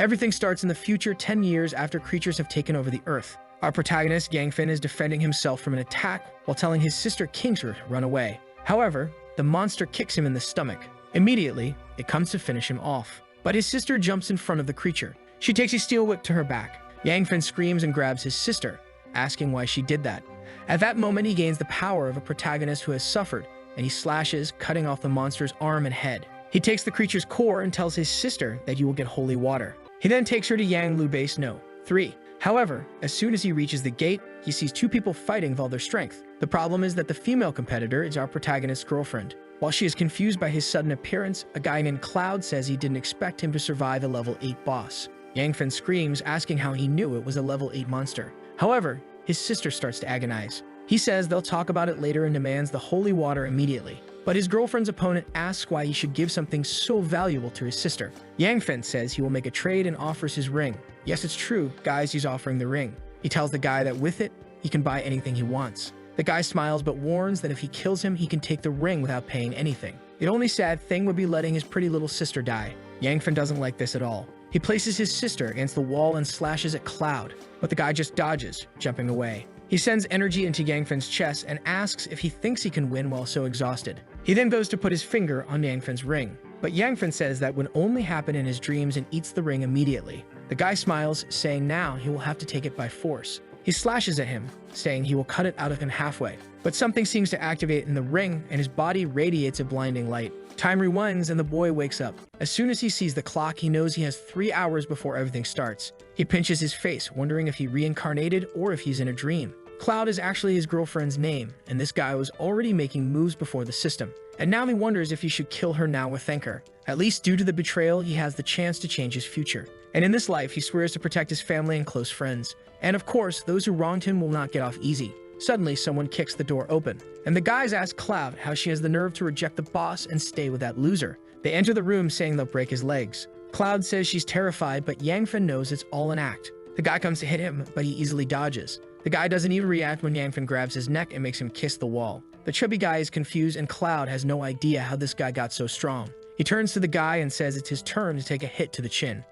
Everything starts in the future 10 years after creatures have taken over the Earth. Our protagonist, Yangfin, is defending himself from an attack while telling his sister Kingser to run away. However, the monster kicks him in the stomach. Immediately, it comes to finish him off. But his sister jumps in front of the creature. She takes a steel whip to her back. Yangfin screams and grabs his sister, asking why she did that. At that moment, he gains the power of a protagonist who has suffered, and he slashes, cutting off the monster's arm and head. He takes the creature's core and tells his sister that he will get holy water. He then takes her to Yanglu Base No. 3. However, as soon as he reaches the gate, he sees two people fighting with all their strength. The problem is that the female competitor is our protagonist's girlfriend. While she is confused by his sudden appearance, a guy named Cloud says he didn't expect him to survive a level 8 boss. Yangfin screams, asking how he knew it was a level 8 monster. However, his sister starts to agonize. He says they'll talk about it later and demands the holy water immediately. But his girlfriend's opponent asks why he should give something so valuable to his sister. Yangfin says he will make a trade and offers his ring. Yes, it's true, guys, he's offering the ring. He tells the guy that with it, he can buy anything he wants. The guy smiles but warns that if he kills him, he can take the ring without paying anything. The only sad thing would be letting his pretty little sister die. Yangfin doesn't like this at all. He places his sister against the wall and slashes at Cloud, but the guy just dodges, jumping away. He sends energy into Yangfin's chest and asks if he thinks he can win while so exhausted. He then goes to put his finger on Yangfin's ring, but Yangfin says that would only happen in his dreams and eats the ring immediately. The guy smiles, saying now he will have to take it by force. He slashes at him, saying he will cut it out of him halfway. But something seems to activate in the ring, and his body radiates a blinding light. Time rewinds, and the boy wakes up. As soon as he sees the clock, he knows he has 3 hours before everything starts. He pinches his face, wondering if he reincarnated or if he's in a dream. Cloud is actually his girlfriend's name, and this guy was already making moves before the system. And now he wonders if he should kill her now or thank her. At least due to the betrayal, he has the chance to change his future. And in this life, he swears to protect his family and close friends. And of course, those who wronged him will not get off easy. Suddenly, someone kicks the door open, and the guys ask Cloud how she has the nerve to reject the boss and stay with that loser. They enter the room saying they'll break his legs. Cloud says she's terrified, but Yangfin knows it's all an act. The guy comes to hit him, but he easily dodges. The guy doesn't even react when Yangfin grabs his neck and makes him kiss the wall. The chubby guy is confused, and Cloud has no idea how this guy got so strong. He turns to the guy and says it's his turn to take a hit to the chin.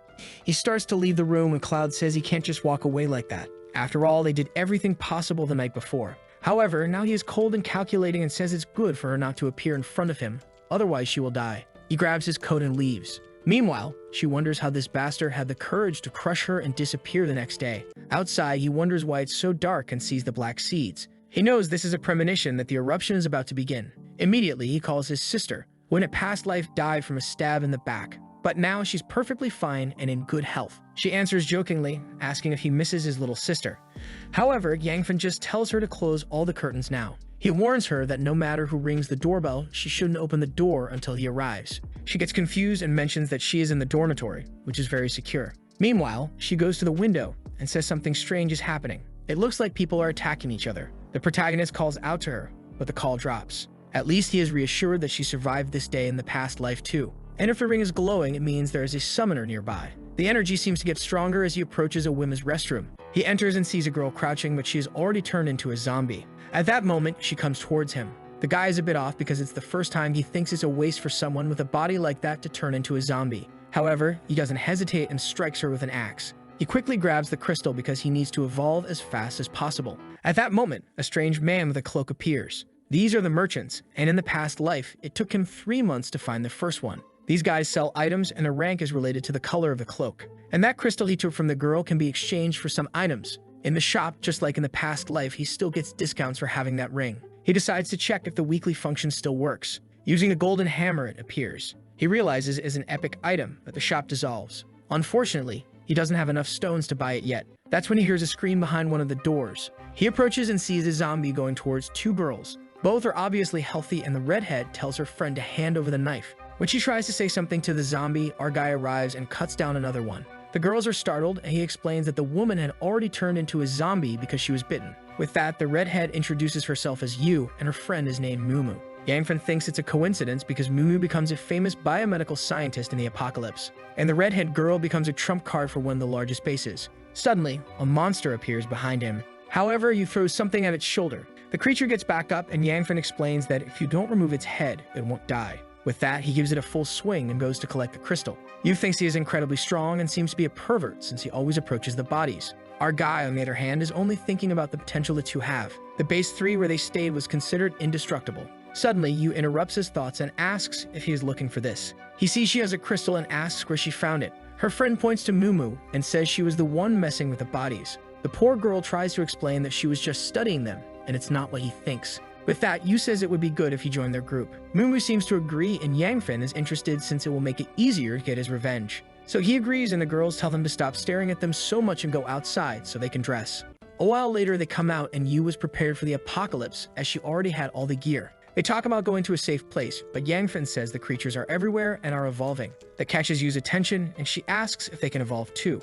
He starts to leave the room when Cloud says he can't just walk away like that. After all, they did everything possible the night before. However, now he is cold and calculating and says it's good for her not to appear in front of him, otherwise she will die. He grabs his coat and leaves. Meanwhile, she wonders how this bastard had the courage to crush her and disappear the next day. Outside, he wonders why it's so dark and sees the black seeds. He knows this is a premonition that the eruption is about to begin. Immediately, he calls his sister, who in a past life died from a stab in the back. But now she's perfectly fine and in good health. She answers jokingly, asking if he misses his little sister. However, Yangfin just tells her to close all the curtains now. He warns her that no matter who rings the doorbell, she shouldn't open the door until he arrives. She gets confused and mentions that she is in the dormitory, which is very secure. Meanwhile, she goes to the window and says something strange is happening. It looks like people are attacking each other. The protagonist calls out to her, but the call drops. At least he is reassured that she survived this day in the past life too. And if the ring is glowing, it means there is a summoner nearby. The energy seems to get stronger as he approaches a women's restroom. He enters and sees a girl crouching, but she has already turned into a zombie. At that moment, she comes towards him. The guy is a bit off because it's the first time he thinks it's a waste for someone with a body like that to turn into a zombie. However, he doesn't hesitate and strikes her with an axe. He quickly grabs the crystal because he needs to evolve as fast as possible. At that moment, a strange man with a cloak appears. These are the merchants, and in the past life, it took him 3 months to find the first one. These guys sell items, and their rank is related to the color of the cloak. And that crystal he took from the girl can be exchanged for some items. In the shop, just like in the past life, he still gets discounts for having that ring. He decides to check if the weekly function still works. Using a golden hammer, it appears. He realizes it is an epic item, but the shop dissolves. Unfortunately, he doesn't have enough stones to buy it yet. That's when he hears a scream behind one of the doors. He approaches and sees a zombie going towards 2 girls. Both are obviously healthy, and the redhead tells her friend to hand over the knife. When she tries to say something to the zombie, our guy arrives and cuts down another one. The girls are startled, and he explains that the woman had already turned into a zombie because she was bitten. With that, the redhead introduces herself as Yu, and her friend is named Mumu. Yangfin thinks it's a coincidence because Mumu becomes a famous biomedical scientist in the apocalypse, and the redhead girl becomes a trump card for one of the largest bases. Suddenly, a monster appears behind him. However, Yu throws something at its shoulder. The creature gets back up, and Yangfin explains that if you don't remove its head, it won't die. With that, he gives it a full swing and goes to collect the crystal. Yu thinks he is incredibly strong and seems to be a pervert since he always approaches the bodies. Our guy, on the other hand, is only thinking about the potential the two have. The base 3 where they stayed was considered indestructible. Suddenly, Yu interrupts his thoughts and asks if he is looking for this. He sees she has a crystal and asks where she found it. Her friend points to Mumu and says she was the one messing with the bodies. The poor girl tries to explain that she was just studying them, and it's not what he thinks. With that, Yu says it would be good if he joined their group. Mumu seems to agree, and Yangfen is interested since it will make it easier to get his revenge. So he agrees, and the girls tell them to stop staring at them so much and go outside so they can dress. A while later, they come out, and Yu was prepared for the apocalypse as she already had all the gear. They talk about going to a safe place, but Yangfen says the creatures are everywhere and are evolving. That catches Yu's attention, and she asks if they can evolve too.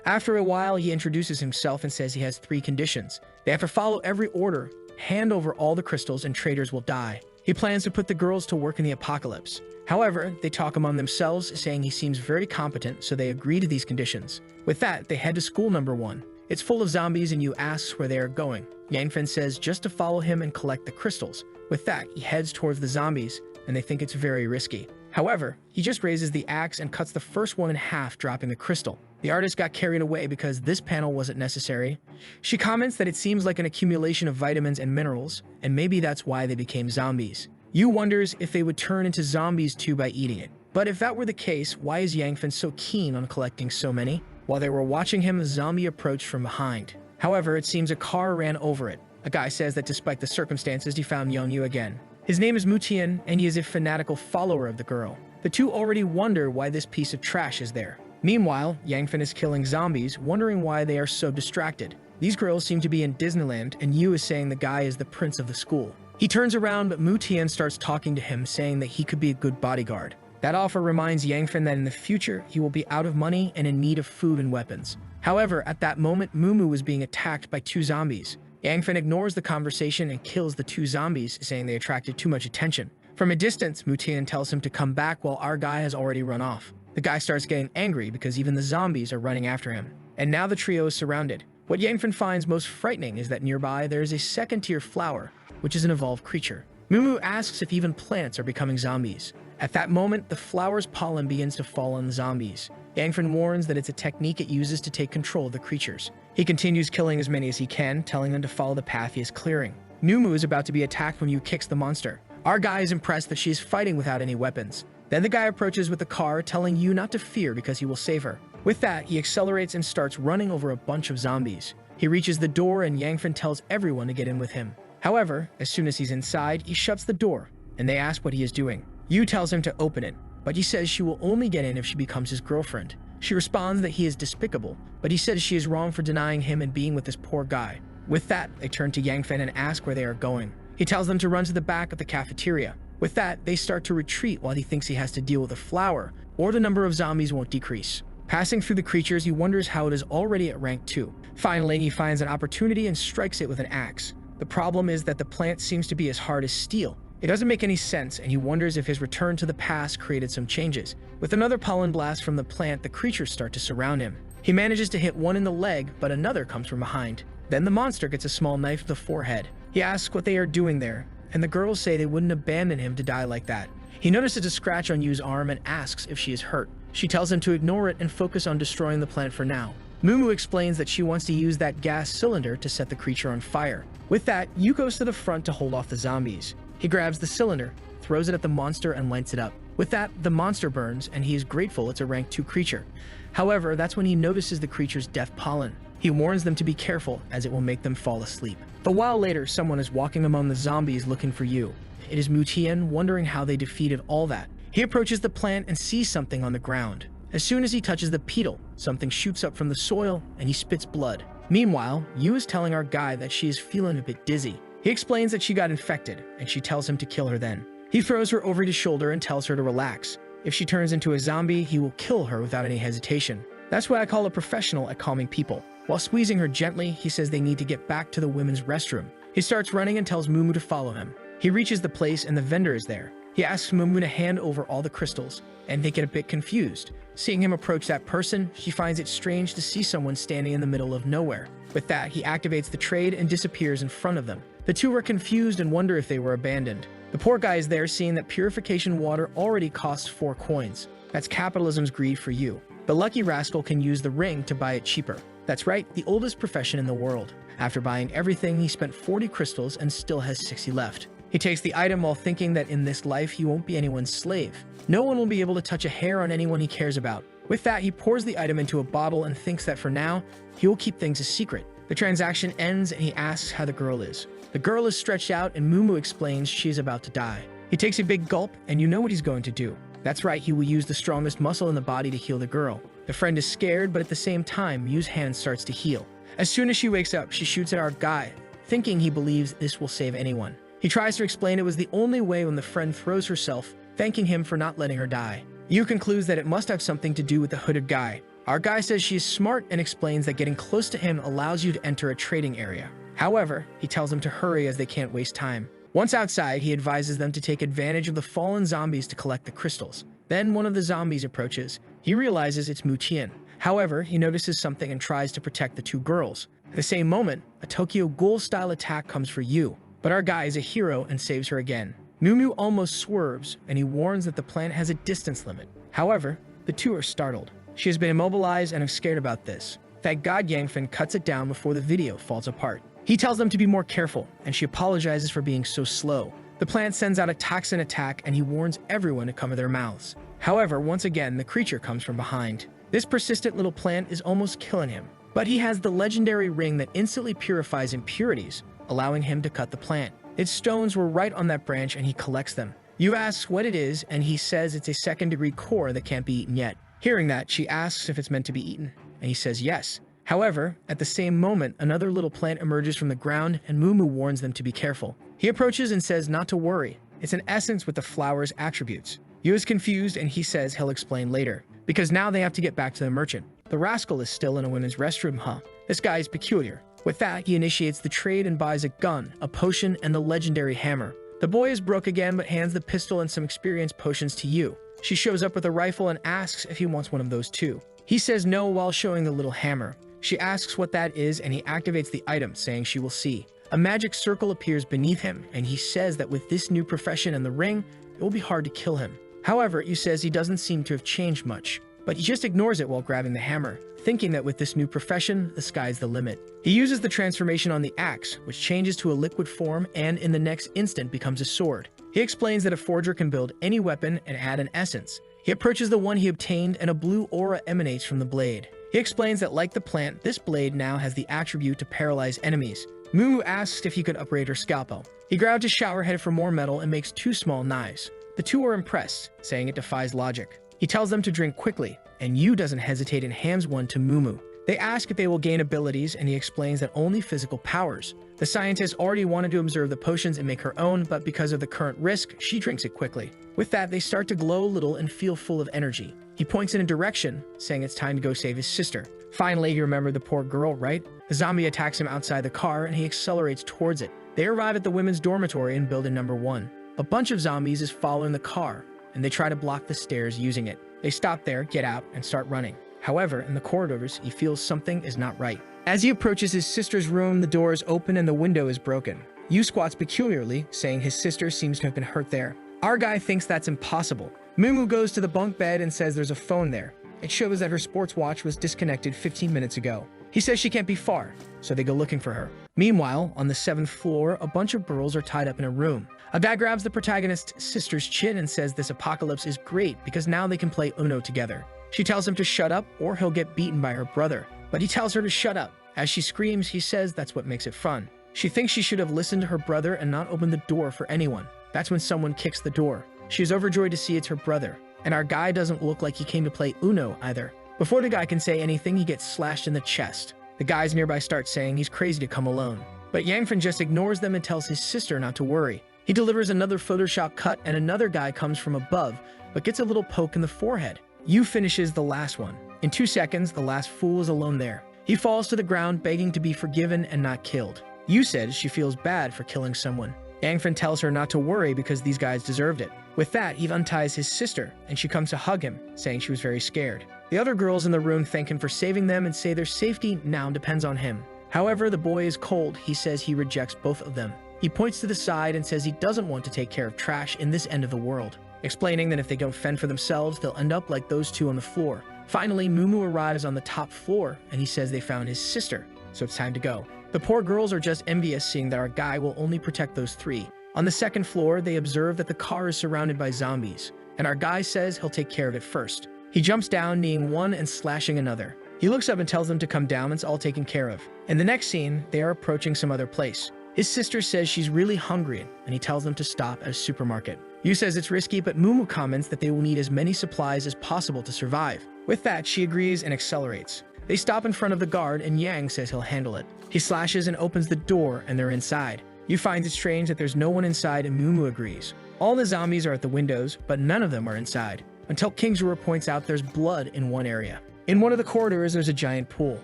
After a while, he introduces himself and says he has 3 conditions. They have to follow every order, hand over all the crystals, and traitors will die. He plans to put the girls to work in the apocalypse. However, they talk among themselves, saying he seems very competent, so they agree to these conditions. With that, they head to school number 1. It's full of zombies, and Yu asks where they are going. Yangfen says just to follow him and collect the crystals. With that, he heads towards the zombies, and they think it's very risky. However, he just raises the axe and cuts the first one in half, dropping the crystal. The artist got carried away because this panel wasn't necessary. She comments that it seems like an accumulation of vitamins and minerals, and maybe that's why they became zombies. Yu wonders if they would turn into zombies too by eating it. But if that were the case, why is Yangfen so keen on collecting so many? While they were watching him, a zombie approached from behind. However, it seems a car ran over it. A guy says that despite the circumstances, he found Yeonyu again. His name is Mutian, and he is a fanatical follower of the girl. The two already wonder why this piece of trash is there. Meanwhile, Yangfen is killing zombies, wondering why they are so distracted. These girls seem to be in Disneyland, and Yu is saying the guy is the prince of the school. He turns around, but Mutian starts talking to him, saying that he could be a good bodyguard. That offer reminds Yangfen that in the future, he will be out of money and in need of food and weapons. However, at that moment, Mumu was being attacked by 2 zombies. Yangfen ignores the conversation and kills the 2 zombies, saying they attracted too much attention. From a distance, Mutian tells him to come back while our guy has already run off. The guy starts getting angry because even the zombies are running after him. And now the trio is surrounded. What Yangfen finds most frightening is that nearby there is a second-tier flower, which is an evolved creature. Mumu asks if even plants are becoming zombies. At that moment, the flower's pollen begins to fall on the zombies. Yangfen warns that it's a technique it uses to take control of the creatures. He continues killing as many as he can, telling them to follow the path he is clearing. Mumu is about to be attacked when Yu kicks the monster. Our guy is impressed that she is fighting without any weapons. Then the guy approaches with the car, telling Yu not to fear because he will save her. With that, he accelerates and starts running over a bunch of zombies. He reaches the door, and Yangfen tells everyone to get in with him. However, as soon as he's inside, he shuts the door, and they ask what he is doing. Yu tells him to open it, but he says she will only get in if she becomes his girlfriend. She responds that he is despicable, but he says she is wrong for denying him and being with this poor guy. With that, they turn to Yangfen and ask where they are going. He tells them to run to the back of the cafeteria. With that, they start to retreat while he thinks he has to deal with a flower, or the number of zombies won't decrease. Passing through the creatures, he wonders how it is already at rank 2. Finally, he finds an opportunity and strikes it with an axe. The problem is that the plant seems to be as hard as steel. It doesn't make any sense, and he wonders if his return to the past created some changes. With another pollen blast from the plant, the creatures start to surround him. He manages to hit one in the leg, but another comes from behind. Then the monster gets a small knife to the forehead. He asks what they are doing there, and the girls say they wouldn't abandon him to die like that. He notices a scratch on Yu's arm and asks if she is hurt. She tells him to ignore it and focus on destroying the plant for now. Mumu explains that she wants to use that gas cylinder to set the creature on fire. With that, Yu goes to the front to hold off the zombies. He grabs the cylinder, throws it at the monster, and lights it up. With that, the monster burns, and he is grateful it's a rank 2 creature. However, that's when he notices the creature's death pollen. He warns them to be careful, as it will make them fall asleep. A while later, someone is walking among the zombies looking for Yu. It is Mutian, wondering how they defeated all that. He approaches the plant and sees something on the ground. As soon as he touches the petal, something shoots up from the soil, and he spits blood. Meanwhile, Yu is telling our guy that she is feeling a bit dizzy. He explains that she got infected, and she tells him to kill her then. He throws her over his shoulder and tells her to relax. If she turns into a zombie, he will kill her without any hesitation. That's what I call a professional at calming people. While squeezing her gently, he says they need to get back to the women's restroom. He starts running and tells Mumu to follow him. He reaches the place and the vendor is there. He asks Mumu to hand over all the crystals, and they get a bit confused. Seeing him approach that person, she finds it strange to see someone standing in the middle of nowhere. With that, he activates the trade and disappears in front of them. The two are confused and wonder if they were abandoned. The poor guy is there seeing that purification water already costs 4 coins. That's capitalism's greed for you. The lucky rascal can use the ring to buy it cheaper. That's right, the oldest profession in the world. After buying everything, he spent 40 crystals and still has 60 left. He takes the item while thinking that in this life he won't be anyone's slave. No one will be able to touch a hair on anyone he cares about. With that, he pours the item into a bottle and thinks that for now, he will keep things a secret. The transaction ends and he asks how the girl is. The girl is stretched out and Mumu explains she is about to die. He takes a big gulp and you know what he's going to do. That's right, he will use the strongest muscle in the body to heal the girl. The friend is scared, but at the same time, Mu's hand starts to heal. As soon as she wakes up, she shoots at our guy, thinking he believes this will save anyone. He tries to explain it was the only way when the friend throws herself, thanking him for not letting her die. Yu concludes that it must have something to do with the hooded guy. Our guy says she is smart and explains that getting close to him allows you to enter a trading area. However, he tells them to hurry as they can't waste time. Once outside, he advises them to take advantage of the fallen zombies to collect the crystals. Then one of the zombies approaches. He realizes it's Mu Qian. However, he notices something and tries to protect the 2 girls. At the same moment, a Tokyo Ghoul-style attack comes for Yu, but our guy is a hero and saves her again. Mumu almost swerves, and he warns that the plant has a distance limit. However, the 2 are startled. She has been immobilized and is scared about this. Thank God Yangfin cuts it down before the video falls apart. He tells them to be more careful, and she apologizes for being so slow. The plant sends out a toxin attack, and he warns everyone to cover their mouths. However, once again, the creature comes from behind. This persistent little plant is almost killing him, but he has the legendary ring that instantly purifies impurities, allowing him to cut the plant. Its stones were right on that branch, and he collects them. Yu asks what it is, and he says it's a 2nd-degree core that can't be eaten yet. Hearing that, she asks if it's meant to be eaten, and he says yes. However, at the same moment, another little plant emerges from the ground, and Mumu warns them to be careful. He approaches and says not to worry. It's an essence with the flower's attributes. Yu is confused, and he says he'll explain later, because now they have to get back to the merchant. The rascal is still in a women's restroom, huh? This guy is peculiar. With that, he initiates the trade and buys a gun, a potion, and the legendary hammer. The boy is broke again, but hands the pistol and some experience potions to Yu. She shows up with a rifle and asks if he wants one of those too. He says no while showing the little hammer. She asks what that is, and he activates the item, saying she will see. A magic circle appears beneath him, and he says that with this new profession and the ring, it will be hard to kill him. However, Yu says he doesn't seem to have changed much, but he just ignores it while grabbing the hammer, thinking that with this new profession, the sky's the limit. He uses the transformation on the axe, which changes to a liquid form and in the next instant becomes a sword. He explains that a forger can build any weapon and add an essence. He approaches the one he obtained, and a blue aura emanates from the blade. He explains that like the plant, this blade now has the attribute to paralyze enemies. Mumu asks if he could upgrade her scalpel. He grabs a shower head for more metal and makes 2 small knives. The 2 are impressed, saying it defies logic. He tells them to drink quickly, and Yu doesn't hesitate and hands one to Mumu. They ask if they will gain abilities, and he explains that only physical powers. The scientist already wanted to observe the potions and make her own, but because of the current risk, she drinks it quickly. With that, they start to glow a little and feel full of energy. He points in a direction, saying it's time to go save his sister. Finally, you remember the poor girl, right? The zombie attacks him outside the car, and he accelerates towards it. They arrive at the women's dormitory in building number 1. A bunch of zombies is following the car, and they try to block the stairs using it. They stop there, get out, and start running. However, in the corridors, he feels something is not right. As he approaches his sister's room, the door is open and the window is broken. Yu squats peculiarly, saying his sister seems to have been hurt there. Our guy thinks that's impossible. Mumu goes to the bunk bed and says there's a phone there. It shows that her sports watch was disconnected 15 minutes ago. He says she can't be far, so they go looking for her. Meanwhile, on the 7th floor, a bunch of girls are tied up in a room. A guy grabs the protagonist's sister's chin and says this apocalypse is great because now they can play Uno together. She tells him to shut up or he'll get beaten by her brother, but he tells her to shut up. As she screams, he says that's what makes it fun. She thinks she should have listened to her brother and not opened the door for anyone. That's when someone kicks the door. She is overjoyed to see it's her brother, and our guy doesn't look like he came to play Uno either. Before the guy can say anything, he gets slashed in the chest. The guys nearby start saying he's crazy to come alone, but Yangfin just ignores them and tells his sister not to worry. He delivers another Photoshop cut, and another guy comes from above, but gets a little poke in the forehead. Yu finishes the last one. In 2 seconds, the last fool is alone there. He falls to the ground, begging to be forgiven and not killed. Yu says she feels bad for killing someone. Yangfin tells her not to worry because these guys deserved it. With that, he unties his sister, and she comes to hug him, saying she was very scared. The other girls in the room thank him for saving them and say their safety now depends on him. However, the boy is cold. He says he rejects both of them. He points to the side and says he doesn't want to take care of trash in this end of the world, explaining that if they don't fend for themselves, they'll end up like those two on the floor. Finally, Mumu arrives on the top floor and he says they found his sister, so it's time to go. The poor girls are just envious seeing that our guy will only protect those three. On the second floor, they observe that the car is surrounded by zombies, and our guy says he'll take care of it first. He jumps down, kneeing one and slashing another. He looks up and tells them to come down, it's all taken care of. In the next scene, they are approaching some other place. His sister says she's really hungry, and he tells them to stop at a supermarket. Yu says it's risky, but Mumu comments that they will need as many supplies as possible to survive. With that, she agrees and accelerates. They stop in front of the guard, and Yang says he'll handle it. He slashes and opens the door, and they're inside. Yu finds it strange that there's no one inside, and Mumu agrees. All the zombies are at the windows, but none of them are inside, until Kingzura points out there's blood in one area. In one of the corridors, there's a giant pool.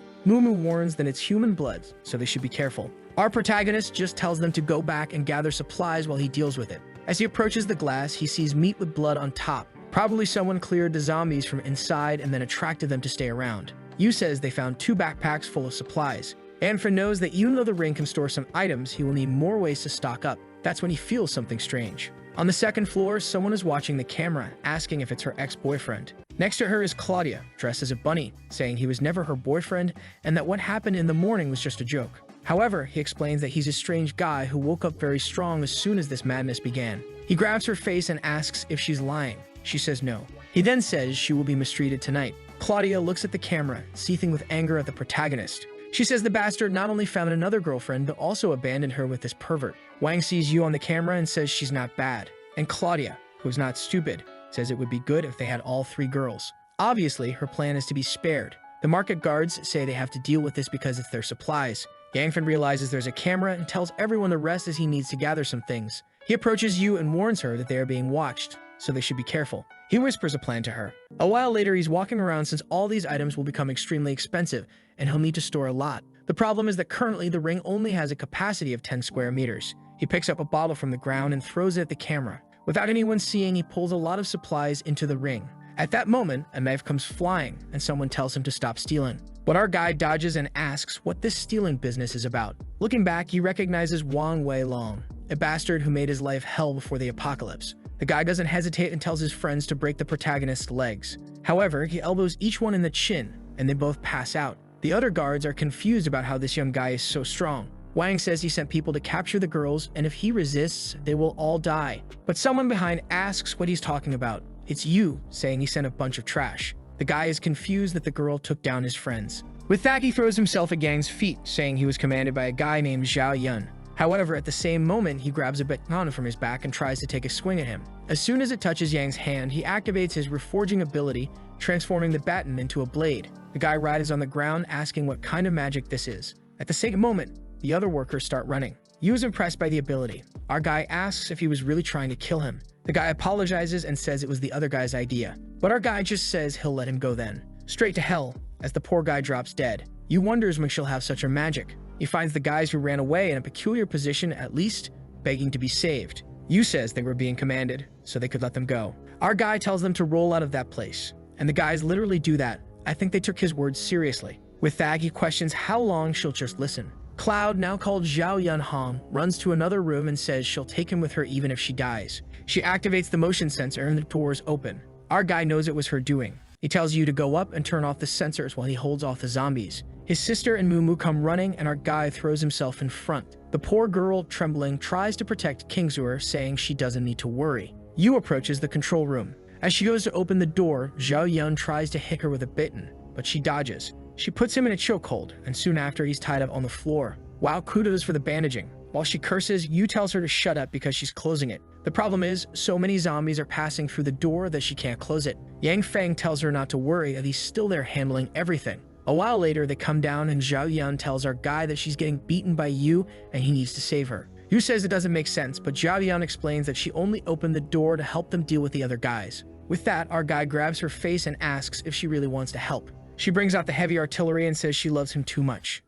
Mumu warns that it's human blood, so they should be careful. Our protagonist just tells them to go back and gather supplies while he deals with it. As he approaches the glass, he sees meat with blood on top. Probably someone cleared the zombies from inside and then attracted them to stay around. Yu says they found 2 backpacks full of supplies. Anfra knows that even though the ring can store some items, he will need more ways to stock up. That's when he feels something strange. On the second floor, someone is watching the camera, asking if it's her ex-boyfriend. Next to her is Claudia, dressed as a bunny, saying he was never her boyfriend and that what happened in the morning was just a joke. However, he explains that he's a strange guy who woke up very strong as soon as this madness began. He grabs her face and asks if she's lying. She says no. He then says she will be mistreated tonight. Claudia looks at the camera, seething with anger at the protagonist. She says the bastard not only found another girlfriend, but also abandoned her with this pervert. Wang sees Yu on the camera and says she's not bad. And Claudia, who's not stupid, says it would be good if they had all 3 girls. Obviously, her plan is to be spared. The market guards say they have to deal with this because it's their supplies. Yangfen realizes there's a camera and tells everyone the rest as he needs to gather some things. He approaches Yu and warns her that they are being watched, so they should be careful. He whispers a plan to her. A while later, he's walking around since all these items will become extremely expensive, and he'll need to store a lot. The problem is that currently the ring only has a capacity of 10 square meters. He picks up a bottle from the ground and throws it at the camera. Without anyone seeing, he pulls a lot of supplies into the ring. At that moment, a knife comes flying, and someone tells him to stop stealing. But our guy dodges and asks what this stealing business is about. Looking back, he recognizes Wang Weilong, a bastard who made his life hell before the apocalypse. The guy doesn't hesitate and tells his friends to break the protagonist's legs. However, he elbows each one in the chin, and they both pass out. The other guards are confused about how this young guy is so strong. Wang says he sent people to capture the girls, and if he resists, they will all die. But someone behind asks what he's talking about. It's Yu, saying he sent a bunch of trash. The guy is confused that the girl took down his friends. With that, he throws himself at Yang's feet, saying he was commanded by a guy named Zhao Yun. However, at the same moment, he grabs a baton from his back and tries to take a swing at him. As soon as it touches Yang's hand, he activates his reforging ability, transforming the baton into a blade. The guy rides on the ground, asking what kind of magic this is. At the same moment, the other workers start running. Yu is impressed by the ability. Our guy asks if he was really trying to kill him. The guy apologizes and says it was the other guy's idea. But our guy just says he'll let him go then. Straight to hell, as the poor guy drops dead. Yu wonders when she'll have such a magic. He finds the guys who ran away in a peculiar position, at least, begging to be saved. Yu says they were being commanded, so they could let them go. Our guy tells them to roll out of that place. And the guys literally do that. I think they took his words seriously. With that, he questions how long she'll just listen. Cloud, now called Zhao Yunhong, runs to another room and says she'll take him with her even if she dies. She activates the motion sensor and the doors open. Our guy knows it was her doing. He tells Yu to go up and turn off the sensors while he holds off the zombies. His sister and Mumu come running and our guy throws himself in front. The poor girl, trembling, tries to protect Kingzura, saying she doesn't need to worry. Yu approaches the control room. As she goes to open the door, Zhao Yun tries to hit her with a baton, but she dodges. She puts him in a chokehold, and soon after he's tied up on the floor. Wow, kudos for the bandaging. While she curses, Yu tells her to shut up because she's closing it. The problem is, so many zombies are passing through the door that she can't close it. Yang Feng tells her not to worry as he's still there handling everything. A while later, they come down and Zhao Yun tells our guy that she's getting beaten by Yu and he needs to save her. Yu says it doesn't make sense, but Zhao Yun explains that she only opened the door to help them deal with the other guys. With that, our guy grabs her face and asks if she really wants to help. She brings out the heavy artillery and says she loves him too much.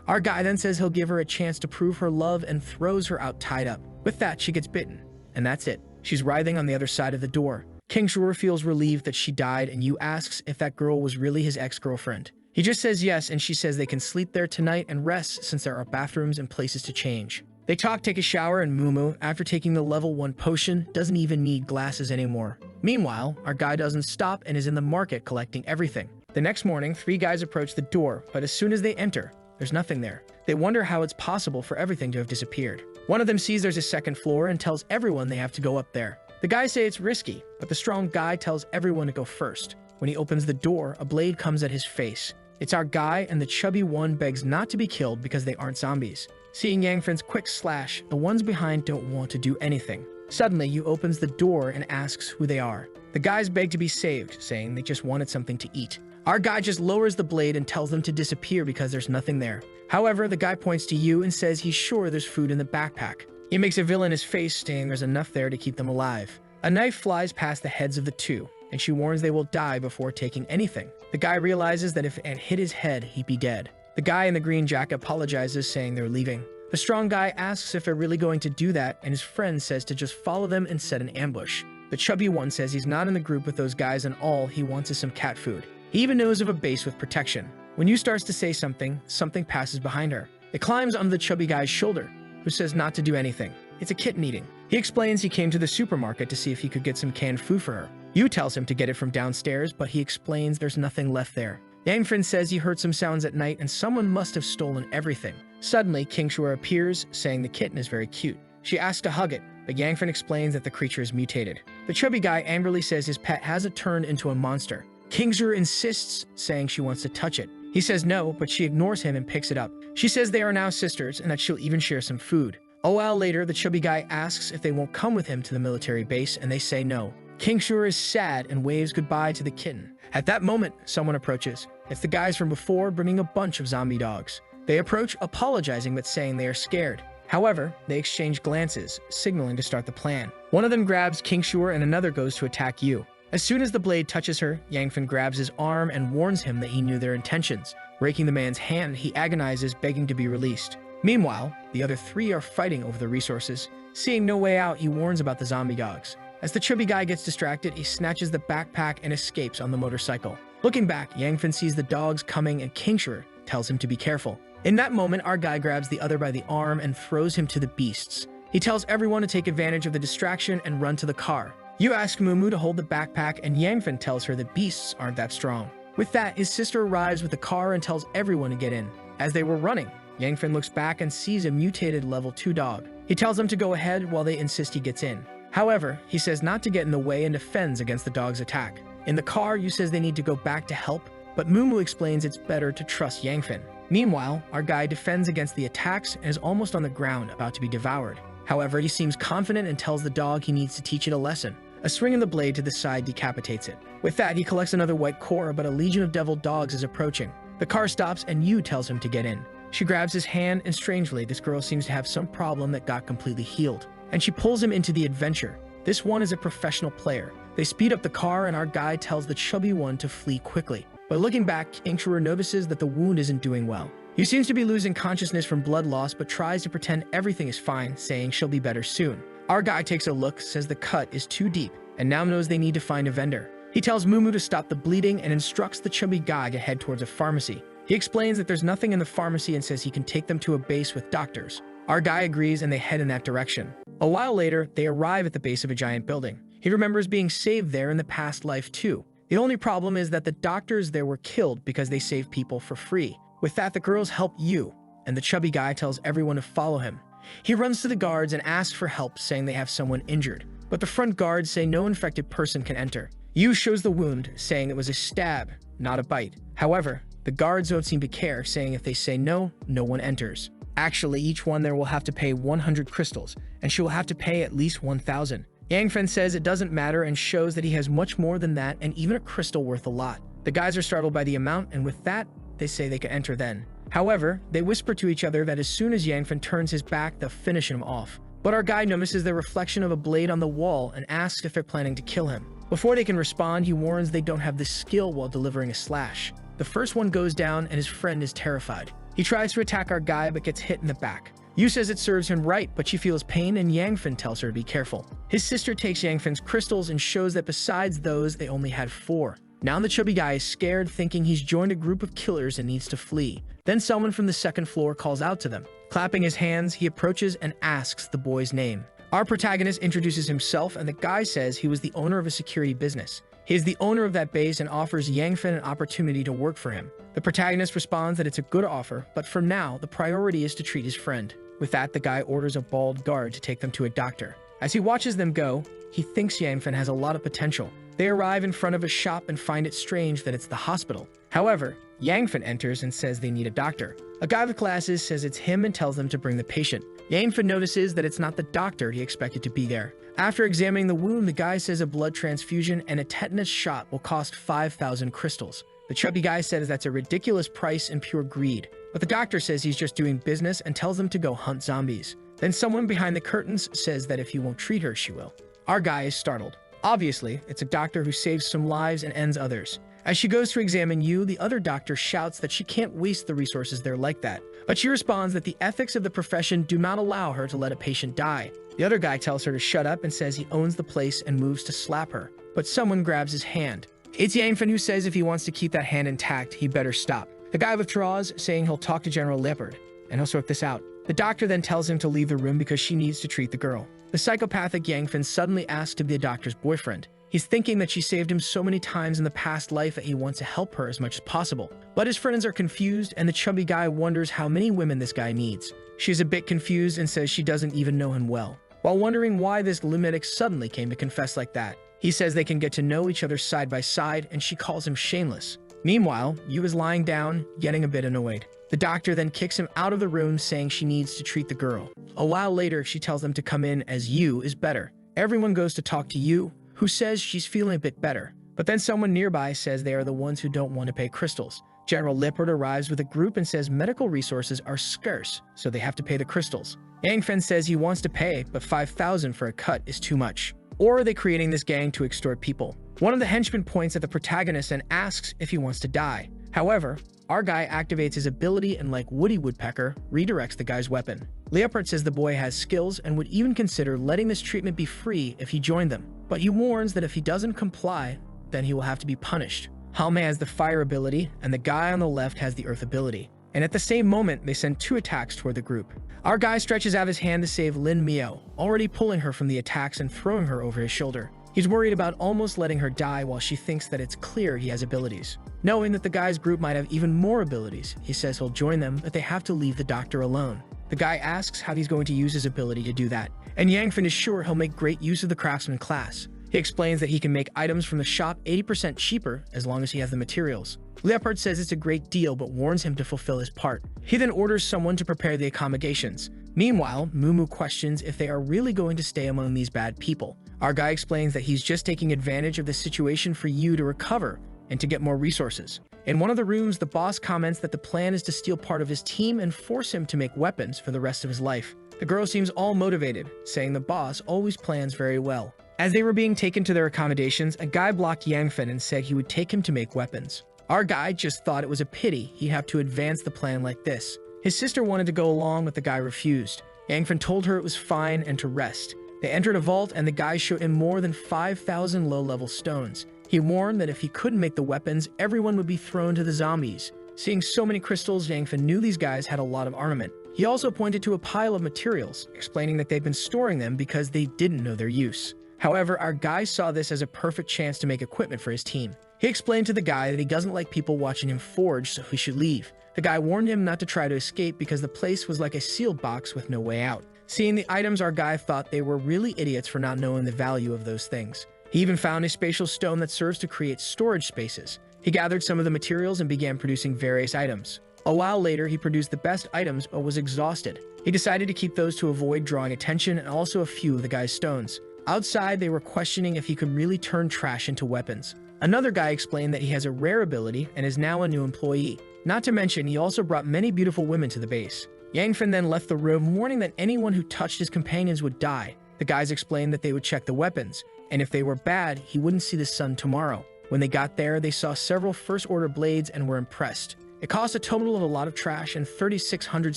Our guy then says he'll give her a chance to prove her love and throws her out tied up. With that, she gets bitten. And that's it. She's writhing on the other side of the door. Kingzura feels relieved that she died and Yu asks if that girl was really his ex-girlfriend. He just says yes and she says they can sleep there tonight and rest since there are bathrooms and places to change. They talk, take a shower, and Mumu, after taking the level 1 potion, doesn't even need glasses anymore. Meanwhile, our guy doesn't stop and is in the market collecting everything. The next morning, 3 guys approach the door, but as soon as they enter, there's nothing there. They wonder how it's possible for everything to have disappeared. One of them sees there's a second floor and tells everyone they have to go up there. The guys say it's risky, but the strong guy tells everyone to go first. When he opens the door, a blade comes at his face. It's our guy, and the chubby one begs not to be killed because they aren't zombies. Seeing Yangfin's quick slash, the ones behind don't want to do anything. Suddenly, Yu opens the door and asks who they are. The guys beg to be saved, saying they just wanted something to eat. Our guy just lowers the blade and tells them to disappear because there's nothing there. However, the guy points to Yu and says he's sure there's food in the backpack. He makes a villainous face, saying there's enough there to keep them alive. A knife flies past the heads of the two, and she warns they will die before taking anything. The guy realizes that if it hit his head, he'd be dead. The guy in the green jacket apologizes, saying they're leaving. The strong guy asks if they're really going to do that, and his friend says to just follow them and set an ambush. The chubby one says he's not in the group with those guys and all he wants is some cat food. He even knows of a base with protection. When Yu starts to say something, something passes behind her. It climbs onto the chubby guy's shoulder, who says not to do anything. It's a kitten eating. He explains he came to the supermarket to see if he could get some canned food for her. Yu tells him to get it from downstairs, but he explains there's nothing left there. Yangfin says he heard some sounds at night and someone must have stolen everything. Suddenly, King Shua appears, saying the kitten is very cute. She asks to hug it, but Yangfin explains that the creature is mutated. The chubby guy angrily says his pet hasn't turned into a monster. King Shua insists, saying she wants to touch it. He says no, but she ignores him and picks it up. She says they are now sisters and that she'll even share some food. A while later, the chubby guy asks if they won't come with him to the military base, and they say no. King Shua is sad and waves goodbye to the kitten. At that moment, someone approaches. It's the guys from before bringing a bunch of zombie dogs. They approach, apologizing but saying they are scared. However, they exchange glances, signaling to start the plan. One of them grabs King Shua and another goes to attack Yu. As soon as the blade touches her, Yangfin grabs his arm and warns him that he knew their intentions. Breaking the man's hand, he agonizes, begging to be released. Meanwhile, the other 3 are fighting over the resources. Seeing no way out, he warns about the zombie dogs. As the chubby guy gets distracted, he snatches the backpack and escapes on the motorcycle. Looking back, Yangfin sees the dogs coming and King Shua tells him to be careful. In that moment, our guy grabs the other by the arm and throws him to the beasts. He tells everyone to take advantage of the distraction and run to the car. Yu asks Mumu to hold the backpack and Yangfin tells her that beasts aren't that strong. With that, his sister arrives with the car and tells everyone to get in. As they were running, Yangfin looks back and sees a mutated level 2 dog. He tells them to go ahead while they insist he gets in. However, he says not to get in the way and defends against the dog's attack. In the car, Yu says they need to go back to help, but Mumu explains it's better to trust Yangfin. Meanwhile, our guy defends against the attacks and is almost on the ground, about to be devoured. However, he seems confident and tells the dog he needs to teach it a lesson. A swing of the blade to the side decapitates it. With that, he collects another white core, but a legion of devil dogs is approaching. The car stops and Yu tells him to get in. She grabs his hand, and strangely, this girl seems to have some problem that got completely healed. And she pulls him into the adventure. This one is a professional player. They speed up the car and our guy tells the chubby one to flee quickly. But looking back, King Shua notices that the wound isn't doing well. He seems to be losing consciousness from blood loss but tries to pretend everything is fine, saying she'll be better soon. Our guy takes a look, says the cut is too deep, and now knows they need to find a vendor. He tells Mumu to stop the bleeding and instructs the chubby guy to head towards a pharmacy. He explains that there's nothing in the pharmacy and says he can take them to a base with doctors. Our guy agrees and they head in that direction. A while later, they arrive at the base of a giant building. He remembers being saved there in the past life too. The only problem is that the doctors there were killed because they saved people for free. With that, the girls help Yu, and the chubby guy tells everyone to follow him. He runs to the guards and asks for help, saying they have someone injured. But the front guards say no infected person can enter. Yu shows the wound, saying it was a stab, not a bite. However, the guards don't seem to care, saying if they say no, no one enters. Actually, each one there will have to pay 100 crystals, and she will have to pay at least 1,000. Yangfen says it doesn't matter and shows that he has much more than that and even a crystal worth a lot. The guys are startled by the amount, and with that, they say they can enter then. However, they whisper to each other that as soon as Yangfen turns his back, they'll finish him off. But our guy notices the reflection of a blade on the wall and asks if they're planning to kill him. Before they can respond, he warns they don't have the skill while delivering a slash. The first one goes down and his friend is terrified. He tries to attack our guy but gets hit in the back. Yu says it serves him right, but she feels pain and Yangfen tells her to be careful. His sister takes Yangfen's crystals and shows that besides those, they only had 4. Now the chubby guy is scared, thinking he's joined a group of killers and needs to flee. Then someone from the second floor calls out to them. Clapping his hands, he approaches and asks the boy's name. Our protagonist introduces himself, and the guy says he was the owner of a security business. He is the owner of that base and offers Yangfin an opportunity to work for him. The protagonist responds that it's a good offer, but for now, the priority is to treat his friend. With that, the guy orders a bald guard to take them to a doctor. As he watches them go, he thinks Yangfin has a lot of potential. They arrive in front of a shop and find it strange that it's the hospital. However, Yangfin enters and says they need a doctor. A guy with glasses says it's him and tells them to bring the patient. Yangfin notices that it's not the doctor he expected to be there. After examining the wound, the guy says a blood transfusion and a tetanus shot will cost 5,000 crystals. The chubby guy says that's a ridiculous price and pure greed. But the doctor says he's just doing business and tells them to go hunt zombies. Then someone behind the curtains says that if he won't treat her, she will. Our guy is startled. Obviously, it's a doctor who saves some lives and ends others. As she goes to examine you, the other doctor shouts that she can't waste the resources there like that. But she responds that the ethics of the profession do not allow her to let a patient die. The other guy tells her to shut up and says he owns the place and moves to slap her. But someone grabs his hand. It's Yangfin who says if he wants to keep that hand intact, he better stop. The guy withdraws, saying he'll talk to General Leopard, and he'll sort this out. The doctor then tells him to leave the room because she needs to treat the girl. The psychopathic Yangfin suddenly asks to be the doctor's boyfriend. He's thinking that she saved him so many times in the past life that he wants to help her as much as possible. But his friends are confused, and the chubby guy wonders how many women this guy needs. She's a bit confused and says she doesn't even know him well. While wondering why this lunatic suddenly came to confess like that, he says they can get to know each other side by side, and she calls him shameless. Meanwhile, Yu is lying down, getting a bit annoyed. The doctor then kicks him out of the room, saying she needs to treat the girl. A while later, she tells them to come in as Yu is better. Everyone goes to talk to Yu, who says she's feeling a bit better. But then someone nearby says they are the ones who don't want to pay crystals. General Lippert arrives with a group and says medical resources are scarce, so they have to pay the crystals. Yangfen says he wants to pay, but 5,000 for a cut is too much. Or are they creating this gang to extort people? One of the henchmen points at the protagonist and asks if he wants to die. However, our guy activates his ability and, like Woody Woodpecker, redirects the guy's weapon. Leopard says the boy has skills and would even consider letting this treatment be free if he joined them. But he warns that if he doesn't comply, then he will have to be punished. Halme has the fire ability, and the guy on the left has the earth ability. And at the same moment, they send 2 attacks toward the group. Our guy stretches out his hand to save Lin Mio, already pulling her from the attacks and throwing her over his shoulder. He's worried about almost letting her die while she thinks that it's clear he has abilities. Knowing that the guy's group might have even more abilities, he says he'll join them, but they have to leave the doctor alone. The guy asks how he's going to use his ability to do that, and Yangfen is sure he'll make great use of the craftsman class. He explains that he can make items from the shop 80% cheaper as long as he has the materials. Leopard says it's a great deal but warns him to fulfill his part. He then orders someone to prepare the accommodations. Meanwhile, Mumu questions if they are really going to stay among these bad people. Our guy explains that he's just taking advantage of the situation for you to recover and to get more resources. In one of the rooms, the boss comments that the plan is to steal part of his team and force him to make weapons for the rest of his life. The girl seems all motivated, saying the boss always plans very well. As they were being taken to their accommodations, a guy blocked Yangfen and said he would take him to make weapons. Our guy just thought it was a pity he'd have to advance the plan like this. His sister wanted to go along, but the guy refused. Yangfen told her it was fine and to rest. They entered a vault, and the guy showed him more than 5,000 low-level stones. He warned that if he couldn't make the weapons, everyone would be thrown to the zombies. Seeing so many crystals, Yangfen knew these guys had a lot of armament. He also pointed to a pile of materials, explaining that they'd been storing them because they didn't know their use. However, our guy saw this as a perfect chance to make equipment for his team. He explained to the guy that he doesn't like people watching him forge, so he should leave. The guy warned him not to try to escape because the place was like a sealed box with no way out. Seeing the items, our guy thought they were really idiots for not knowing the value of those things. He even found a spatial stone that serves to create storage spaces. He gathered some of the materials and began producing various items. A while later, he produced the best items but was exhausted. He decided to keep those to avoid drawing attention and also a few of the guy's stones. Outside, they were questioning if he could really turn trash into weapons. Another guy explained that he has a rare ability and is now a new employee. Not to mention, he also brought many beautiful women to the base. Yangfen then left the room, warning that anyone who touched his companions would die. The guys explained that they would check the weapons, and if they were bad, he wouldn't see the sun tomorrow. When they got there, they saw several first-order blades and were impressed. It cost a total of a lot of trash and 3,600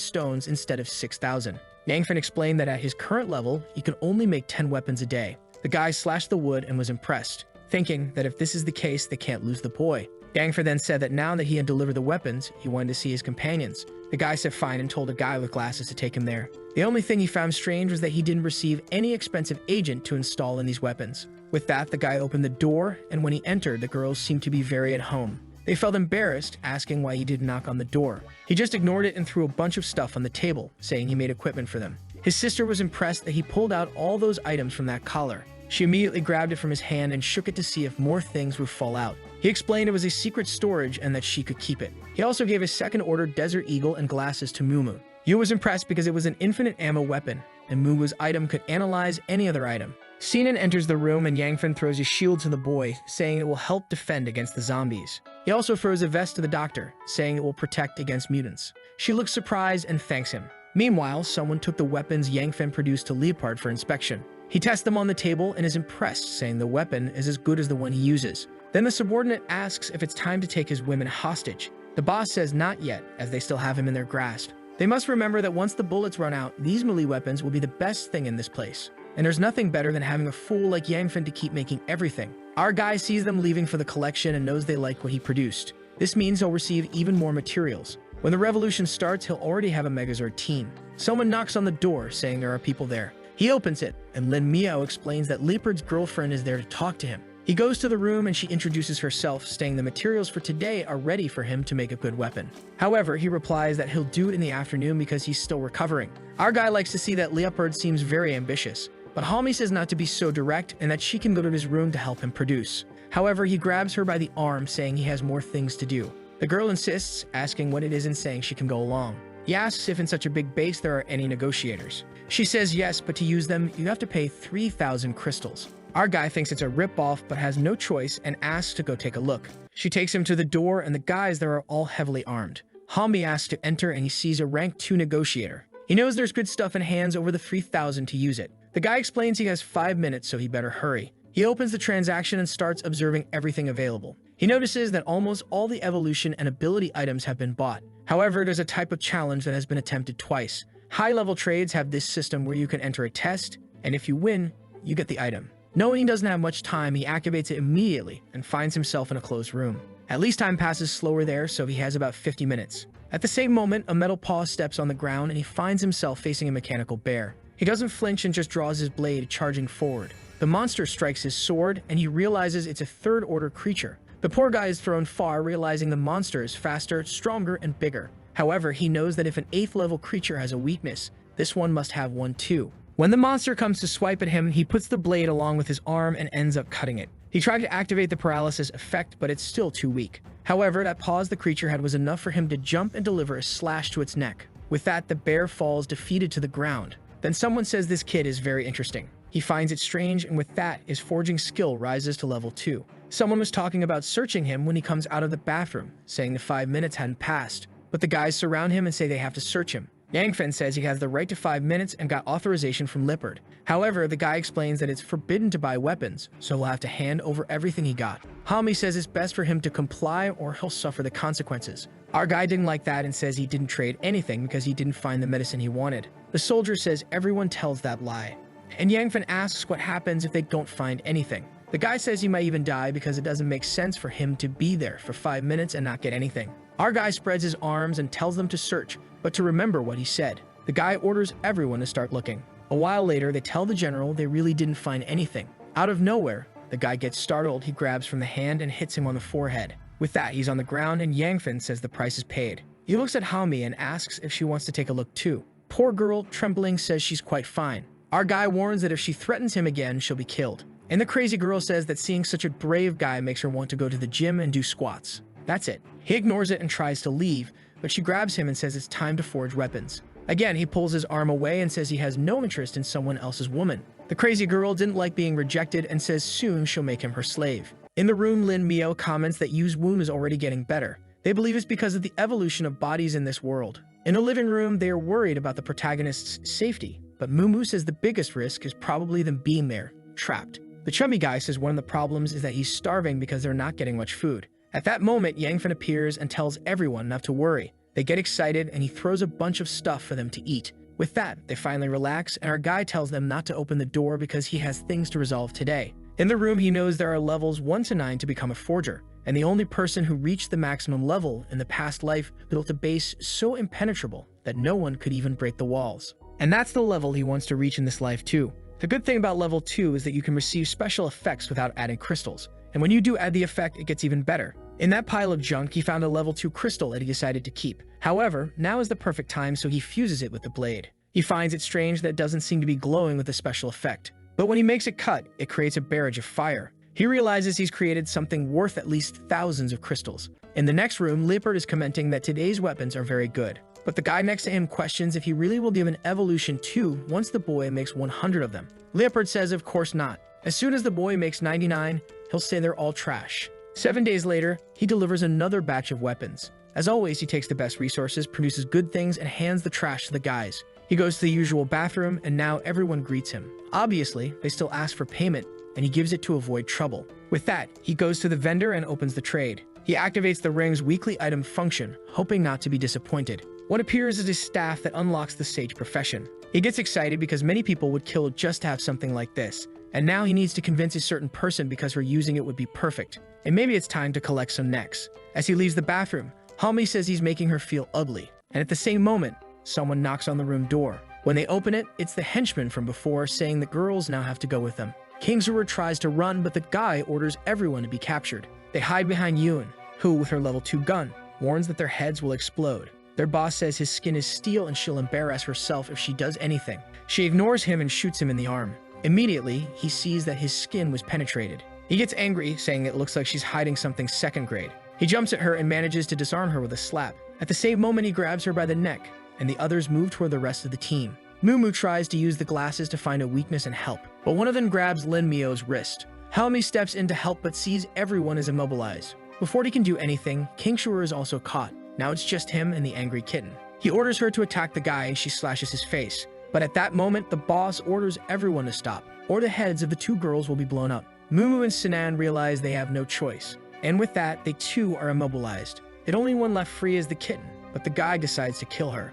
stones instead of 6,000. Yangfen explained that at his current level, he could only make 10 weapons a day. The guy slashed the wood and was impressed. thinking that if this is the case, they can't lose the boy. Yangfen then said that now that he had delivered the weapons, he wanted to see his companions. The guy said fine and told a guy with glasses to take him there. The only thing he found strange was that he didn't receive any expensive agent to install in these weapons. With that, the guy opened the door, and when he entered, the girls seemed to be very at home. They felt embarrassed, asking why he didn't knock on the door. He just ignored it and threw a bunch of stuff on the table, saying he made equipment for them. His sister was impressed that he pulled out all those items from that collar. She immediately grabbed it from his hand and shook it to see if more things would fall out. He explained it was a secret storage and that she could keep it. He also gave a second-order Desert Eagle and glasses to Mumu. Yu was impressed because it was an infinite ammo weapon, and Mumu's item could analyze any other item. Sinan enters the room and Yangfen throws his shield to the boy, saying it will help defend against the zombies. He also throws a vest to the doctor, saying it will protect against mutants. She looks surprised and thanks him. Meanwhile, someone took the weapons Yangfen produced to Leopard for inspection. He tests them on the table and is impressed, saying the weapon is as good as the one he uses. Then the subordinate asks if it's time to take his women hostage. The boss says not yet, as they still have him in their grasp. They must remember that once the bullets run out, these melee weapons will be the best thing in this place. And there's nothing better than having a fool like Yangfen to keep making everything. Our guy sees them leaving for the collection and knows they like what he produced. This means he'll receive even more materials. When the revolution starts, he'll already have a Megazord team. Someone knocks on the door, saying there are people there. He opens it, and Lin Miao explains that Leopard's girlfriend is there to talk to him. He goes to the room and she introduces herself, saying the materials for today are ready for him to make a good weapon. However, he replies that he'll do it in the afternoon because he's still recovering. Our guy likes to see that Leopard seems very ambitious, but Halmi says not to be so direct and that she can go to his room to help him produce. However, he grabs her by the arm, saying he has more things to do. The girl insists, asking what it is and saying she can go along. He asks if in such a big base there are any negotiators. She says yes, but to use them, you have to pay 3,000 crystals. Our guy thinks it's a rip-off but has no choice and asks to go take a look. She takes him to the door and the guys there are all heavily armed. Halmi asks to enter and he sees a rank 2 negotiator. He knows there's good stuff and hands over the 3,000 to use it. The guy explains he has 5 minutes, so he better hurry. He opens the transaction and starts observing everything available. He notices that almost all the evolution and ability items have been bought. However, there's a type of challenge that has been attempted twice. High-level trades have this system where you can enter a test, and if you win, you get the item. Knowing he doesn't have much time, he activates it immediately and finds himself in a closed room. At least time passes slower there, so he has about 50 minutes. At the same moment, a metal paw steps on the ground and he finds himself facing a mechanical bear. He doesn't flinch and just draws his blade, charging forward. The monster strikes his sword, and he realizes it's a third-order creature. The poor guy is thrown far, realizing the monster is faster, stronger, and bigger. However, he knows that if an 8th-level creature has a weakness, this one must have one too. When the monster comes to swipe at him, he puts the blade along with his arm and ends up cutting it. He tried to activate the paralysis effect, but it's still too weak. However, that pause the creature had was enough for him to jump and deliver a slash to its neck. With that, the bear falls defeated to the ground. Then someone says this kid is very interesting. He finds it strange, and with that, his forging skill rises to level 2. Someone was talking about searching him when he comes out of the bathroom, saying the 5 minutes hadn't passed. But the guys surround him and say they have to search him. Yangfen says he has the right to 5 minutes and got authorization from Leopard. However, the guy explains that it's forbidden to buy weapons, so he'll have to hand over everything he got. Halmi says it's best for him to comply or he'll suffer the consequences. Our guy didn't like that and says he didn't trade anything because he didn't find the medicine he wanted. The soldier says everyone tells that lie. And Yangfen asks what happens if they don't find anything. The guy says he might even die because it doesn't make sense for him to be there for 5 minutes and not get anything. Our guy spreads his arms and tells them to search, but to remember what he said. The guy orders everyone to start looking. A while later, they tell the general they really didn't find anything. Out of nowhere, the guy gets startled. He grabs from the hand and hits him on the forehead. With that, he's on the ground and Yangfen says the price is paid. He looks at Halmi and asks if she wants to take a look too. Poor girl, trembling, says she's quite fine. Our guy warns that if she threatens him again, she'll be killed. And the crazy girl says that seeing such a brave guy makes her want to go to the gym and do squats. That's it. He ignores it and tries to leave, but she grabs him and says it's time to forge weapons. Again, he pulls his arm away and says he has no interest in someone else's woman. The crazy girl didn't like being rejected and says soon she'll make him her slave. In the room, Lin Miao comments that Yu's wound is already getting better. They believe it's because of the evolution of bodies in this world. In the living room, they are worried about the protagonist's safety, but Mumu says the biggest risk is probably them being there, trapped. The chubby guy says one of the problems is that he's starving because they're not getting much food. At that moment, Yangfen appears and tells everyone not to worry. They get excited and he throws a bunch of stuff for them to eat. With that, they finally relax and our guy tells them not to open the door because he has things to resolve today. In the room, he knows there are levels 1 to 9 to become a forger, and the only person who reached the maximum level in the past life built a base so impenetrable that no one could even break the walls. And that's the level he wants to reach in this life too. The good thing about level 2 is that you can receive special effects without adding crystals, and when you do add the effect, it gets even better. In that pile of junk, he found a level 2 crystal that he decided to keep. However, now is the perfect time, so he fuses it with the blade. He finds it strange that it doesn't seem to be glowing with a special effect, but when he makes it cut, it creates a barrage of fire. He realizes he's created something worth at least thousands of crystals. In the next room, Leopard is commenting that today's weapons are very good, but the guy next to him questions if he really will give an evolution 2 once the boy makes 100 of them. Leopard says of course not. As soon as the boy makes 99, he'll say they're all trash. 7 days later, he delivers another batch of weapons. As always, he takes the best resources, produces good things, and hands the trash to the guys. He goes to the usual bathroom, and now everyone greets him. Obviously, they still ask for payment, and he gives it to avoid trouble. With that, he goes to the vendor and opens the trade. He activates the ring's weekly item function, hoping not to be disappointed. What appears is his staff that unlocks the sage profession. He gets excited because many people would kill just to have something like this, and now he needs to convince a certain person because her using it would be perfect. And maybe it's time to collect some necks. As he leaves the bathroom, Hami says he's making her feel ugly, and at the same moment, someone knocks on the room door. When they open it, it's the henchman from before saying the girls now have to go with them. Kingsura tries to run, but the guy orders everyone to be captured. They hide behind Yuen, who, with her level 2 gun, warns that their heads will explode. Their boss says his skin is steel and she'll embarrass herself if she does anything. She ignores him and shoots him in the arm. Immediately, he sees that his skin was penetrated. He gets angry, saying it looks like she's hiding something second grade. He jumps at her and manages to disarm her with a slap. At the same moment, he grabs her by the neck, and the others move toward the rest of the team. Mumu tries to use the glasses to find a weakness and help, but one of them grabs Lin Mio's wrist. Helmi steps in to help but sees everyone is immobilized. Before he can do anything, Kingsura is also caught. Now it's just him and the angry kitten. He orders her to attack the guy and she slashes his face. But at that moment, the boss orders everyone to stop, or the heads of the 2 girls will be blown up. Mumu and Sinan realize they have no choice, and with that, they too are immobilized. The only one left free is the kitten, but the guy decides to kill her.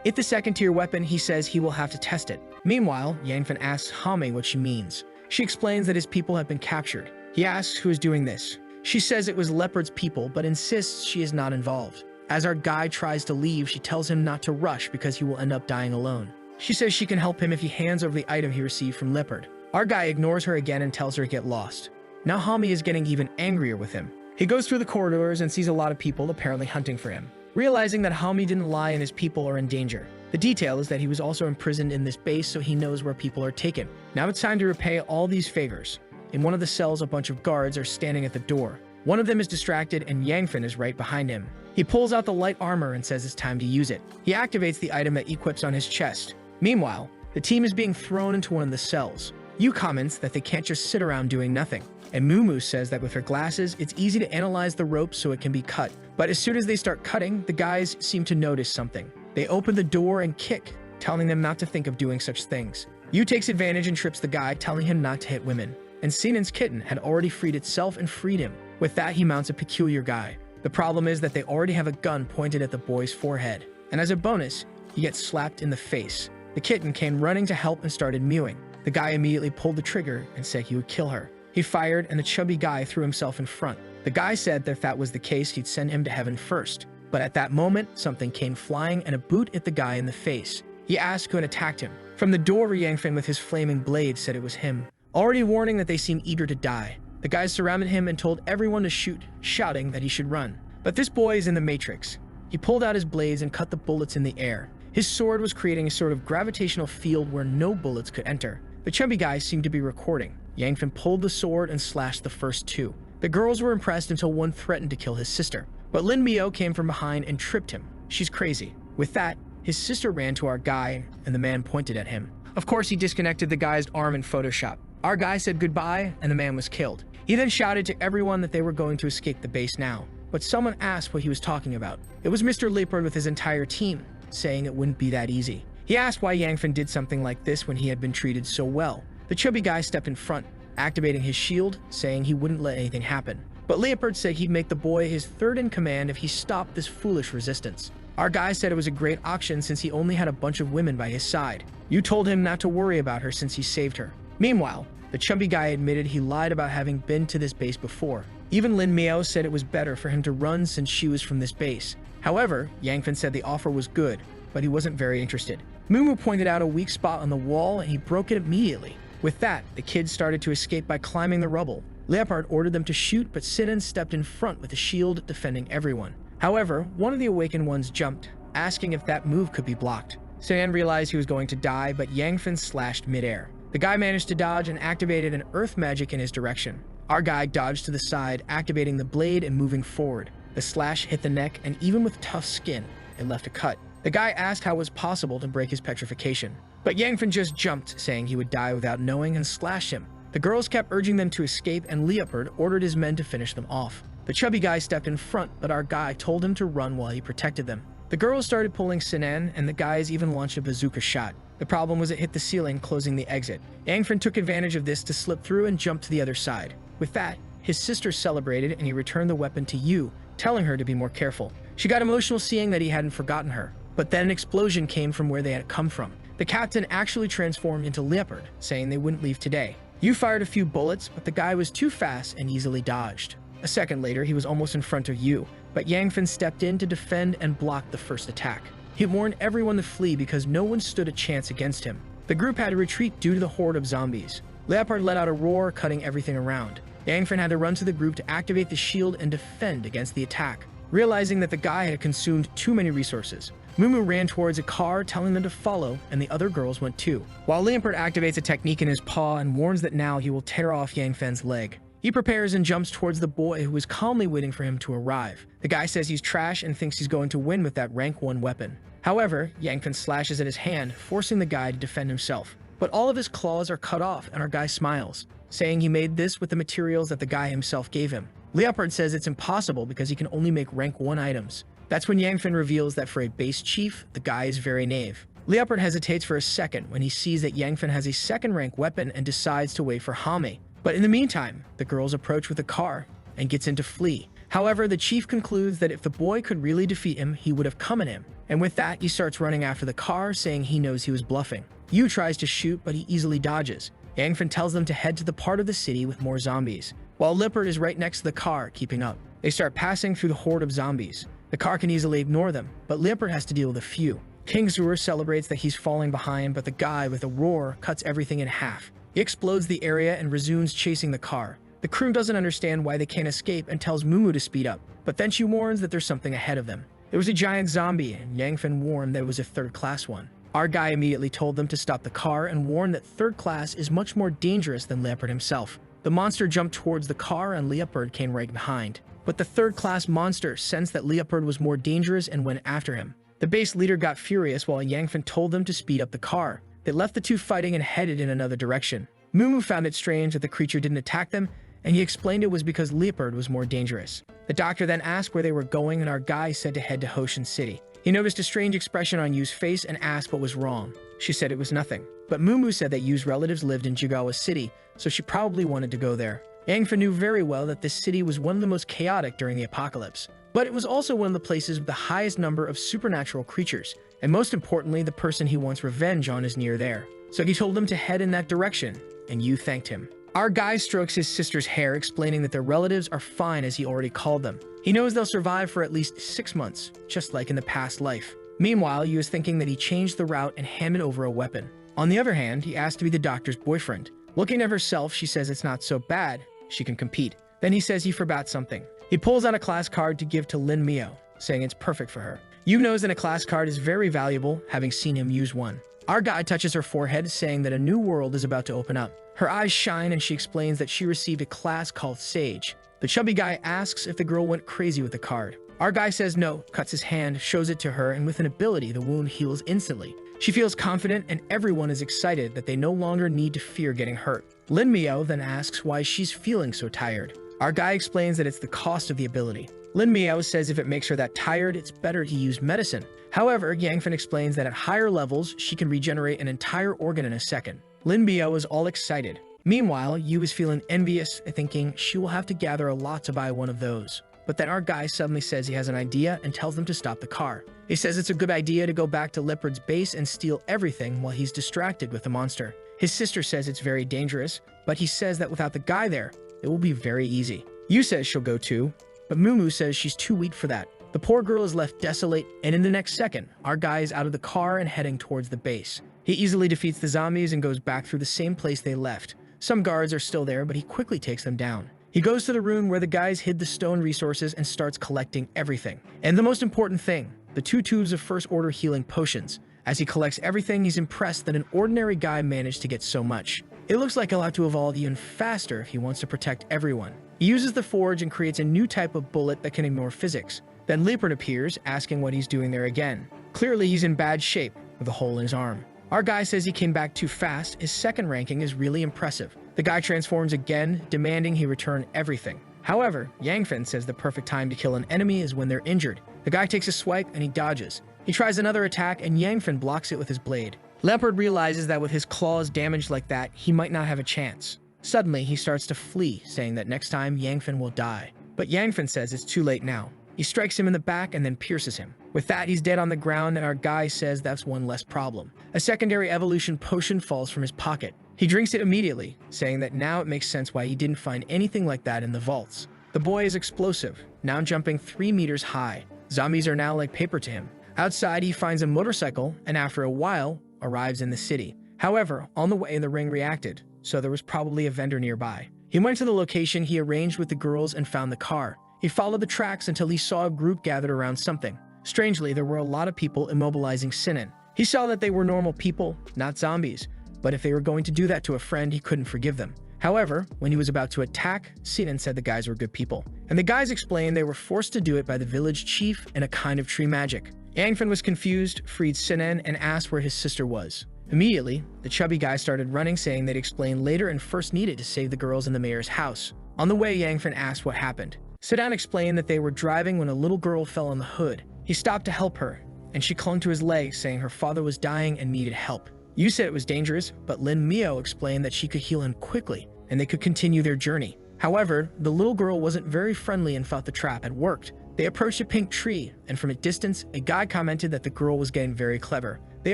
It's the second-tier weapon, he says he will have to test it. Meanwhile, Yangfan asks Hame what she means. She explains that his people have been captured. He asks who is doing this. She says it was Leopard's people, but insists she is not involved. As our guy tries to leave, she tells him not to rush because he will end up dying alone. She says she can help him if he hands over the item he received from Leopard. Our guy ignores her again and tells her to get lost. Now Hami is getting even angrier with him. He goes through the corridors and sees a lot of people apparently hunting for him. Realizing that Hami didn't lie and his people are in danger. The detail is that he was also imprisoned in this base, so he knows where people are taken. Now it's time to repay all these favors. In one of the cells, a bunch of guards are standing at the door. One of them is distracted and Yangfan is right behind him. He pulls out the light armor and says it's time to use it. He activates the item that equips on his chest. Meanwhile, the team is being thrown into one of the cells. Yu comments that they can't just sit around doing nothing. And Mumu says that with her glasses, it's easy to analyze the rope so it can be cut. But as soon as they start cutting, the guys seem to notice something. They open the door and kick, telling them not to think of doing such things. Yu takes advantage and trips the guy, telling him not to hit women. And Sinan's kitten had already freed itself and freed him. With that, he mounts a peculiar guy. The problem is that they already have a gun pointed at the boy's forehead. And as a bonus, he gets slapped in the face. The kitten came running to help and started mewing. The guy immediately pulled the trigger and said he would kill her. He fired and the chubby guy threw himself in front. The guy said that if that was the case, he'd send him to heaven first. But at that moment, something came flying and a boot hit the guy in the face. He asked who had attacked him. From the door, Yangfan with his flaming blade said it was him, already warning that they seem eager to die. The guys surrounded him and told everyone to shoot, shouting that he should run. But this boy is in the Matrix. He pulled out his blades and cut the bullets in the air. His sword was creating a sort of gravitational field where no bullets could enter. The chubby guy seemed to be recording. Yangfan pulled the sword and slashed the first 2. The girls were impressed until one threatened to kill his sister. But Lin Mio came from behind and tripped him. She's crazy. With that, his sister ran to our guy and the man pointed at him. Of course, he disconnected the guy's arm in Photoshop. Our guy said goodbye and the man was killed. He then shouted to everyone that they were going to escape the base now. But someone asked what he was talking about. It was Mr. Leopard with his entire team, saying it wouldn't be that easy. He asked why Yangfan did something like this when he had been treated so well. The chubby guy stepped in front, activating his shield, saying he wouldn't let anything happen. But Leopard said he'd make the boy his third in command if he stopped this foolish resistance. Our guy said it was a great auction since he only had a bunch of women by his side. You told him not to worry about her since he saved her. Meanwhile, The chubby guy admitted he lied about having been to this base before. Even Lin Miao said it was better for him to run since she was from this base. However, Yangfen said the offer was good, but he wasn't very interested. Mumu pointed out a weak spot on the wall and he broke it immediately. With that, the kids started to escape by climbing the rubble. Leopard ordered them to shoot, but Sinan stepped in front with a shield defending everyone. However, one of the awakened ones jumped, asking if that move could be blocked. Sinan realized he was going to die, but Yangfen slashed midair. The guy managed to dodge and activated an earth magic in his direction. Our guy dodged to the side, activating the blade and moving forward. The slash hit the neck, and even with tough skin, it left a cut. The guy asked how it was possible to break his petrification, but Yangfen just jumped, saying he would die without knowing, and slashed him. The girls kept urging them to escape, and Leopard ordered his men to finish them off. The chubby guy stepped in front, but our guy told him to run while he protected them. The girls started pulling Sinan, and the guys even launched a bazooka shot. The problem was it hit the ceiling, closing the exit. Yangfen took advantage of this to slip through and jump to the other side. With that, his sister celebrated, and he returned the weapon to Yu, telling her to be more careful. She got emotional seeing that he hadn't forgotten her. But then an explosion came from where they had come from. The captain actually transformed into Leopard, saying they wouldn't leave today. Yu fired a few bullets, but the guy was too fast and easily dodged. A second later, he was almost in front of Yu, but Yangfen stepped in to defend and block the first attack. He warned everyone to flee because no one stood a chance against him. The group had to retreat due to the horde of zombies. Leopard let out a roar, cutting everything around. Yangfen had to run to the group to activate the shield and defend against the attack. Realizing that the guy had consumed too many resources, Mumu ran towards a car, telling them to follow, and the other girls went too. While Leopard activates a technique in his paw and warns that now he will tear off Yangfen's leg. He prepares and jumps towards the boy who is calmly waiting for him to arrive. The guy says he's trash and thinks he's going to win with that rank 1 weapon. However, Yangfen slashes at his hand, forcing the guy to defend himself. But all of his claws are cut off, and our guy smiles, saying he made this with the materials that the guy himself gave him. Leopard says it's impossible because he can only make rank 1 items. That's when Yangfen reveals that for a base chief, the guy is very knave. Leopard hesitates for a second when he sees that Yangfen has a second rank weapon and decides to wait for Hame. But in the meantime, the girls approach with a car and gets in to flee. However, the chief concludes that if the boy could really defeat him, he would have come at him. And with that, he starts running after the car, saying he knows he was bluffing. Yu tries to shoot, but he easily dodges. Yangfen tells them to head to the part of the city with more zombies, while Leopard is right next to the car, keeping up. They start passing through the horde of zombies. The car can easily ignore them, but Leopard has to deal with a few. King Zur celebrates that he's falling behind, but the guy with a roar cuts everything in half. He explodes the area and resumes chasing the car. The crew doesn't understand why they can't escape and tells Mumu to speed up, but then she warns that there's something ahead of them. It was a giant zombie, and Yangfen warned that it was a third-class one. Our guy immediately told them to stop the car and warned that third class is much more dangerous than Leopard himself. The monster jumped towards the car and Leopard came right behind. But the third-class monster sensed that Leopard was more dangerous and went after him. The base leader got furious while Yangfen told them to speed up the car. They left the two fighting and headed in another direction. Mumu found it strange that the creature didn't attack them, and he explained it was because Leopard was more dangerous. The doctor then asked where they were going, and our guy said to head to Hoshin City. He noticed a strange expression on Yu's face and asked what was wrong. She said it was nothing. But Mumu said that Yu's relatives lived in Jigawa City, so she probably wanted to go there. Yangfen knew very well that this city was one of the most chaotic during the apocalypse, but it was also one of the places with the highest number of supernatural creatures, and most importantly, the person he wants revenge on is near there. So he told them to head in that direction, and Yu thanked him. Our guy strokes his sister's hair, explaining that their relatives are fine as he already called them. He knows they'll survive for at least 6 months, just like in the past life. Meanwhile, Yu is thinking that he changed the route and handed over a weapon. On the other hand, he asked to be the doctor's boyfriend. Looking at herself, she says it's not so bad. She can compete. Then he says he forgot something. He pulls out a class card to give to Lin Mio, saying it's perfect for her. Yu knows that a class card is very valuable, having seen him use one. Our guy touches her forehead, saying that a new world is about to open up. Her eyes shine and she explains that she received a class called Sage. The chubby guy asks if the girl went crazy with the card. Our guy says no, cuts his hand, shows it to her, and with an ability, the wound heals instantly. She feels confident and everyone is excited that they no longer need to fear getting hurt. Lin Mio then asks why she's feeling so tired. Our guy explains that it's the cost of the ability. Lin Mio says if it makes her that tired, it's better to use medicine. However, Yangfen explains that at higher levels, she can regenerate an entire organ in a second. Lin Mio is all excited. Meanwhile, Yu is feeling envious, thinking she will have to gather a lot to buy one of those. But then our guy suddenly says he has an idea and tells them to stop the car. He says it's a good idea to go back to Leopard's base and steal everything while he's distracted with the monster. His sister says it's very dangerous, but he says that without the guy there, it will be very easy. Yu says she'll go too, but Mumu says she's too weak for that. The poor girl is left desolate, and in the next second, our guy is out of the car and heading towards the base. He easily defeats the zombies and goes back through the same place they left. Some guards are still there, but he quickly takes them down. He goes to the room where the guys hid the stone resources and starts collecting everything. And the most important thing, the 2 tubes of first order healing potions. As he collects everything, he's impressed that an ordinary guy managed to get so much. It looks like he'll have to evolve even faster if he wants to protect everyone. He uses the forge and creates a new type of bullet that can ignore physics. Then Leopard appears, asking what he's doing there again. Clearly, he's in bad shape, with a hole in his arm. Our guy says he came back too fast. His second ranking is really impressive. The guy transforms again, demanding he return everything. However, Yangfen says the perfect time to kill an enemy is when they're injured. The guy takes a swipe and he dodges. He tries another attack and Yangfen blocks it with his blade. Leopard realizes that with his claws damaged like that, he might not have a chance. Suddenly, he starts to flee, saying that next time Yangfen will die. But Yangfen says it's too late now. He strikes him in the back and then pierces him. With that, he's dead on the ground and our guy says that's one less problem. A secondary evolution potion falls from his pocket. He drinks it immediately, saying that now it makes sense why he didn't find anything like that in the vaults. The boy is explosive, now jumping 3 meters high. Zombies are now like paper to him. Outside, he finds a motorcycle and after a while, arrives in the city. However, on the way, the ring reacted, so there was probably a vendor nearby. He went to the location he arranged with the girls and found the car. He followed the tracks until he saw a group gathered around something. Strangely, there were a lot of people immobilizing Sinan. He saw that they were normal people, not zombies, but if they were going to do that to a friend, he couldn't forgive them. However, when he was about to attack, Sinan said the guys were good people. And the guys explained they were forced to do it by the village chief and a kind of tree magic. Yangfen was confused, freed Sinan, and asked where his sister was. Immediately, the chubby guy started running, saying they'd explain later and first needed to save the girls in the mayor's house. On the way, Yangfen asked what happened. Sinan explained that they were driving when a little girl fell on the hood. He stopped to help her, and she clung to his leg, saying her father was dying and needed help. Yu said it was dangerous, but Lin Mio explained that she could heal him quickly, and they could continue their journey. However, the little girl wasn't very friendly and thought the trap had worked. They approached a pink tree, and from a distance, a guy commented that the girl was getting very clever. They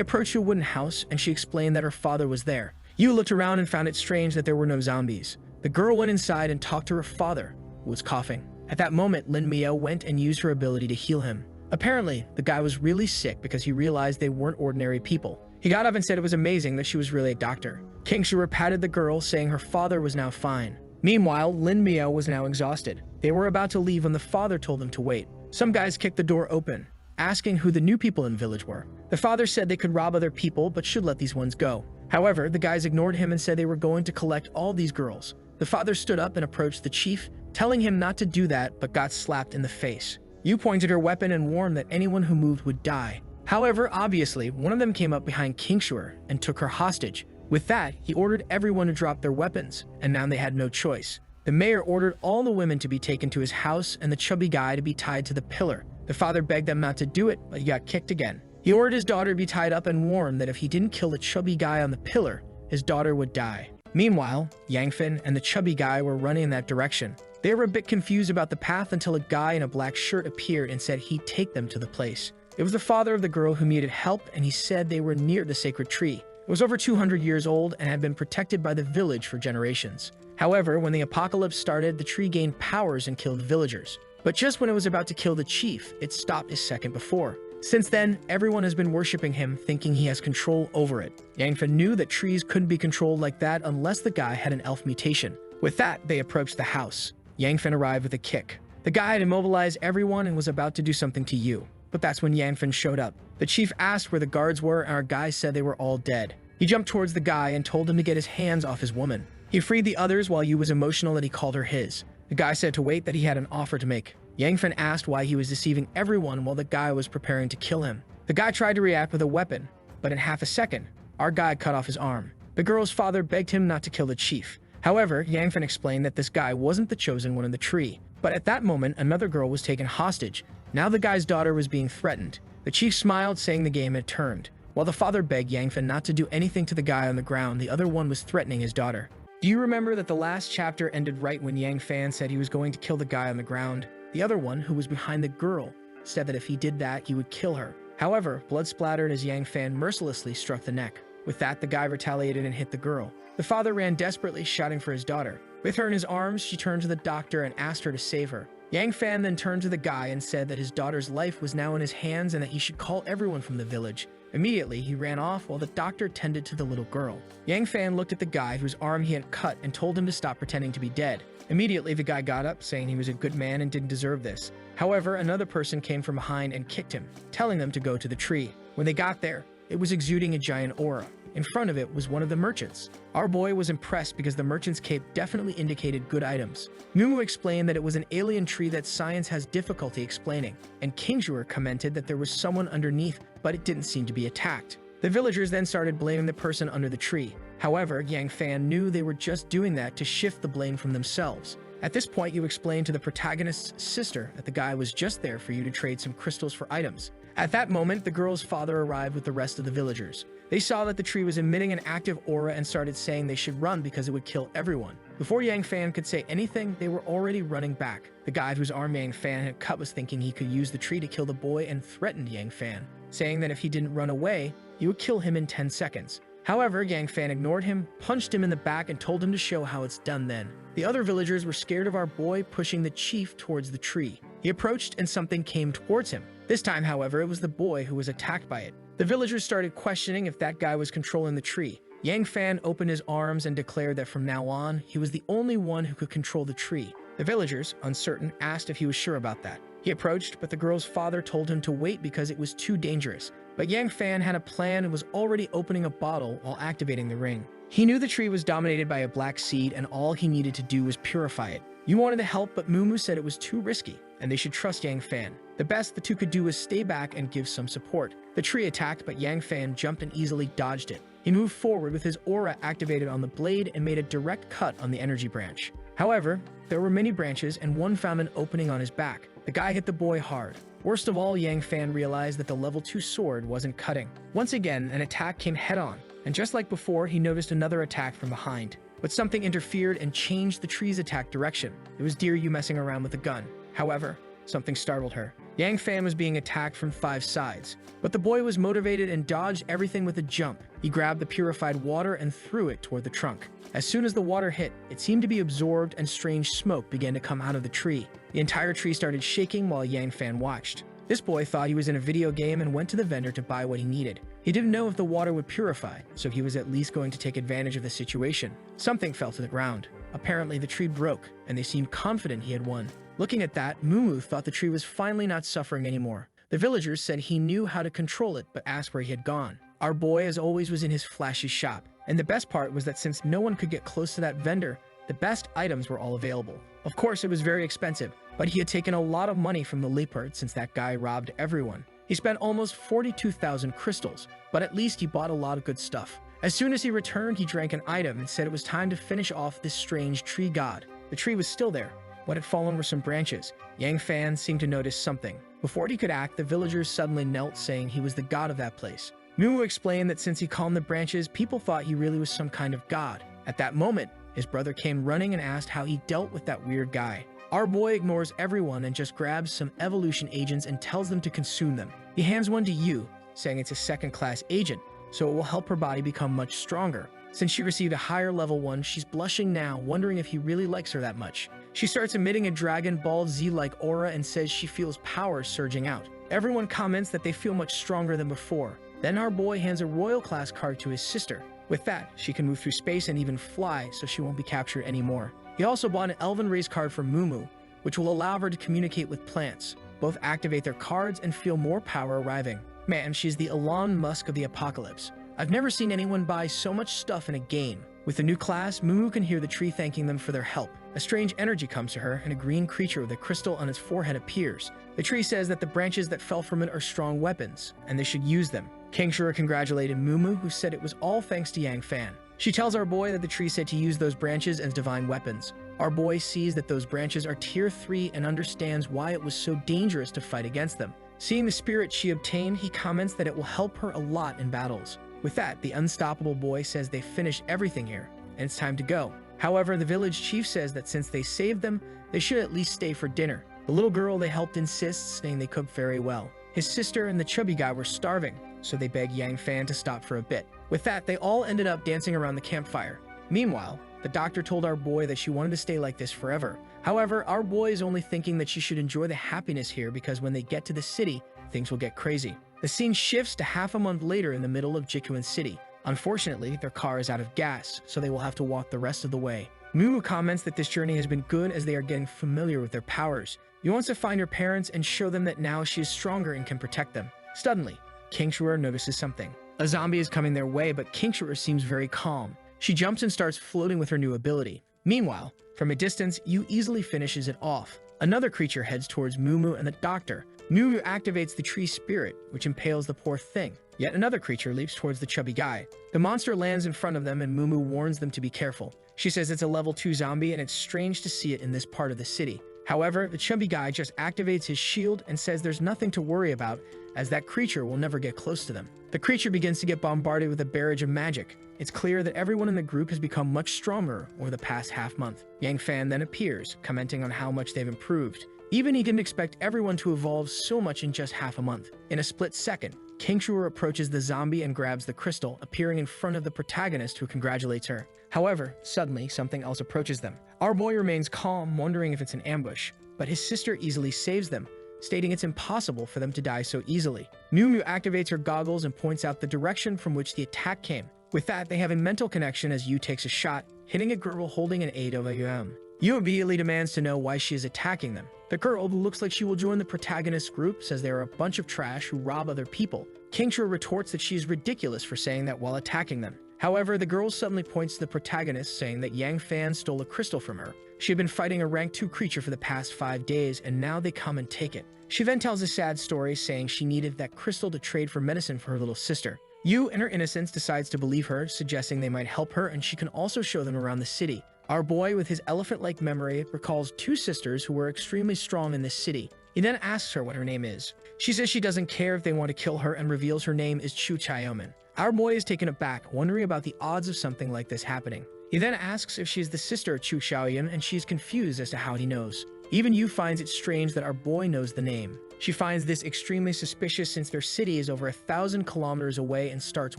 approached a wooden house, and she explained that her father was there. Yu looked around and found it strange that there were no zombies. The girl went inside and talked to her father, who was coughing. At that moment, Lin Mio went and used her ability to heal him. Apparently, the guy was really sick because he realized they weren't ordinary people. He got up and said it was amazing that she was really a doctor. King Shura patted the girl, saying her father was now fine. Meanwhile, Lin Mio was now exhausted. They were about to leave when the father told them to wait. Some guys kicked the door open, asking who the new people in the village were. The father said they could rob other people, but should let these ones go. However, the guys ignored him and said they were going to collect all these girls. The father stood up and approached the chief, telling him not to do that, but got slapped in the face. Yu pointed her weapon and warned that anyone who moved would die. However, obviously, one of them came up behind King Shura and took her hostage. With that, he ordered everyone to drop their weapons, and now they had no choice. The mayor ordered all the women to be taken to his house and the chubby guy to be tied to the pillar. The father begged them not to do it, but he got kicked again. He ordered his daughter to be tied up and warned that if he didn't kill the chubby guy on the pillar, his daughter would die. Meanwhile, Yangfen and the chubby guy were running in that direction. They were a bit confused about the path until a guy in a black shirt appeared and said he'd take them to the place. It was the father of the girl who needed help, and he said they were near the sacred tree. It was over 200 years old and had been protected by the village for generations. However, when the apocalypse started, the tree gained powers and killed villagers. But just when it was about to kill the chief, it stopped a second before. Since then, everyone has been worshipping him, thinking he has control over it. Yangfen knew that trees couldn't be controlled like that unless the guy had an elf mutation. With that, they approached the house. Yangfen arrived with a kick. The guy had immobilized everyone and was about to do something to Yu. But that's when Yangfen showed up. The chief asked where the guards were, and our guy said they were all dead. He jumped towards the guy and told him to get his hands off his woman. He freed the others while Yu was emotional that he called her his. The guy said to wait, that he had an offer to make. Yangfen asked why he was deceiving everyone while the guy was preparing to kill him. The guy tried to react with a weapon, but in half a second, our guy cut off his arm. The girl's father begged him not to kill the chief. However, Yangfen explained that this guy wasn't the chosen one in the tree. But at that moment, another girl was taken hostage. Now the guy's daughter was being threatened. The chief smiled, saying the game had turned. While the father begged Yangfen not to do anything to the guy on the ground, the other one was threatening his daughter. Do you remember that the last chapter ended right when Yangfen said he was going to kill the guy on the ground? The other one, who was behind the girl, said that if he did that, he would kill her. However, blood splattered as Yangfen mercilessly struck the neck. With that, the guy retaliated and hit the girl. The father ran desperately, shouting for his daughter. With her in his arms, she turned to the doctor and asked her to save her. Yang Fan then turned to the guy and said that his daughter's life was now in his hands and that he should call everyone from the village. Immediately, he ran off while the doctor tended to the little girl. Yang Fan looked at the guy whose arm he had cut and told him to stop pretending to be dead. Immediately, the guy got up, saying he was a good man and didn't deserve this. However, another person came from behind and kicked him, telling them to go to the tree. When they got there, it was exuding a giant aura. In front of it was one of the merchants. Our boy was impressed because the merchant's cape definitely indicated good items. Mumu explained that it was an alien tree that science has difficulty explaining, and Kingjur commented that there was someone underneath, but it didn't seem to be attacked. The villagers then started blaming the person under the tree. However, Yang Fan knew they were just doing that to shift the blame from themselves. At this point, you explained to the protagonist's sister that the guy was just there for you to trade some crystals for items. At that moment, the girl's father arrived with the rest of the villagers. They saw that the tree was emitting an active aura and started saying they should run because it would kill everyone. Before Yang Fan could say anything, they were already running back. The guy whose arm Yang Fan had cut was thinking he could use the tree to kill the boy and threatened Yang Fan, saying that if he didn't run away, he would kill him in 10 seconds. However, Yang Fan ignored him, punched him in the back, and told him to show how it's done then. The other villagers were scared of our boy pushing the chief towards the tree. He approached and something came towards him. This time, however, it was the boy who was attacked by it. The villagers started questioning if that guy was controlling the tree. Yang Fan opened his arms and declared that from now on, he was the only one who could control the tree. The villagers, uncertain, asked if he was sure about that. He approached, but the girl's father told him to wait because it was too dangerous. But Yang Fan had a plan and was already opening a bottle while activating the ring. He knew the tree was dominated by a black seed and all he needed to do was purify it. You wanted to help, but Mumu said it was too risky, and they should trust Yang Fan. The best the two could do was stay back and give some support. The tree attacked, but Yang Fan jumped and easily dodged it. He moved forward with his aura activated on the blade and made a direct cut on the energy branch. However, there were many branches and one found an opening on his back. The guy hit the boy hard. Worst of all, Yang Fan realized that the level 2 sword wasn't cutting. Once again, an attack came head-on, and just like before, he noticed another attack from behind. But something interfered and changed the tree's attack direction. It was Diryu messing around with a gun. However, something startled her. Yang Fan was being attacked from 5 sides, but the boy was motivated and dodged everything with a jump. He grabbed the purified water and threw it toward the trunk. As soon as the water hit, it seemed to be absorbed and strange smoke began to come out of the tree. The entire tree started shaking while Yang Fan watched. This boy thought he was in a video game and went to the vendor to buy what he needed. He didn't know if the water would purify, so he was at least going to take advantage of the situation. Something fell to the ground. Apparently the tree broke, and they seemed confident he had won. Looking at that, Mumu thought the tree was finally not suffering anymore. The villagers said he knew how to control it, but asked where he had gone. Our boy, as always, was in his flashy shop. And the best part was that since no one could get close to that vendor, the best items were all available. Of course, it was very expensive, but he had taken a lot of money from the leopard since that guy robbed everyone. He spent almost 42,000 crystals, but at least he bought a lot of good stuff. As soon as he returned, he drank an item and said it was time to finish off this strange tree god. The tree was still there. What had fallen were some branches. Yang Fan seemed to notice something. Before he could act, the villagers suddenly knelt, saying he was the god of that place. Mumu explained that since he calmed the branches, people thought he really was some kind of god. At that moment, his brother came running and asked how he dealt with that weird guy. Our boy ignores everyone and just grabs some evolution agents and tells them to consume them. He hands one to Yu, saying it's a second-class agent, so it will help her body become much stronger. Since she received a higher level one, she's blushing now, wondering if he really likes her that much. She starts emitting a Dragon Ball Z-like aura and says she feels power surging out. Everyone comments that they feel much stronger than before. Then our boy hands a royal class card to his sister. With that, she can move through space and even fly, so she won't be captured anymore. He also bought an Elven Race card for Mumu, which will allow her to communicate with plants. Both activate their cards and feel more power arriving. Man, she's the Elon Musk of the apocalypse. I've never seen anyone buy so much stuff in a game. With the new class, Mumu can hear the tree thanking them for their help. A strange energy comes to her, and a green creature with a crystal on its forehead appears. The tree says that the branches that fell from it are strong weapons, and they should use them. Kingshura congratulated Mumu, who said it was all thanks to Yang Fan. She tells our boy that the tree said to use those branches as divine weapons. Our boy sees that those branches are tier 3 and understands why it was so dangerous to fight against them. Seeing the spirit she obtained, he comments that it will help her a lot in battles. With that, the unstoppable boy says they finished everything here, and it's time to go. However, the village chief says that since they saved them, they should at least stay for dinner. The little girl they helped insists, saying they cooked very well. His sister and the chubby guy were starving, so they beg Yang Fan to stop for a bit. With that, they all ended up dancing around the campfire. Meanwhile, the doctor told our boy that she wanted to stay like this forever. However, our boy is only thinking that she should enjoy the happiness here because when they get to the city, things will get crazy. The scene shifts to half a month later in the middle of Jikuin City. Unfortunately, their car is out of gas, so they will have to walk the rest of the way. Mumu comments that this journey has been good as they are getting familiar with their powers. He wants to find her parents and show them that now she is stronger and can protect them. Suddenly, King Shurer notices something. A zombie is coming their way, but King Shurer seems very calm. She jumps and starts floating with her new ability. Meanwhile, from a distance, Yu easily finishes it off. Another creature heads towards Mumu and the doctor. Mumu activates the tree spirit, which impales the poor thing. Yet another creature leaps towards the chubby guy. The monster lands in front of them and Mumu warns them to be careful. She says it's a level 2 zombie and it's strange to see it in this part of the city. However, the chubby guy just activates his shield and says there's nothing to worry about as that creature will never get close to them. The creature begins to get bombarded with a barrage of magic. It's clear that everyone in the group has become much stronger over the past half month. Yang Fan then appears, commenting on how much they've improved. Even he didn't expect everyone to evolve so much in just half a month. In a split second, King Shurer approaches the zombie and grabs the crystal, appearing in front of the protagonist who congratulates her. However, suddenly something else approaches them. Our boy remains calm, wondering if it's an ambush, but his sister easily saves them, stating it's impossible for them to die so easily. Mumu activates her goggles and points out the direction from which the attack came. With that, they have a mental connection as Yu takes a shot, hitting a girl holding an AWM. Yu immediately demands to know why she is attacking them. The girl, who looks like she will join the protagonist's group, says they are a bunch of trash who rob other people. King Shurer retorts that she is ridiculous for saying that while attacking them. However, the girl suddenly points to the protagonist, saying that Yang Fan stole a crystal from her. She had been fighting a rank 2 creature for the past 5 days, and now they come and take it. She then tells a sad story, saying she needed that crystal to trade for medicine for her little sister. Yu, in her innocence, decides to believe her, suggesting they might help her and she can also show them around the city. Our boy, with his elephant-like memory, recalls 2 sisters who were extremely strong in this city. He then asks her what her name is. She says she doesn't care if they want to kill her and reveals her name is Chu Chaoman. Our boy is taken aback, wondering about the odds of something like this happening. He then asks if she is the sister of Chu Xiaoyan, and she is confused as to how he knows. Even Yu finds it strange that our boy knows the name. She finds this extremely suspicious since their city is over 1,000 kilometers away and starts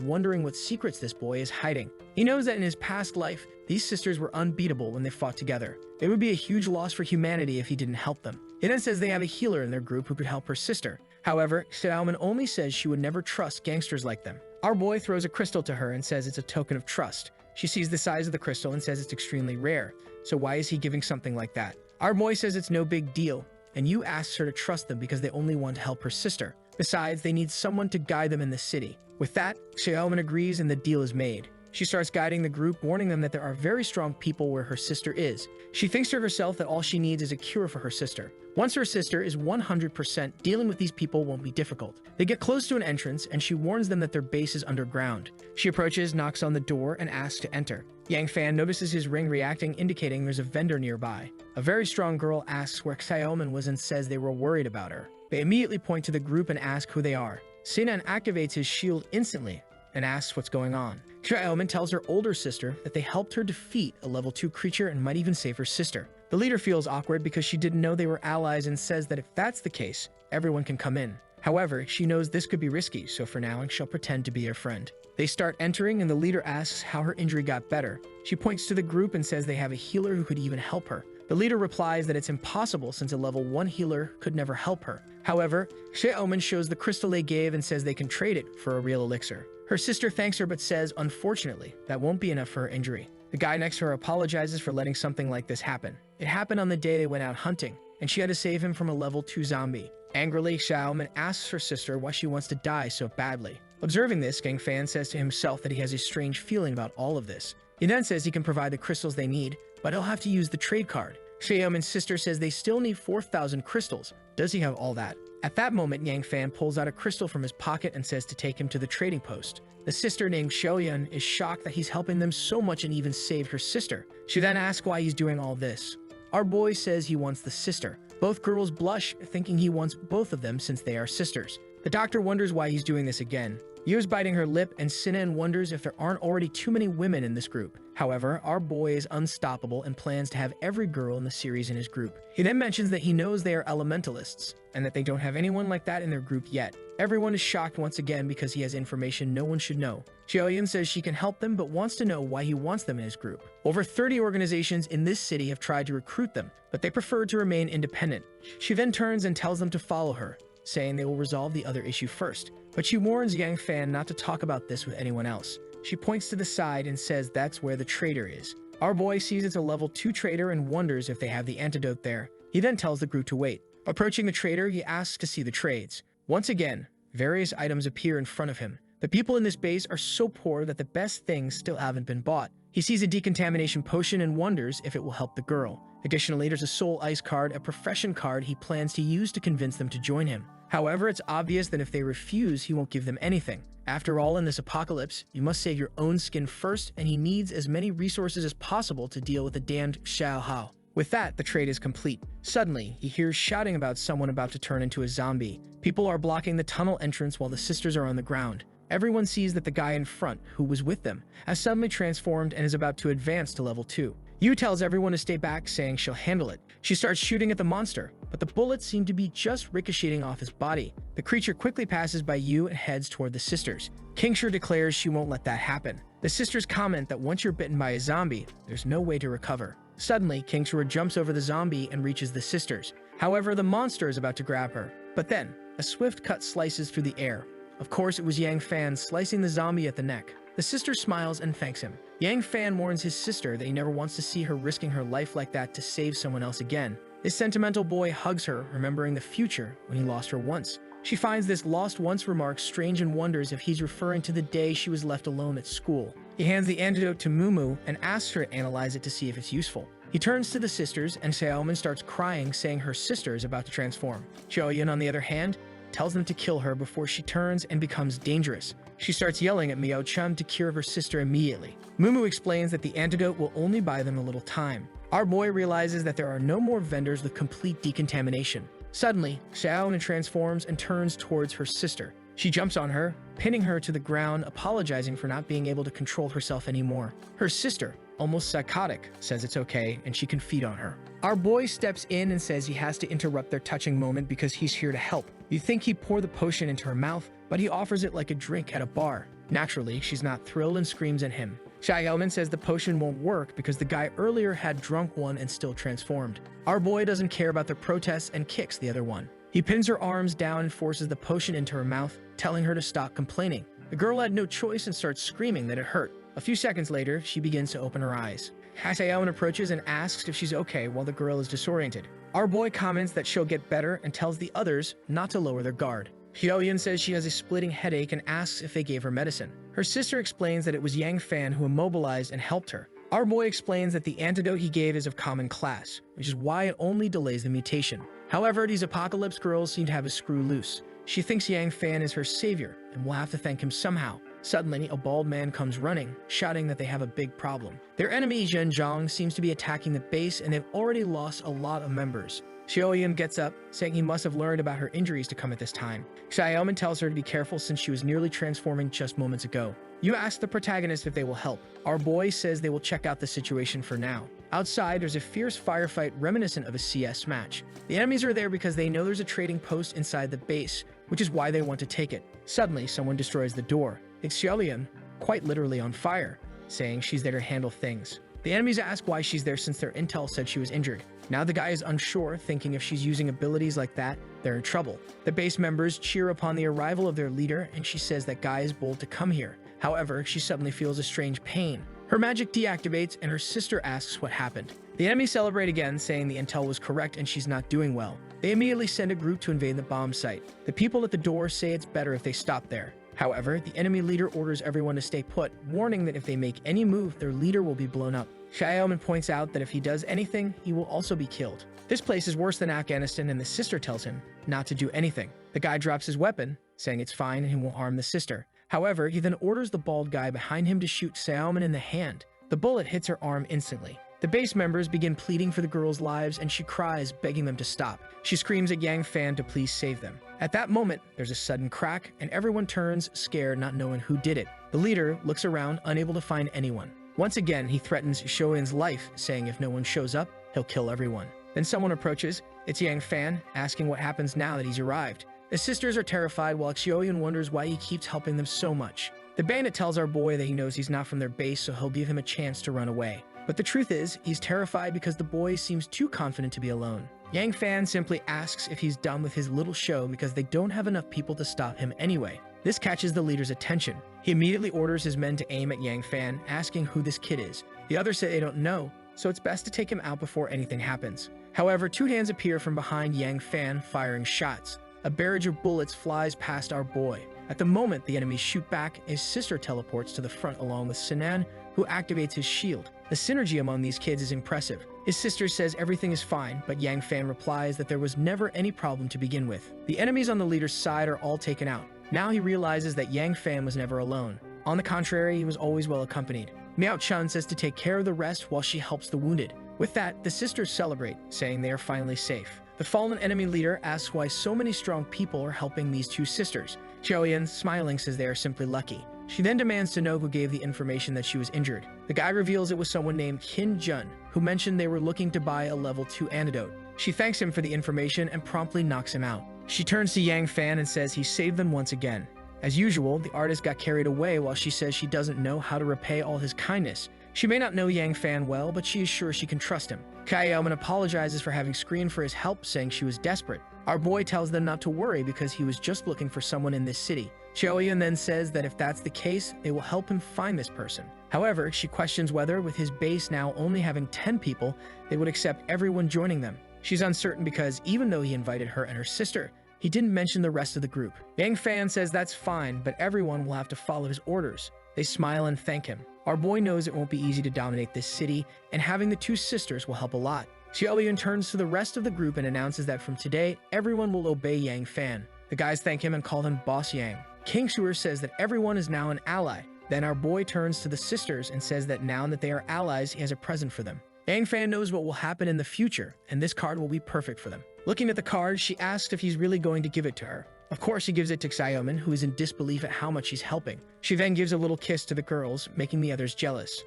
wondering what secrets this boy is hiding. He knows that in his past life, these sisters were unbeatable when they fought together. It would be a huge loss for humanity if he didn't help them. He then says they have a healer in their group who could help her sister. However, Xiaoman only says she would never trust gangsters like them. Our boy throws a crystal to her and says it's a token of trust. She sees the size of the crystal and says it's extremely rare. So why is he giving something like that? Our boy says it's no big deal, and Yu asks her to trust them because they only want to help her sister. Besides, they need someone to guide them in the city. With that, Xiaoman agrees and the deal is made. She starts guiding the group, warning them that there are very strong people where her sister is. She thinks to herself that all she needs is a cure for her sister. Once her sister is 100%, dealing with these people won't be difficult. They get close to an entrance, and she warns them that their base is underground. She approaches, knocks on the door, and asks to enter. Yang Fan notices his ring reacting, indicating there's a vendor nearby. A very strong girl asks where Xiaoman was and says they were worried about her. They immediately point to the group and ask who they are. Sinan activates his shield instantly and asks what's going on. Xiaoman tells her older sister that they helped her defeat a level 2 creature and might even save her sister. The leader feels awkward because she didn't know they were allies and says that if that's the case, everyone can come in. However, she knows this could be risky, so for now she'll pretend to be her friend. They start entering and the leader asks how her injury got better. She points to the group and says they have a healer who could even help her. The leader replies that it's impossible since a level 1 healer could never help her. However, Xiaoman shows the crystal they gave and says they can trade it for a real elixir. Her sister thanks her but says, unfortunately, that won't be enough for her injury. The guy next to her apologizes for letting something like this happen. It happened on the day they went out hunting, and she had to save him from a level 2 zombie. Angrily, Xiaoman asks her sister why she wants to die so badly. Observing this, Gang Fan says to himself that he has a strange feeling about all of this. He then says he can provide the crystals they need, but he'll have to use the trade card. Xiaoman's sister says they still need 4,000 crystals. Does he have all that? At that moment, Yang Fan pulls out a crystal from his pocket and says to take him to the trading post. The sister named Xiaoyan is shocked that he's helping them so much and even saved her sister. She then asks why he's doing all this. Our boy says he wants the sister. Both girls blush, thinking he wants both of them since they are sisters. The doctor wonders why he's doing this again. Yu is biting her lip, and Sinan wonders if there aren't already too many women in this group. However, our boy is unstoppable and plans to have every girl in the series in his group. He then mentions that he knows they are elementalists, and that they don't have anyone like that in their group yet. Everyone is shocked once again because he has information no one should know. Xiaoyun says she can help them but wants to know why he wants them in his group. Over 30 organizations in this city have tried to recruit them, but they prefer to remain independent. She then turns and tells them to follow her, saying they will resolve the other issue first. But she warns Yang Fan not to talk about this with anyone else. She points to the side and says that's where the trader is. Our boy sees it's a level 2 trader and wonders if they have the antidote there. He then tells the group to wait. Approaching the trader, he asks to see the trades. Once again, various items appear in front of him. The people in this base are so poor that the best things still haven't been bought. He sees a decontamination potion and wonders if it will help the girl. Additionally, there's a soul ice card, a profession card he plans to use to convince them to join him. However, it's obvious that if they refuse, he won't give them anything. After all, in this apocalypse, you must save your own skin first, and he needs as many resources as possible to deal with the damned Xiao Hao. With that, the trade is complete. Suddenly, he hears shouting about someone about to turn into a zombie. People are blocking the tunnel entrance while the sisters are on the ground. Everyone sees that the guy in front, who was with them, has suddenly transformed and is about to advance to level 2. Yu tells everyone to stay back, saying she'll handle it. She starts shooting at the monster, but the bullets seem to be just ricocheting off his body. The creature quickly passes by Yu and heads toward the sisters. Kingshire declares she won't let that happen. The sisters comment that once you're bitten by a zombie, there's no way to recover. Suddenly, Kingshire jumps over the zombie and reaches the sisters. However, the monster is about to grab her. But then, a swift cut slices through the air. Of course, it was Yang Fan slicing the zombie at the neck. The sister smiles and thanks him. Yang Fan warns his sister that he never wants to see her risking her life like that to save someone else again. This sentimental boy hugs her, remembering the future when he lost her once. She finds this lost once remark strange and wonders if he's referring to the day she was left alone at school. He hands the antidote to Mumu and asks her to analyze it to see if it's useful. He turns to the sisters and Xiaomin starts crying, saying her sister is about to transform. Xiaoyun, on the other hand, tells them to kill her before she turns and becomes dangerous. She starts yelling at Miao Chum to cure her sister immediately. Mumu explains that the antidote will only buy them a little time. Our boy realizes that there are no more vendors with complete decontamination. Suddenly, Xiaomin transforms and turns towards her sister. She jumps on her, pinning her to the ground, apologizing for not being able to control herself anymore. Her sister, almost psychotic, says it's okay and she can feed on her. Our boy steps in and says he has to interrupt their touching moment because he's here to help. You think he'd pour the potion into her mouth, but he offers it like a drink at a bar. Naturally, she's not thrilled and screams at him. Xiaomin says the potion won't work because the guy earlier had drunk one and still transformed. Our boy doesn't care about their protests and kicks the other one. He pins her arms down and forces the potion into her mouth, telling her to stop complaining. The girl had no choice and starts screaming that it hurt. A few seconds later, she begins to open her eyes. Xiaomin approaches and asks if she's okay while the girl is disoriented. Our boy comments that she'll get better and tells the others not to lower their guard. Xiaoyun says she has a splitting headache and asks if they gave her medicine. Her sister explains that it was Yang Fan who immobilized and helped her. Our boy explains that the antidote he gave is of common class, which is why it only delays the mutation. However, these apocalypse girls seem to have a screw loose. She thinks Yang Fan is her savior and will have to thank him somehow. Suddenly, a bald man comes running, shouting that they have a big problem. Their enemy, Zhenjiang, seems to be attacking the base and they've already lost a lot of members. Xiaoyun gets up, saying he must have learned about her injuries to come at this time. Xiaomin tells her to be careful since she was nearly transforming just moments ago. You ask the protagonist if they will help. Our boy says they will check out the situation for now. Outside, there's a fierce firefight reminiscent of a CS match. The enemies are there because they know there's a trading post inside the base, which is why they want to take it. Suddenly, someone destroys the door. It's Xiaoyun, quite literally on fire, saying she's there to handle things. The enemies ask why she's there since their intel said she was injured. Now the guy is unsure, thinking if she's using abilities like that, they're in trouble. The base members cheer upon the arrival of their leader, and she says that guy is bold to come here. However, she suddenly feels a strange pain. Her magic deactivates, and her sister asks what happened. The enemies celebrate again, saying the intel was correct and she's not doing well. They immediately send a group to invade the bomb site. The people at the door say it's better if they stop there. However, the enemy leader orders everyone to stay put, warning that if they make any move, their leader will be blown up. Xiaomin points out that if he does anything, he will also be killed. This place is worse than Afghanistan, and the sister tells him not to do anything. The guy drops his weapon, saying it's fine and he won't harm the sister. However, he then orders the bald guy behind him to shoot Xiaomin in the hand. The bullet hits her arm instantly. The The base members begin pleading for the girls' lives, and she cries, begging them to stop. She screams at Yang Fan to please save them. At that moment, there's a sudden crack, and everyone turns, scared, not knowing who did it. The leader looks around, unable to find anyone. Once again, he threatens Shoyun's life, saying if no one shows up, he'll kill everyone. Then someone approaches. It's Yang Fan, asking what happens now that he's arrived. The sisters are terrified, while Shoyun wonders why he keeps helping them so much. The bandit tells our boy that he knows he's not from their base, so he'll give him a chance to run away. But the truth is, he's terrified because the boy seems too confident to be alone. Yang Fan simply asks if he's done with his little show because they don't have enough people to stop him anyway. This catches the leader's attention. He immediately orders his men to aim at Yang Fan, asking who this kid is. The others say they don't know, so it's best to take him out before anything happens. However, two hands appear from behind Yang Fan, firing shots. A barrage of bullets flies past our boy. At the moment the enemies shoot back, his sister teleports to the front along with Sinan, who activates his shield. The synergy among these kids is impressive. His sister says everything is fine, but Yang Fan replies that there was never any problem to begin with. The enemies on the leader's side are all taken out. Now he realizes that Yang Fan was never alone. On the contrary, he was always well accompanied. Miao Chun says to take care of the rest while she helps the wounded. With that, the sisters celebrate, saying they are finally safe. The fallen enemy leader asks why so many strong people are helping these two sisters. Shoyun, smiling, says they are simply lucky. She then demands to know who gave the information that she was injured. The guy reveals it was someone named Kim Jun, who mentioned they were looking to buy a level 2 antidote. She thanks him for the information and promptly knocks him out. She turns to Yang Fan and says he saved them once again. As usual, the artist got carried away while she says she doesn't know how to repay all his kindness. She may not know Yang Fan well, but she is sure she can trust him. Kaioman apologizes for having screamed for his help, saying she was desperate. Our boy tells them not to worry because he was just looking for someone in this city. Shoyun then says that if that's the case, they will help him find this person. However, she questions whether, with his base now only having 10 people, they would accept everyone joining them. She's uncertain because even though he invited her and her sister, he didn't mention the rest of the group. Yang Fan says that's fine, but everyone will have to follow his orders. They smile and thank him. Our boy knows it won't be easy to dominate this city, and having the two sisters will help a lot. Xiaoyun turns to the rest of the group and announces that from today, everyone will obey Yang Fan. The guys thank him and call him Boss Yang. King Shuer says that everyone is now an ally. Then our boy turns to the sisters and says that now that they are allies, he has a present for them. Yang Fan knows what will happen in the future, and this card will be perfect for them. Looking at the card, she asks if he's really going to give it to her. Of course, he gives it to Xiaoman, who is in disbelief at how much he's helping. She then gives a little kiss to the girls, making the others jealous.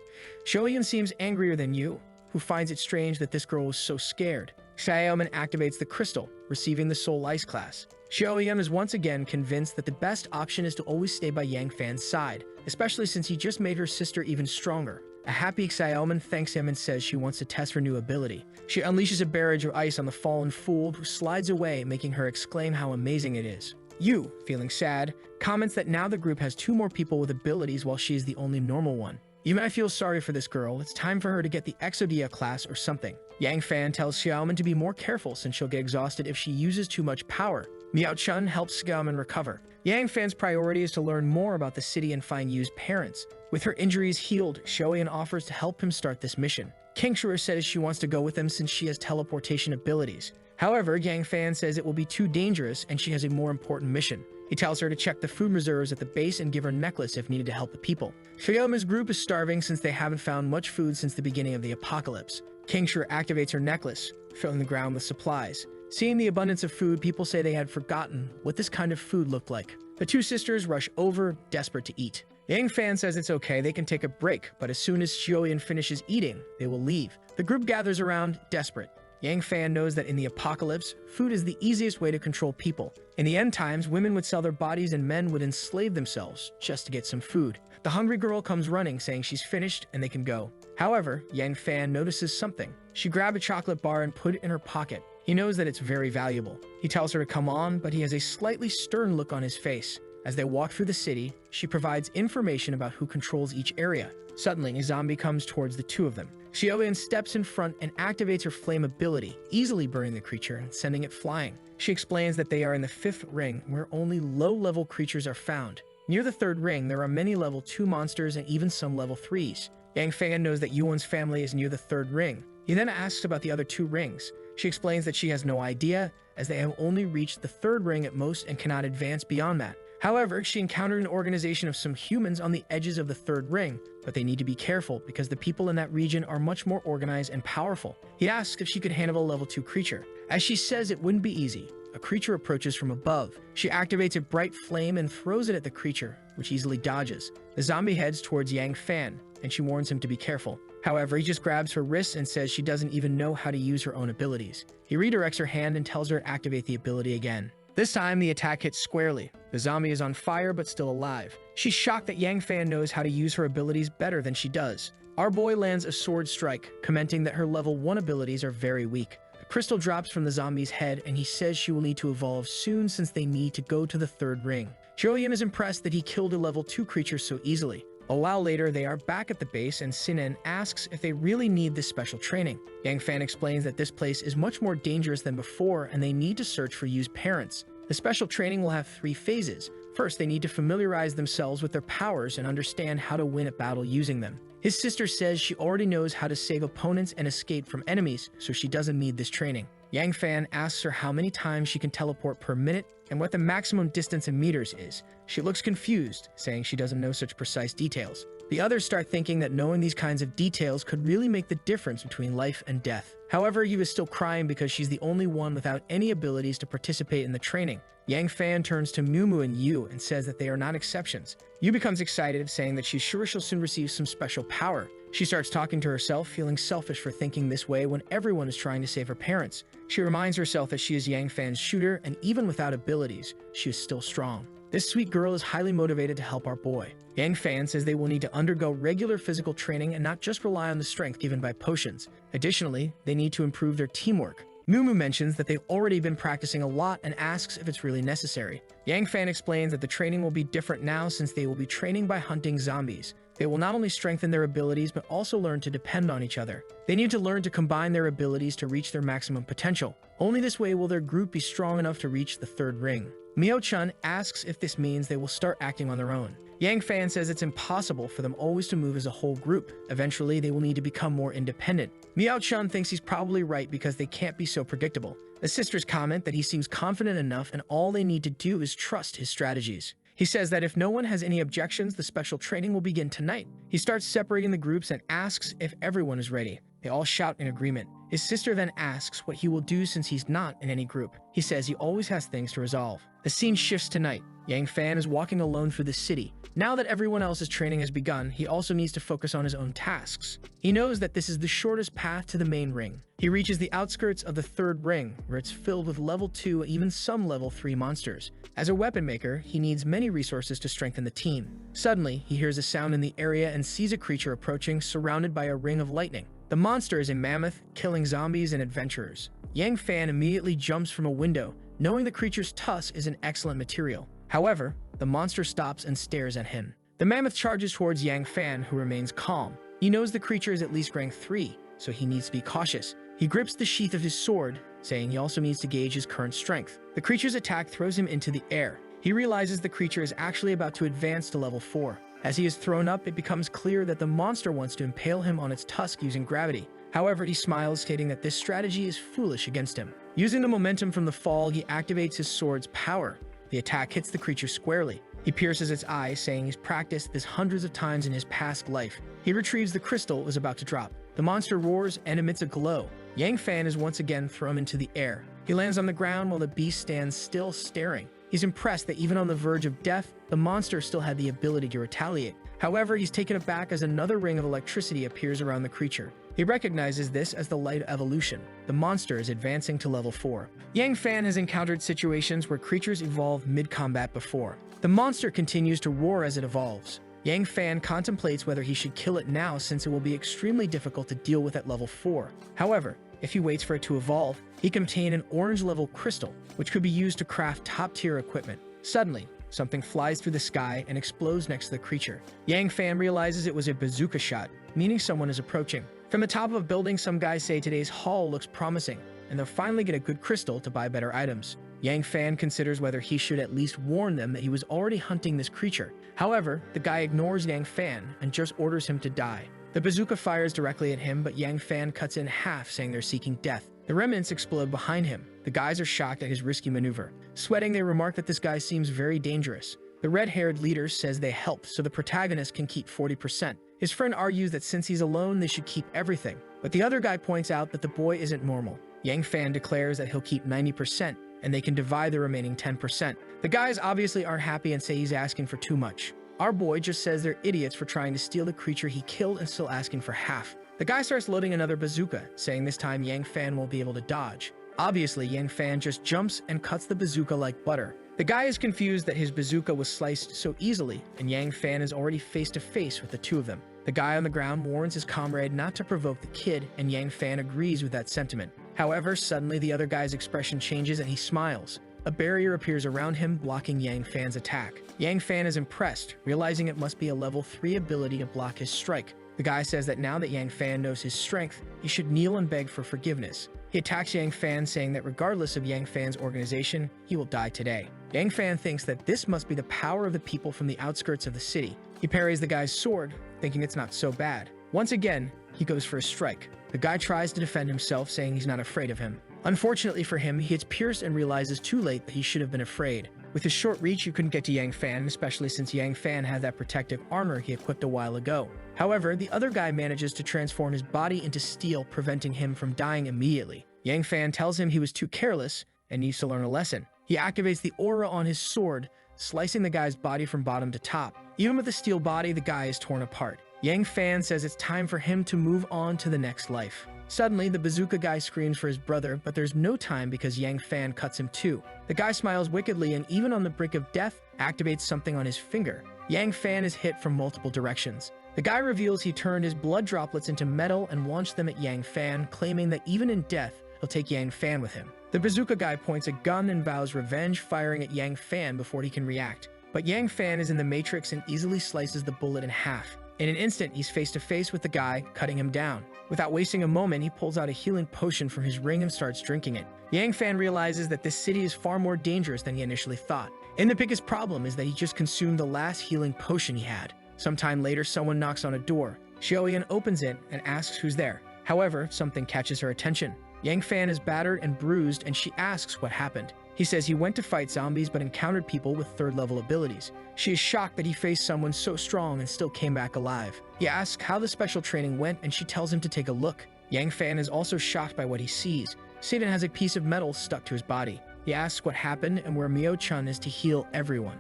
Shoyun seems angrier than Yu, who finds it strange that this girl was so scared. Xiaoman activates the crystal, receiving the Soul Ice class. Shoyun is once again convinced that the best option is to always stay by Yang Fan's side, especially since he just made her sister even stronger. A happy Xiaoman thanks him and says she wants to test her new ability. She unleashes a barrage of ice on the fallen fool, who slides away, making her exclaim how amazing it is. Yu, feeling sad, comments that now the group has 2 more people with abilities while she is the only normal one. You might feel sorry for this girl, it's time for her to get the Exodia class or something. Yang Fan tells Xiaoman to be more careful since she'll get exhausted if she uses too much power. Miao Chun helps Xiaoman recover. Yang Fan's priority is to learn more about the city and find Yu's parents. With her injuries healed, Shoyun offers to help him start this mission. King Shuer says she wants to go with him since she has teleportation abilities. However, Yang Fan says it will be too dangerous and she has a more important mission. He tells her to check the food reserves at the base and give her a necklace if needed to help the people. Xiaoman's group is starving since they haven't found much food since the beginning of the apocalypse. King Shuer activates her necklace, filling the ground with supplies. Seeing the abundance of food, people say they had forgotten what this kind of food looked like. The two sisters rush over, desperate to eat. Yang Fan says it's okay, they can take a break, but as soon as Xiaoyan finishes eating, they will leave. The group gathers around, desperate. Yang Fan knows that in the apocalypse, food is the easiest way to control people. In the end times, women would sell their bodies and men would enslave themselves just to get some food. The hungry girl comes running, saying she's finished and they can go. However, Yang Fan notices something. She grabbed a chocolate bar and put it in her pocket. He knows that it's very valuable. He tells her to come on, but he has a slightly stern look on his face. As they walk through the city, she provides information about who controls each area. Suddenly, a zombie comes towards the two of them. Xiaoyan steps in front and activates her flame ability, easily burning the creature and sending it flying. She explains that they are in the 5th ring, where only low-level creatures are found. Near the 3rd ring, there are many level 2 monsters and even some level 3s. Yang Fan knows that Yuan's family is near the 3rd ring. He then asks about the other 2 rings. She explains that she has no idea, as they have only reached the 3rd ring at most and cannot advance beyond that. However, she encountered an organization of some humans on the edges of the third ring, but they need to be careful because the people in that region are much more organized and powerful. He asks if she could handle a level 2 creature. As she says it wouldn't be easy, a creature approaches from above. She activates a bright flame and throws it at the creature, which easily dodges. The zombie heads towards Yang Fan, and she warns him to be careful. However, he just grabs her wrists and says she doesn't even know how to use her own abilities. He redirects her hand and tells her to activate the ability again. This time, the attack hits squarely. The zombie is on fire but still alive. She's shocked that Yang Fan knows how to use her abilities better than she does. Our boy lands a sword strike, commenting that her level 1 abilities are very weak. The crystal drops from the zombie's head and he says she will need to evolve soon since they need to go to the third ring. Joyeon is impressed that he killed a level 2 creature so easily. A while later, they are back at the base and Sinen asks if they really need this special training. Yang Fan explains that this place is much more dangerous than before and they need to search for Yu's parents. The special training will have 3 phases. First, they need to familiarize themselves with their powers and understand how to win a battle using them. His sister says she already knows how to save opponents and escape from enemies, so she doesn't need this training. Yang Fan asks her how many times she can teleport per minute and what the maximum distance in meters is. She looks confused, saying she doesn't know such precise details. The others start thinking that knowing these kinds of details could really make the difference between life and death. However, Yu is still crying because she's the only one without any abilities to participate in the training. Yang Fan turns to Mumu and Yu and says that they are not exceptions. Yu becomes excited, saying that she's sure she'll soon receive some special power. She starts talking to herself, feeling selfish for thinking this way when everyone is trying to save her parents. She reminds herself that she is Yang Fan's shooter, and even without abilities, she is still strong. This sweet girl is highly motivated to help our boy. Yang Fan says they will need to undergo regular physical training and not just rely on the strength given by potions. Additionally, they need to improve their teamwork. Mumu mentions that they've already been practicing a lot and asks if it's really necessary. Yang Fan explains that the training will be different now since they will be training by hunting zombies. They will not only strengthen their abilities but also learn to depend on each other. They need to learn to combine their abilities to reach their maximum potential. Only this way will their group be strong enough to reach the third ring. Mio-chan asks if this means they will start acting on their own. Yang Fan says it's impossible for them always to move as a whole group. Eventually, they will need to become more independent. Miao-chan thinks he's probably right because they can't be so predictable. The sisters comment that he seems confident enough and all they need to do is trust his strategies. He says that if no one has any objections, the special training will begin tonight. He starts separating the groups and asks if everyone is ready. They all shout in agreement. His sister then asks what he will do since he's not in any group. He says he always has things to resolve. The scene shifts to night. Yang Fan is walking alone through the city. Now that everyone else's training has begun, he also needs to focus on his own tasks. He knows that this is the shortest path to the main ring. He reaches the outskirts of the third ring, where it's filled with level 2 and even some level 3 monsters. As a weapon maker, he needs many resources to strengthen the team. Suddenly, he hears a sound in the area and sees a creature approaching, surrounded by a ring of lightning. The monster is a mammoth, killing zombies and adventurers. Yang Fan immediately jumps from a window, knowing the creature's tusk is an excellent material. However, the monster stops and stares at him. The mammoth charges towards Yang Fan, who remains calm. He knows the creature is at least rank 3, so he needs to be cautious. He grips the sheath of his sword, saying he also needs to gauge his current strength. The creature's attack throws him into the air. He realizes the creature is actually about to advance to level 4. As he is thrown up, it becomes clear that the monster wants to impale him on its tusk using gravity. However, he smiles, stating that this strategy is foolish against him. Using the momentum from the fall, he activates his sword's power. The attack hits the creature squarely. He pierces its eye, saying he's practiced this hundreds of times in his past life. He retrieves the crystal is about to drop. The monster roars and emits a glow. Yang Fan is once again thrown into the air. He lands on the ground while the beast stands still staring. He's impressed that even on the verge of death, the monster still had the ability to retaliate. However, he's taken aback as another ring of electricity appears around the creature. He recognizes this as the light evolution. The monster is advancing to level 4. Yang Fan has encountered situations where creatures evolve mid-combat before. The monster continues to roar as it evolves. Yang Fan contemplates whether he should kill it now since it will be extremely difficult to deal with at level 4. However, if he waits for it to evolve, he can obtain an orange-level crystal, which could be used to craft top-tier equipment. Suddenly, something flies through the sky and explodes next to the creature. Yang Fan realizes it was a bazooka shot, meaning someone is approaching. From the top of a building, some guys say today's haul looks promising, and they'll finally get a good crystal to buy better items. Yang Fan considers whether he should at least warn them that he was already hunting this creature. However, the guy ignores Yang Fan and just orders him to die. The bazooka fires directly at him, but Yang Fan cuts it in half, saying they're seeking death. The remnants explode behind him. The guys are shocked at his risky maneuver. Sweating, they remark that this guy seems very dangerous. The red-haired leader says they help so the protagonist can keep 40%. His friend argues that since he's alone, they should keep everything. But the other guy points out that the boy isn't normal. Yang Fan declares that he'll keep 90%, and they can divide the remaining 10%. The guys obviously aren't happy and say he's asking for too much. Our boy just says they're idiots for trying to steal the creature he killed and still asking for half. The guy starts loading another bazooka, saying this time Yang Fan won't be able to dodge. Obviously, Yang Fan just jumps and cuts the bazooka like butter. The guy is confused that his bazooka was sliced so easily, and Yang Fan is already face to face with the two of them. The guy on the ground warns his comrade not to provoke the kid, and Yang Fan agrees with that sentiment. However, suddenly the other guy's expression changes and he smiles. A barrier appears around him, blocking Yang Fan's attack. Yang Fan is impressed, realizing it must be a level 3 ability to block his strike. The guy says that now that Yang Fan knows his strength, he should kneel and beg for forgiveness. He attacks Yang Fan, saying that regardless of Yang Fan's organization, he will die today. Yang Fan thinks that this must be the power of the people from the outskirts of the city. He parries the guy's sword, thinking it's not so bad. Once again, he goes for a strike. The guy tries to defend himself, saying he's not afraid of him. Unfortunately for him, he gets pierced and realizes too late that he should have been afraid. With his short reach, you couldn't get to Yang Fan, especially since Yang Fan had that protective armor he equipped a while ago. However, the other guy manages to transform his body into steel, preventing him from dying immediately. Yang Fan tells him he was too careless and needs to learn a lesson. He activates the aura on his sword, slicing the guy's body from bottom to top. Even with the steel body, the guy is torn apart. Yang Fan says it's time for him to move on to the next life. Suddenly, the bazooka guy screams for his brother, but there's no time because Yang Fan cuts him too. The guy smiles wickedly and even on the brink of death, activates something on his finger. Yang Fan is hit from multiple directions. The guy reveals he turned his blood droplets into metal and launched them at Yang Fan, claiming that even in death, he'll take Yang Fan with him. The bazooka guy points a gun and vows revenge, firing at Yang Fan before he can react. But Yang Fan is in the matrix and easily slices the bullet in half. In an instant, he's face to face with the guy, cutting him down. Without wasting a moment, he pulls out a healing potion from his ring and starts drinking it. Yang Fan realizes that this city is far more dangerous than he initially thought. And the biggest problem is that he just consumed the last healing potion he had. Sometime later, someone knocks on a door. Xiaoyan opens it and asks who's there. However, something catches her attention. Yang Fan is battered and bruised, and she asks what happened. He says he went to fight zombies but encountered people with third-level abilities. She is shocked that he faced someone so strong and still came back alive. He asks how the special training went, and she tells him to take a look. Yang Fan is also shocked by what he sees. Satan has a piece of metal stuck to his body. He asks what happened and where Mio-chan is to heal everyone.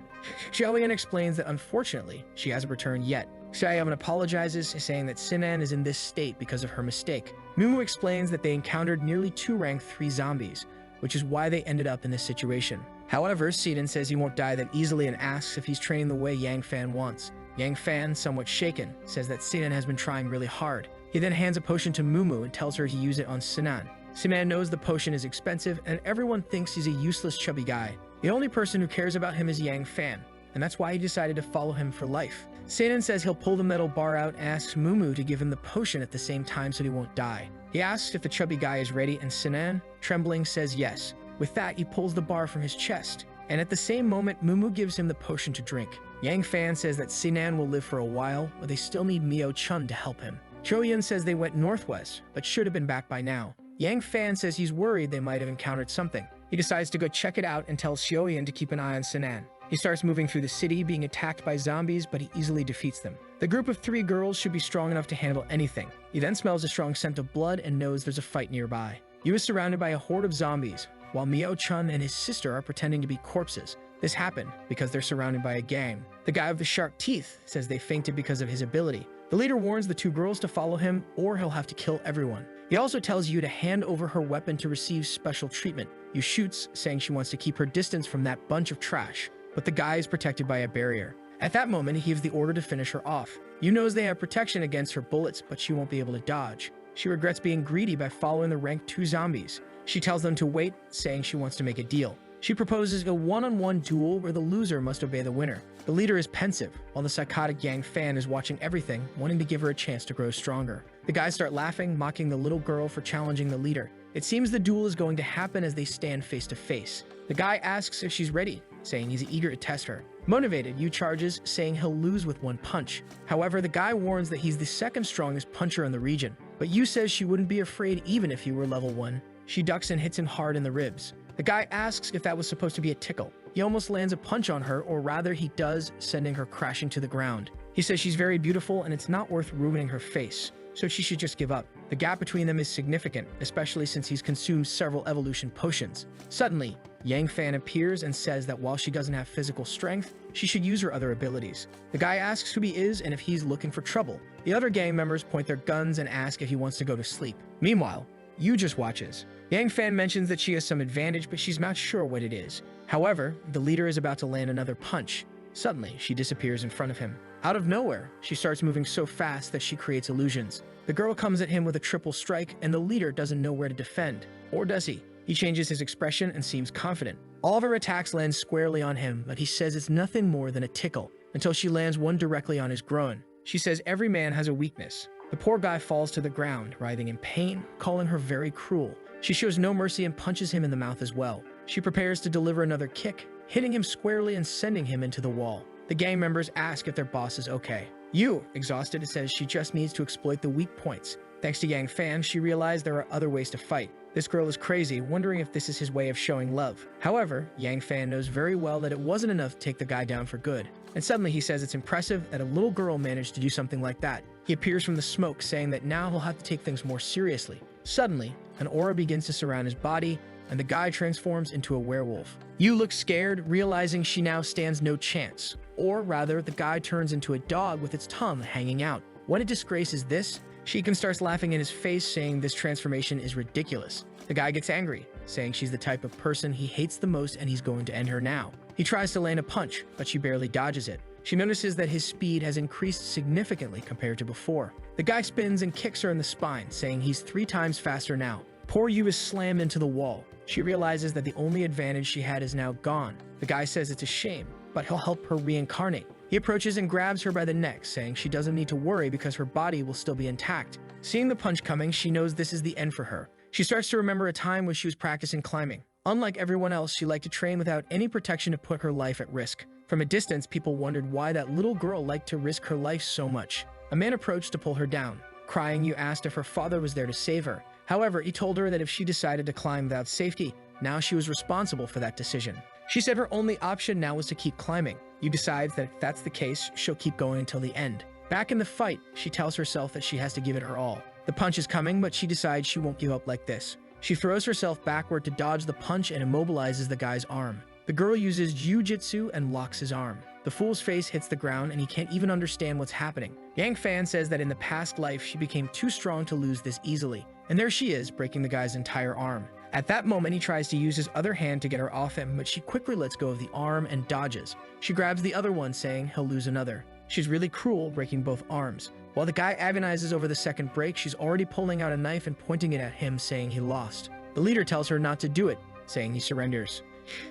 Xiaoyan explains that unfortunately, she hasn't returned yet. Xiaoyan apologizes, saying that Sinan is in this state because of her mistake. Mumu explains that they encountered nearly 2 rank 3 zombies, which is why they ended up in this situation. However, Sinan says he won't die that easily and asks if he's training the way Yang Fan wants. Yang Fan, somewhat shaken, says that Sinan has been trying really hard. He then hands a potion to Mumu and tells her to use it on Sinan. Sinan knows the potion is expensive and everyone thinks he's a useless chubby guy. The only person who cares about him is Yang Fan, and that's why he decided to follow him for life. Sinan says he'll pull the metal bar out and asks Mumu to give him the potion at the same time so he won't die. He asks if the chubby guy is ready and Sinan, trembling, says yes. With that, he pulls the bar from his chest, and at the same moment, Mumu gives him the potion to drink. Yang Fan says that Sinan will live for a while, but they still need Mio-chun to help him. Choyun says they went northwest, but should have been back by now. Yang Fan says he's worried they might have encountered something. He decides to go check it out and tells Xiaoyan to keep an eye on Sinan. He starts moving through the city, being attacked by zombies, but he easily defeats them. The group of 3 girls should be strong enough to handle anything. He then smells a strong scent of blood and knows there's a fight nearby. He is surrounded by a horde of zombies, while Mio-chun and his sister are pretending to be corpses. This happened because they're surrounded by a gang. The guy with the sharp teeth says they fainted because of his ability. The leader warns the 2 girls to follow him or he'll have to kill everyone. He also tells Yu to hand over her weapon to receive special treatment. Yu shoots, saying she wants to keep her distance from that bunch of trash, but the guy is protected by a barrier. At that moment, he gives the order to finish her off. Yu knows they have protection against her bullets, but she won't be able to dodge. She regrets being greedy by following the rank 2 zombies. She tells them to wait, saying she wants to make a deal. She proposes a one-on-one duel where the loser must obey the winner. The leader is pensive, while the psychotic Yang Fan is watching everything, wanting to give her a chance to grow stronger. The guys start laughing, mocking the little girl for challenging the leader. It seems the duel is going to happen as they stand face to face. The guy asks if she's ready, saying he's eager to test her. Motivated, Yu charges, saying he'll lose with 1 punch. However, the guy warns that he's the 2nd strongest puncher in the region, but Yu says she wouldn't be afraid even if he were level 1. She ducks and hits him hard in the ribs. The guy asks if that was supposed to be a tickle. He almost lands a punch on her, or rather he does, sending her crashing to the ground. He says she's very beautiful and it's not worth ruining her face, so she should just give up. The gap between them is significant, especially since he's consumed several evolution potions. Suddenly, Yang Fan appears and says that while she doesn't have physical strength, she should use her other abilities. The guy asks who he is and if he's looking for trouble. The other gang members point their guns and ask if he wants to go to sleep. Meanwhile, Yu just watches. Yang Fan mentions that she has some advantage, but she's not sure what it is. However, the leader is about to land another punch. Suddenly, she disappears in front of him. Out of nowhere, she starts moving so fast that she creates illusions. The girl comes at him with a triple strike, and the leader doesn't know where to defend. Or does he? He changes his expression and seems confident. All of her attacks land squarely on him, but he says it's nothing more than a tickle, until she lands one directly on his groin. She says every man has a weakness. The poor guy falls to the ground, writhing in pain, calling her very cruel. She shows no mercy and punches him in the mouth as well. She prepares to deliver another kick, hitting him squarely and sending him into the wall. The gang members ask if their boss is okay. Yu, exhausted, says she just needs to exploit the weak points. Thanks to Yang Fan, she realized there are other ways to fight. This girl is crazy, wondering if this is his way of showing love. However, Yang Fan knows very well that it wasn't enough to take the guy down for good. And suddenly he says it's impressive that a little girl managed to do something like that. He appears from the smoke, saying that now he'll have to take things more seriously. Suddenly, an aura begins to surround his body, and the guy transforms into a werewolf. Yu looks scared, realizing she now stands no chance. Or rather, the guy turns into a dog with its tongue hanging out. What a disgrace is this? Sheikun starts laughing in his face, saying this transformation is ridiculous. The guy gets angry, saying she's the type of person he hates the most and he's going to end her now. He tries to land a punch, but she barely dodges it. She notices that his speed has increased significantly compared to before. The guy spins and kicks her in the spine, saying he's 3 times faster now. Poor Yu is slammed into the wall. She realizes that the only advantage she had is now gone. The guy says it's a shame, but he'll help her reincarnate. He approaches and grabs her by the neck, saying she doesn't need to worry because her body will still be intact. Seeing the punch coming, she knows this is the end for her. She starts to remember a time when she was practicing climbing. Unlike everyone else, she liked to train without any protection to put her life at risk. From a distance, people wondered why that little girl liked to risk her life so much. A man approached to pull her down. Crying, Yu asked if her father was there to save her. However, he told her that if she decided to climb without safety, now she was responsible for that decision. She said her only option now was to keep climbing. Yu decides that if that's the case, she'll keep going until the end. Back in the fight, she tells herself that she has to give it her all. The punch is coming, but she decides she won't give up like this. She throws herself backward to dodge the punch and immobilizes the guy's arm. The girl uses Jiu-Jitsu and locks his arm. The fool's face hits the ground and he can't even understand what's happening. Yang Fan says that in the past life, she became too strong to lose this easily. And there she is, breaking the guy's entire arm. At that moment, he tries to use his other hand to get her off him, but she quickly lets go of the arm and dodges. She grabs the other one, saying he'll lose another. She's really cruel, breaking both arms. While the guy agonizes over the second break, she's already pulling out a knife and pointing it at him, saying he lost. The leader tells her not to do it, saying he surrenders.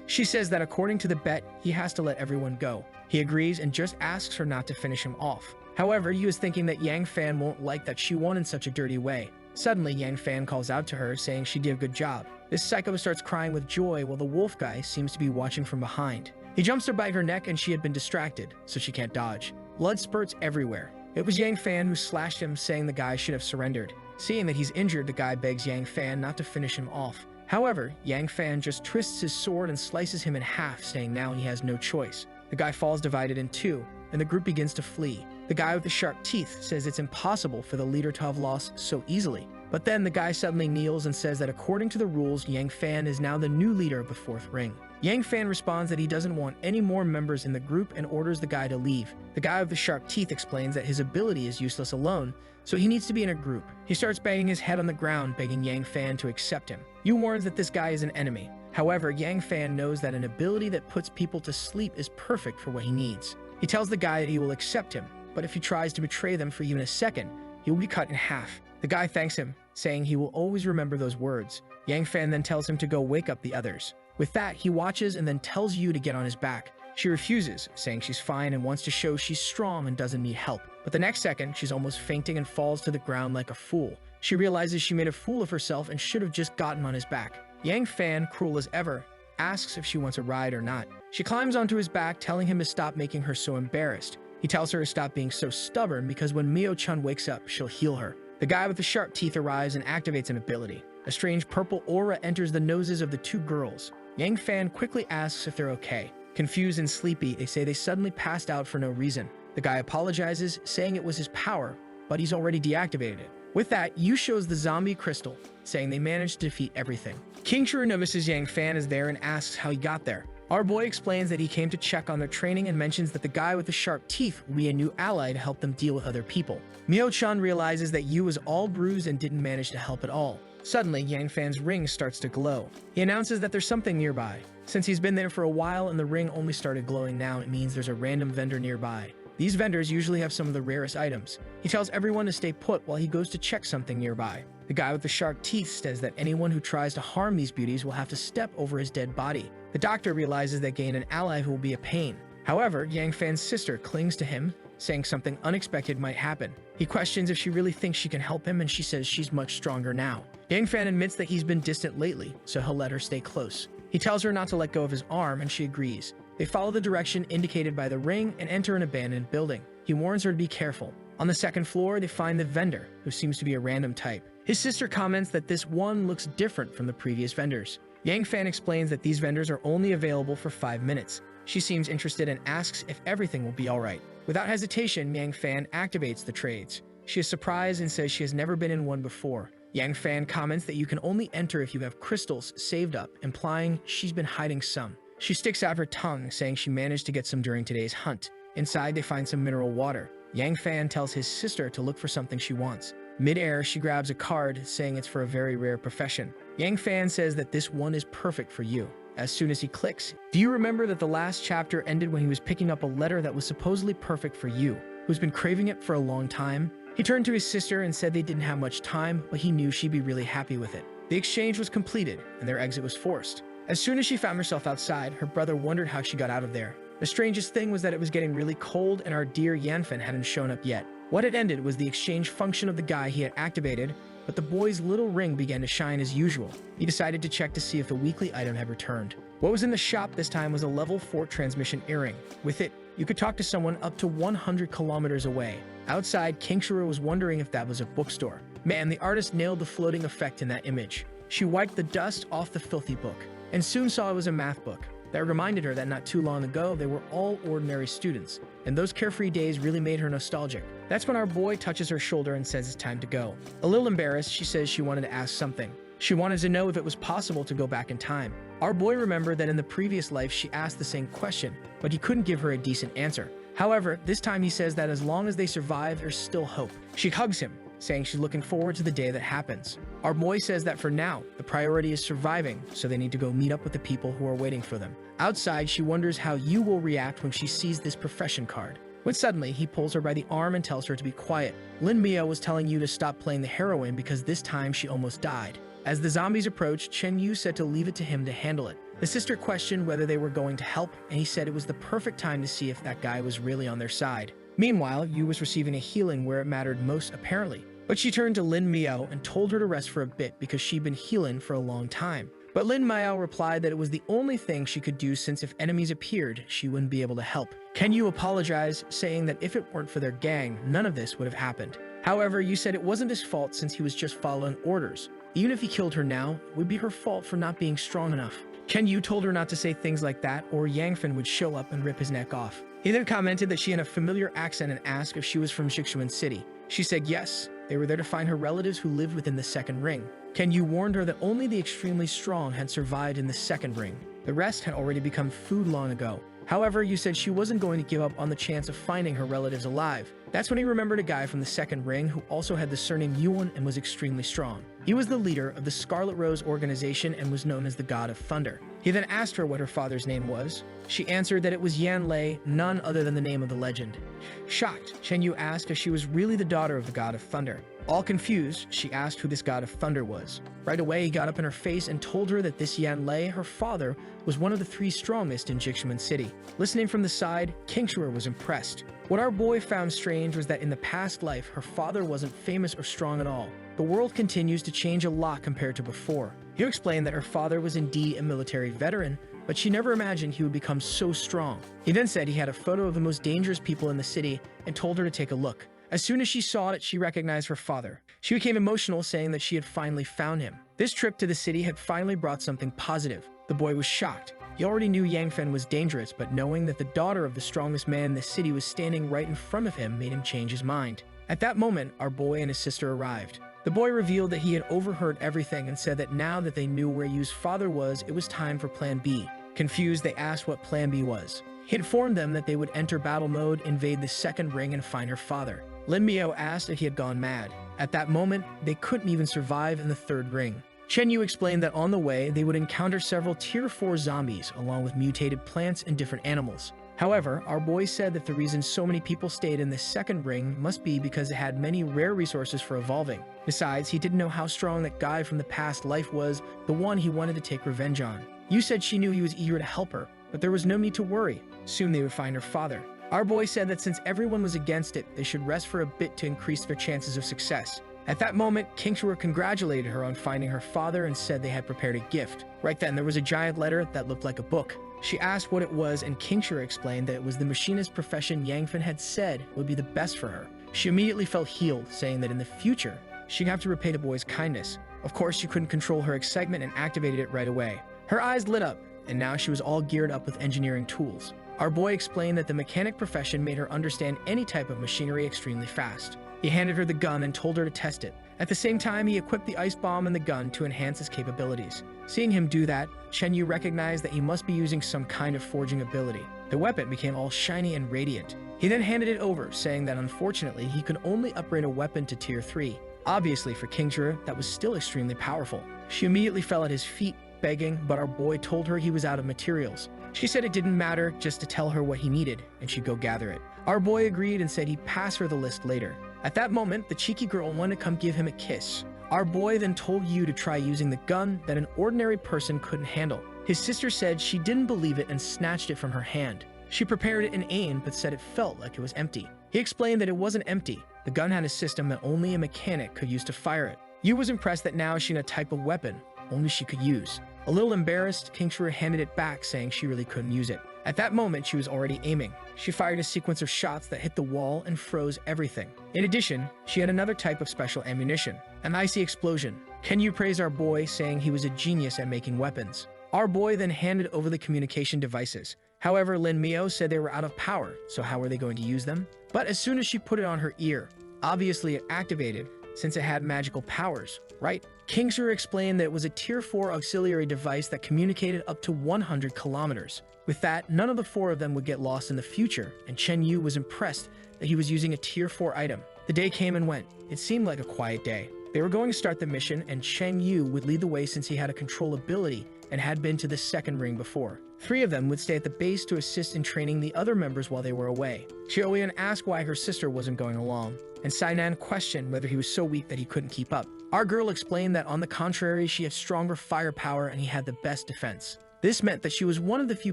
She says that according to the bet, he has to let everyone go. He agrees and just asks her not to finish him off. However, Yu is thinking that Yang Fan won't like that she won in such a dirty way. Suddenly, Yang Fan calls out to her, saying she did a good job. This psycho starts crying with joy while the wolf guy seems to be watching from behind. He jumps to bite her neck and she had been distracted, so she can't dodge. Blood spurts everywhere. It was Yang Fan who slashed him, saying the guy should have surrendered. Seeing that he's injured, the guy begs Yang Fan not to finish him off. However, Yang Fan just twists his sword and slices him in half, saying now he has no choice. The guy falls divided in two, and the group begins to flee. The guy with the sharp teeth says it's impossible for the leader to have lost so easily. But then the guy suddenly kneels and says that according to the rules, Yang Fan is now the new leader of the fourth ring. Yang Fan responds that he doesn't want any more members in the group and orders the guy to leave. The guy with the sharp teeth explains that his ability is useless alone, so he needs to be in a group. He starts banging his head on the ground, begging Yang Fan to accept him. Yu warns that this guy is an enemy. However, Yang Fan knows that an ability that puts people to sleep is perfect for what he needs. He tells the guy that he will accept him, but if he tries to betray them for even a second, he will be cut in half. The guy thanks him, saying he will always remember those words. Yang Fan then tells him to go wake up the others. With that, he watches and then tells Yu to get on his back. She refuses, saying she's fine and wants to show she's strong and doesn't need help. But the next second, she's almost fainting and falls to the ground like a fool. She realizes she made a fool of herself and should have just gotten on his back. Yang Fan, cruel as ever, asks if she wants a ride or not. She climbs onto his back, telling him to stop making her so embarrassed. He tells her to stop being so stubborn because when Mio-chan wakes up, she'll heal her. The guy with the sharp teeth arrives and activates an ability. A strange purple aura enters the noses of the two girls. Yang Fan quickly asks if they're okay. Confused and sleepy, they say they suddenly passed out for no reason. The guy apologizes, saying it was his power, but he's already deactivated it. With that, Yu shows the zombie crystal, saying they managed to defeat everything. King Shuru notices Yang Fan is there and asks how he got there. Our boy explains that he came to check on their training and mentions that the guy with the sharp teeth will be a new ally to help them deal with other people. Mio-chan realizes that Yu is all bruised and didn't manage to help at all. Suddenly, Yang Fan's ring starts to glow. He announces that there's something nearby. Since he's been there for a while and the ring only started glowing now, it means there's a random vendor nearby. These vendors usually have some of the rarest items. He tells everyone to stay put while he goes to check something nearby. The guy with the sharp teeth says that anyone who tries to harm these beauties will have to step over his dead body. The doctor realizes they gained an ally who will be a pain. However, Yang Fan's sister clings to him, saying something unexpected might happen. He questions if she really thinks she can help him, and she says she's much stronger now. Yang Fan admits that he's been distant lately, so he'll let her stay close. He tells her not to let go of his arm, and she agrees. They follow the direction indicated by the ring and enter an abandoned building. He warns her to be careful. On the second floor, they find the vendor, who seems to be a random type. His sister comments that this one looks different from the previous vendors. Yang Fan explains that these vendors are only available for 5 minutes. She seems interested and asks if everything will be alright. Without hesitation, Yang Fan activates the trades. She is surprised and says she has never been in one before. Yang Fan comments that you can only enter if you have crystals saved up, implying she's been hiding some. She sticks out her tongue, saying she managed to get some during today's hunt. Inside, they find some mineral water. Yang Fan tells his sister to look for something she wants. Mid-air, she grabs a card, saying it's for a very rare profession. Yang Fan says that this one is perfect for you. As soon as he clicks, do you remember that the last chapter ended when he was picking up a letter that was supposedly perfect for you, who's been craving it for a long time? He turned to his sister and said they didn't have much time, but he knew she'd be really happy with it. The exchange was completed, and their exit was forced. As soon as she found herself outside, her brother wondered how she got out of there. The strangest thing was that it was getting really cold and our dear Yanfen hadn't shown up yet. What had ended was the exchange function of the guy he had activated, but the boy's little ring began to shine as usual. He decided to check to see if the weekly item had returned. What was in the shop this time was a level 4 transmission earring. With it, you could talk to someone up to 100 kilometers away. Outside, King Shuru was wondering if that was a bookstore. Man, the artist nailed the floating effect in that image. She wiped the dust off the filthy book, and soon saw it was a math book. That reminded her that not too long ago, they were all ordinary students, and those carefree days really made her nostalgic. That's when our boy touches her shoulder and says it's time to go. A little embarrassed, she says she wanted to ask something. She wanted to know if it was possible to go back in time. Our boy remembered that in the previous life she asked the same question, but he couldn't give her a decent answer. However, this time he says that as long as they survive, there's still hope. She hugs him, saying she's looking forward to the day that happens. Our boy says that for now, the priority is surviving, so they need to go meet up with the people who are waiting for them. Outside, she wonders how Yu will react when she sees this profession card. When suddenly, he pulls her by the arm and tells her to be quiet. Lin Mio was telling Yu to stop playing the heroine because this time she almost died. As the zombies approached, Chen Yu said to leave it to him to handle it. The sister questioned whether they were going to help, and he said it was the perfect time to see if that guy was really on their side. Meanwhile, Yu was receiving a healing where it mattered most apparently. But she turned to Lin Mio and told her to rest for a bit because she'd been healing for a long time. But Lin Mio replied that it was the only thing she could do since if enemies appeared, she wouldn't be able to help. Ken Yu apologized, saying that if it weren't for their gang, none of this would have happened. However, Yu said it wasn't his fault since he was just following orders. Even if he killed her now, it would be her fault for not being strong enough. Ken Yu told her not to say things like that or Yangfen would show up and rip his neck off. He then commented that she had a familiar accent and asked if she was from Jixuan City. She said yes, they were there to find her relatives who lived within the second ring. Ken Yu warned her that only the extremely strong had survived in the second ring. The rest had already become food long ago. However, Yu said she wasn't going to give up on the chance of finding her relatives alive. That's when he remembered a guy from the second ring who also had the surname Yuan and was extremely strong. He was the leader of the Scarlet Rose organization and was known as the God of Thunder. He then asked her what her father's name was. She answered that it was Yan Lei, none other than the name of the legend. Shocked, Chen Yu asked if she was really the daughter of the God of Thunder. All confused, she asked who this God of Thunder was. Right away, he got up in her face and told her that this Yan Lei, her father, was one of the 3 strongest in Jixuan City. Listening from the side, King Shuru was impressed. What our boy found strange was that in the past life, her father wasn't famous or strong at all. The world continues to change a lot compared to before. He explained that her father was indeed a military veteran, but she never imagined he would become so strong. He then said he had a photo of the most dangerous people in the city and told her to take a look. As soon as she saw it, she recognized her father. She became emotional, saying that she had finally found him. This trip to the city had finally brought something positive. The boy was shocked. He already knew Yangfen was dangerous, but knowing that the daughter of the strongest man in the city was standing right in front of him made him change his mind. At that moment, our boy and his sister arrived. The boy revealed that he had overheard everything and said that now that they knew where Yu's father was, it was time for Plan B. Confused, they asked what Plan B was. He informed them that they would enter battle mode, invade the second ring, and find her father. Lin Miao asked if he had gone mad. At that moment, they couldn't even survive in the third ring. Chen Yu explained that on the way, they would encounter several Tier 4 zombies, along with mutated plants and different animals. However, our boy said that the reason so many people stayed in this second ring must be because it had many rare resources for evolving. Besides, he didn't know how strong that guy from the past life was, the one he wanted to take revenge on. Yu said she knew he was eager to help her, but there was no need to worry. Soon they would find her father. Our boy said that since everyone was against it, they should rest for a bit to increase their chances of success. At that moment, Kingshura congratulated her on finding her father and said they had prepared a gift. Right then, there was a giant letter that looked like a book. She asked what it was, and Kingshura explained that it was the machinist profession Yangfen had said would be the best for her. She immediately felt healed, saying that in the future, she'd have to repay the boy's kindness. Of course, she couldn't control her excitement and activated it right away. Her eyes lit up, and now she was all geared up with engineering tools. Our boy explained that the mechanic profession made her understand any type of machinery extremely fast. He handed her the gun and told her to test it. At the same time, he equipped the ice bomb and the gun to enhance his capabilities. Seeing him do that, Chen Yu recognized that he must be using some kind of forging ability. The weapon became all shiny and radiant. He then handed it over, saying that unfortunately he could only upgrade a weapon to Tier 3. Obviously for Kingshura, that was still extremely powerful. She immediately fell at his feet, begging, but our boy told her he was out of materials. She said it didn't matter, just to tell her what he needed, and she'd go gather it. Our boy agreed and said he'd pass her the list later. At that moment, the cheeky girl wanted to come give him a kiss. Our boy then told Yu to try using the gun that an ordinary person couldn't handle. His sister said she didn't believe it and snatched it from her hand. She prepared it and aimed, but said it felt like it was empty. He explained that it wasn't empty. The gun had a system that only a mechanic could use to fire it. Yu was impressed that now she had a type of weapon only she could use. A little embarrassed, Kingshura handed it back, saying she really couldn't use it. At that moment, she was already aiming. She fired a sequence of shots that hit the wall and froze everything. In addition, she had another type of special ammunition, an icy explosion. Ken Yu praised our boy, saying he was a genius at making weapons. Our boy then handed over the communication devices. However, Lin Miao said they were out of power, so how were they going to use them? But as soon as she put it on her ear, obviously it activated, since it had magical powers, right? Kingshura explained that it was a Tier 4 auxiliary device that communicated up to 100 kilometers. With that, none of the four of them would get lost in the future, and Chen Yu was impressed that he was using a Tier 4 item. The day came and went. It seemed like a quiet day. They were going to start the mission, and Chen Yu would lead the way since he had a control ability and had been to the second ring before. 3 of them would stay at the base to assist in training the other members while they were away. Xiaoyan asked why her sister wasn't going along, and Sainan questioned whether he was so weak that he couldn't keep up. Our girl explained that on the contrary, she had stronger firepower and he had the best defense. This meant that she was one of the few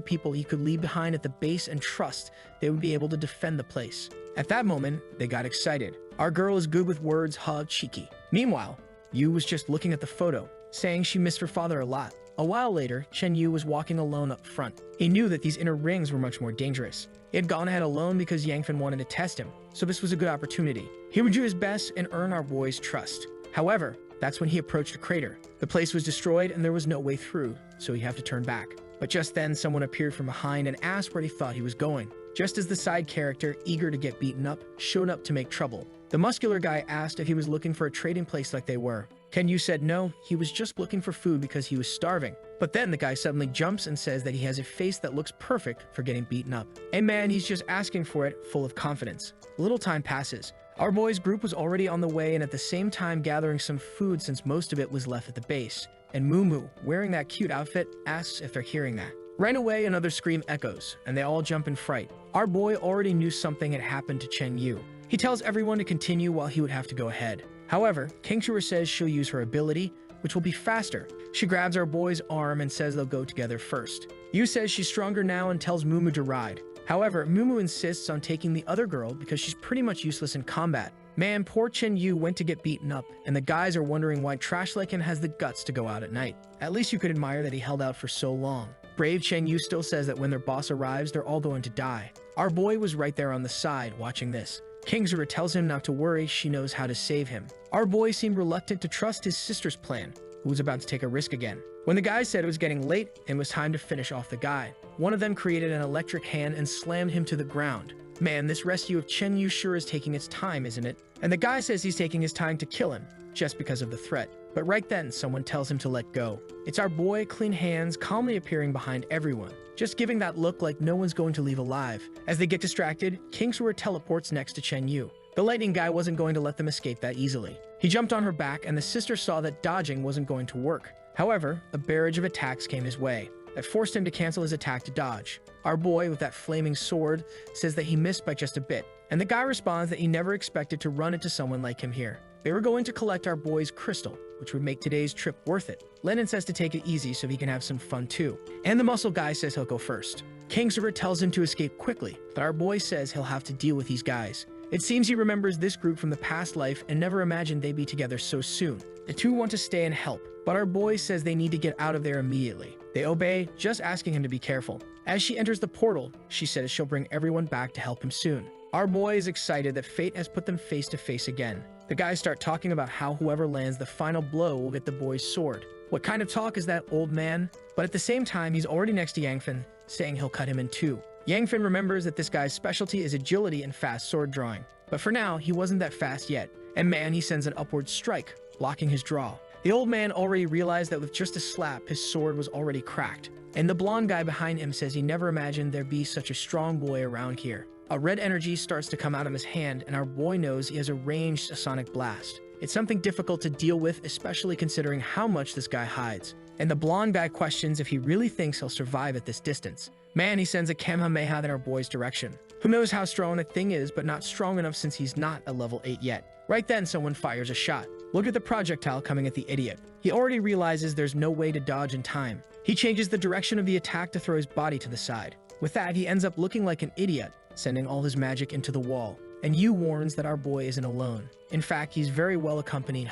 people he could leave behind at the base and trust they would be able to defend the place. At that moment, they got excited. Our girl is good with words, cheeky. Meanwhile, Yu was just looking at the photo, saying she missed her father a lot. A while later, Chen Yu was walking alone up front. He knew that these inner rings were much more dangerous. He had gone ahead alone because Yangfen wanted to test him, so this was a good opportunity. He would do his best and earn our boy's trust. However, that's when he approached a crater. The place was destroyed and there was no way through, so he'd have to turn back. But just then, someone appeared from behind and asked where he thought he was going. Just as the side character, eager to get beaten up, showed up to make trouble. The muscular guy asked if he was looking for a trading place like they were. Ken Yu said no, he was just looking for food because he was starving. But then the guy suddenly jumps and says that he has a face that looks perfect for getting beaten up. And man, he's just asking for it, full of confidence. A little time passes. Our boy's group was already on the way and at the same time gathering some food since most of it was left at the base. And Mumu, wearing that cute outfit, asks if they're hearing that. Right away, another scream echoes, and they all jump in fright. Our boy already knew something had happened to Chen Yu. He tells everyone to continue while he would have to go ahead. However, Kingshura says she'll use her ability, which will be faster. She grabs our boy's arm and says they'll go together first. Yu says she's stronger now and tells Mumu to ride. However, Mumu insists on taking the other girl because she's pretty much useless in combat. Man, poor Chen Yu went to get beaten up, and the guys are wondering why Trash Like him has the guts to go out at night. At least you could admire that he held out for so long. Brave Chen Yu still says that when their boss arrives, they're all going to die. Our boy was right there on the side, watching this. Kingshura tells him not to worry, she knows how to save him. Our boy seemed reluctant to trust his sister's plan, who was about to take a risk again. When the guys said it was getting late and was time to finish off the guy, one of them created an electric hand and slammed him to the ground. Man, this rescue of Chen Yu sure is taking its time, isn't it? And the guy says he's taking his time to kill him, just because of the threat. But right then, someone tells him to let go. It's our boy, Clean Hands, calmly appearing behind everyone, just giving that look like no one's going to leave alive. As they get distracted, King Sura teleports next to Chen Yu. The lightning guy wasn't going to let them escape that easily. He jumped on her back, and the sister saw that dodging wasn't going to work. However, a barrage of attacks came his way that forced him to cancel his attack to dodge. Our boy, with that flaming sword, says that he missed by just a bit, and the guy responds that he never expected to run into someone like him here. They were going to collect our boy's crystal, which would make today's trip worth it. Lennon says to take it easy so he can have some fun too, and the muscle guy says he'll go first. King Sura tells him to escape quickly, but our boy says he'll have to deal with these guys. It seems he remembers this group from the past life and never imagined they'd be together so soon. The two want to stay and help, but our boy says they need to get out of there immediately. They obey, just asking him to be careful. As she enters the portal, she says she'll bring everyone back to help him soon. Our boy is excited that fate has put them face to face again. The guys start talking about how whoever lands the final blow will get the boy's sword. What kind of talk is that, old man? But at the same time, he's already next to Yangfin, saying he'll cut him in two. Yangfin remembers that this guy's specialty is agility and fast sword drawing. But for now, he wasn't that fast yet. And man, he sends an upward strike, blocking his draw. The old man already realized that with just a slap, his sword was already cracked. And the blonde guy behind him says he never imagined there'd be such a strong boy around here. A red energy starts to come out of his hand, and our boy knows he has a ranged sonic blast. It's something difficult to deal with, especially considering how much this guy hides. And the blonde guy questions if he really thinks he'll survive at this distance. Man, he sends a Kamehameha in our boy's direction. Who knows how strong a thing is, but not strong enough since he's not a level 8 yet. Right then, someone fires a shot. Look at the projectile coming at the idiot. He already realizes there's no way to dodge in time. He changes the direction of the attack to throw his body to the side. With that, he ends up looking like an idiot, sending all his magic into the wall. And Yu warns that our boy isn't alone. In fact, he's very well accompanied,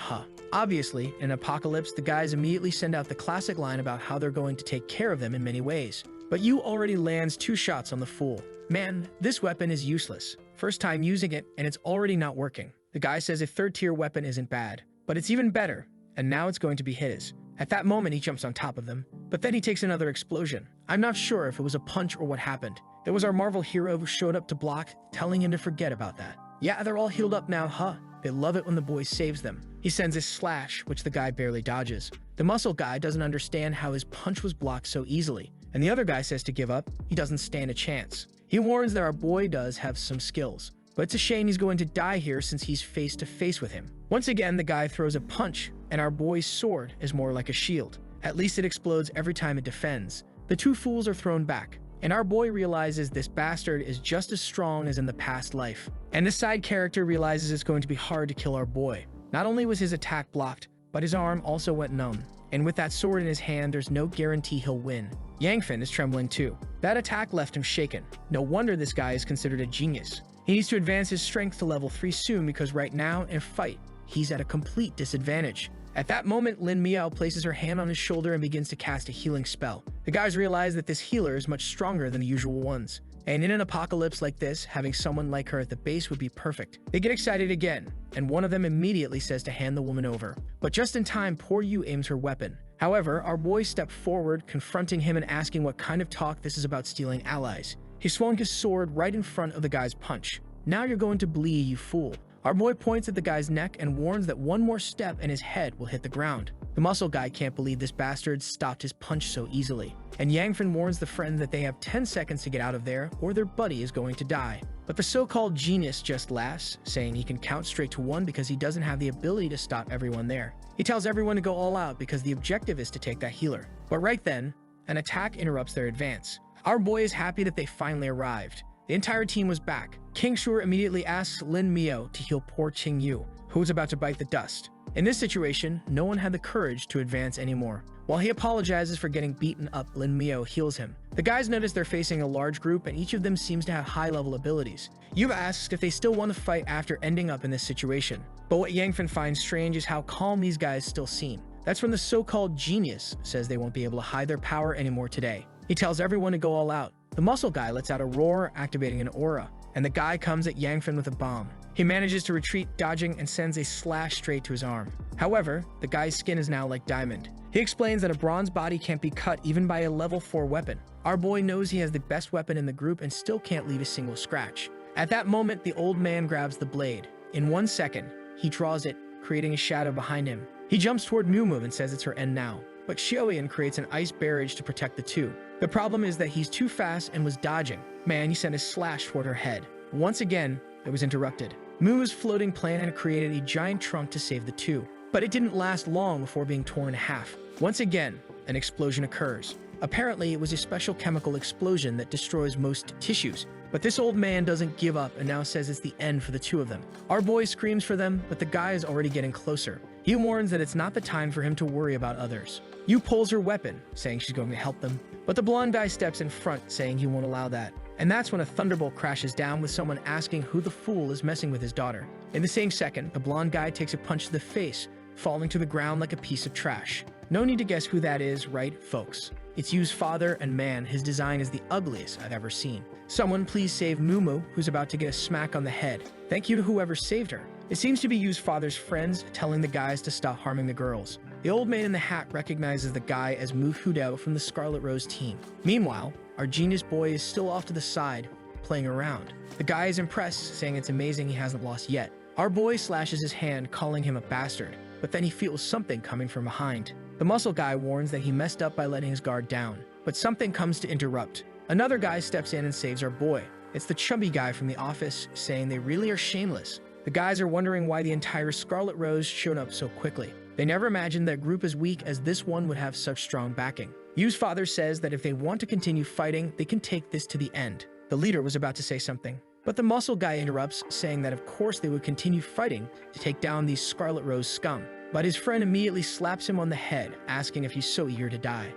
Obviously, in Apocalypse, the guys immediately send out the classic line about how they're going to take care of them in many ways. But Yu already lands 2 shots on the fool. Man, this weapon is useless. First time using it, and it's already not working. The guy says a 3rd-tier weapon isn't bad, but it's even better, and now it's going to be his. At that moment, he jumps on top of them, but then he takes another explosion. I'm not sure if it was a punch or what happened. There was our Marvel hero who showed up to block, telling him to forget about that. Yeah, they're all healed up now, They love it when the boy saves them. He sends a slash, which the guy barely dodges. The muscle guy doesn't understand how his punch was blocked so easily, and the other guy says to give up. He doesn't stand a chance. He warns that our boy does have some skills, but it's a shame he's going to die here since he's face to face with him. Once again, the guy throws a punch, and our boy's sword is more like a shield. At least it explodes every time it defends. The 2 fools are thrown back, and our boy realizes this bastard is just as strong as in the past life. And this side character realizes it's going to be hard to kill our boy. Not only was his attack blocked, but his arm also went numb. And with that sword in his hand, there's no guarantee he'll win. Yangfin is trembling too. That attack left him shaken. No wonder this guy is considered a genius. He needs to advance his strength to level 3 soon because right now, in a fight, he's at a complete disadvantage. At that moment, Lin Miao places her hand on his shoulder and begins to cast a healing spell. The guys realize that this healer is much stronger than the usual ones. And in an apocalypse like this, having someone like her at the base would be perfect. They get excited again, and one of them immediately says to hand the woman over. But just in time, poor Yu aims her weapon. However, our boy stepped forward, confronting him and asking what kind of talk this is about stealing allies. He swung his sword right in front of the guy's punch. Now you're going to bleed, you fool. Our boy points at the guy's neck and warns that one more step and his head will hit the ground. The muscle guy can't believe this bastard stopped his punch so easily. And Yangfin warns the friend that they have 10 seconds to get out of there or their buddy is going to die. But the so-called genius just laughs, saying he can count straight to 1 because he doesn't have the ability to stop everyone there. He tells everyone to go all out because the objective is to take that healer. But right then, an attack interrupts their advance. Our boy is happy that they finally arrived. The entire team was back. King Shure immediately asks Lin Miao to heal poor Qing Yu, who was about to bite the dust. In this situation, no one had the courage to advance anymore. While he apologizes for getting beaten up, Lin Miao heals him. The guys notice they're facing a large group and each of them seems to have high-level abilities. Yu asks if they still want to fight after ending up in this situation. But what Yangfin finds strange is how calm these guys still seem. That's when the so-called genius says they won't be able to hide their power anymore today. He tells everyone to go all out. The muscle guy lets out a roar, activating an aura, and the guy comes at Yangfin with a bomb. He manages to retreat, dodging, and sends a slash straight to his arm. However, the guy's skin is now like diamond. He explains that a bronze body can't be cut even by a level 4 weapon. Our boy knows he has the best weapon in the group and still can't leave a single scratch. At that moment, the old man grabs the blade. In 1 second, he draws it, creating a shadow behind him. He jumps toward Mumu and says it's her end now, but Xiaoyan creates an ice barrage to protect the two. The problem is that he's too fast and was dodging. Man, he sent a slash toward her head. Once again, it was interrupted. Mumu's floating plan had created a giant trunk to save the two, but it didn't last long before being torn in half. Once again, an explosion occurs. Apparently, it was a special chemical explosion that destroys most tissues, but this old man doesn't give up and now says it's the end for the two of them. Our boy screams for them, but the guy is already getting closer. He warns that it's not the time for him to worry about others. Yu pulls her weapon, saying she's going to help them, but the blonde guy steps in front, saying he won't allow that. And that's when a thunderbolt crashes down with someone asking who the fool is messing with his daughter. In the same second, the blonde guy takes a punch to the face, falling to the ground like a piece of trash. No need to guess who that is, right, folks? It's Yu's father, and man, his design is the ugliest I've ever seen. Someone please save Mumu, who's about to get a smack on the head. Thank you to whoever saved her. It seems to be Yu's father's friends telling the guys to stop harming the girls. The old man in the hat recognizes the guy as Mu Hudao from the Scarlet Rose team. Meanwhile, our genius boy is still off to the side, playing around. The guy is impressed, saying it's amazing he hasn't lost yet. Our boy slashes his hand, calling him a bastard, but then he feels something coming from behind. The muscle guy warns that he messed up by letting his guard down, but something comes to interrupt. Another guy steps in and saves our boy. It's the chubby guy from the office, saying they really are shameless. The guys are wondering why the entire Scarlet Rose showed up so quickly. They never imagined that a group as weak as this one would have such strong backing. Yu's father says that if they want to continue fighting, they can take this to the end. The leader was about to say something, but the muscle guy interrupts, saying that of course they would continue fighting to take down these Scarlet Rose scum. But his friend immediately slaps him on the head, asking if he's so eager to die.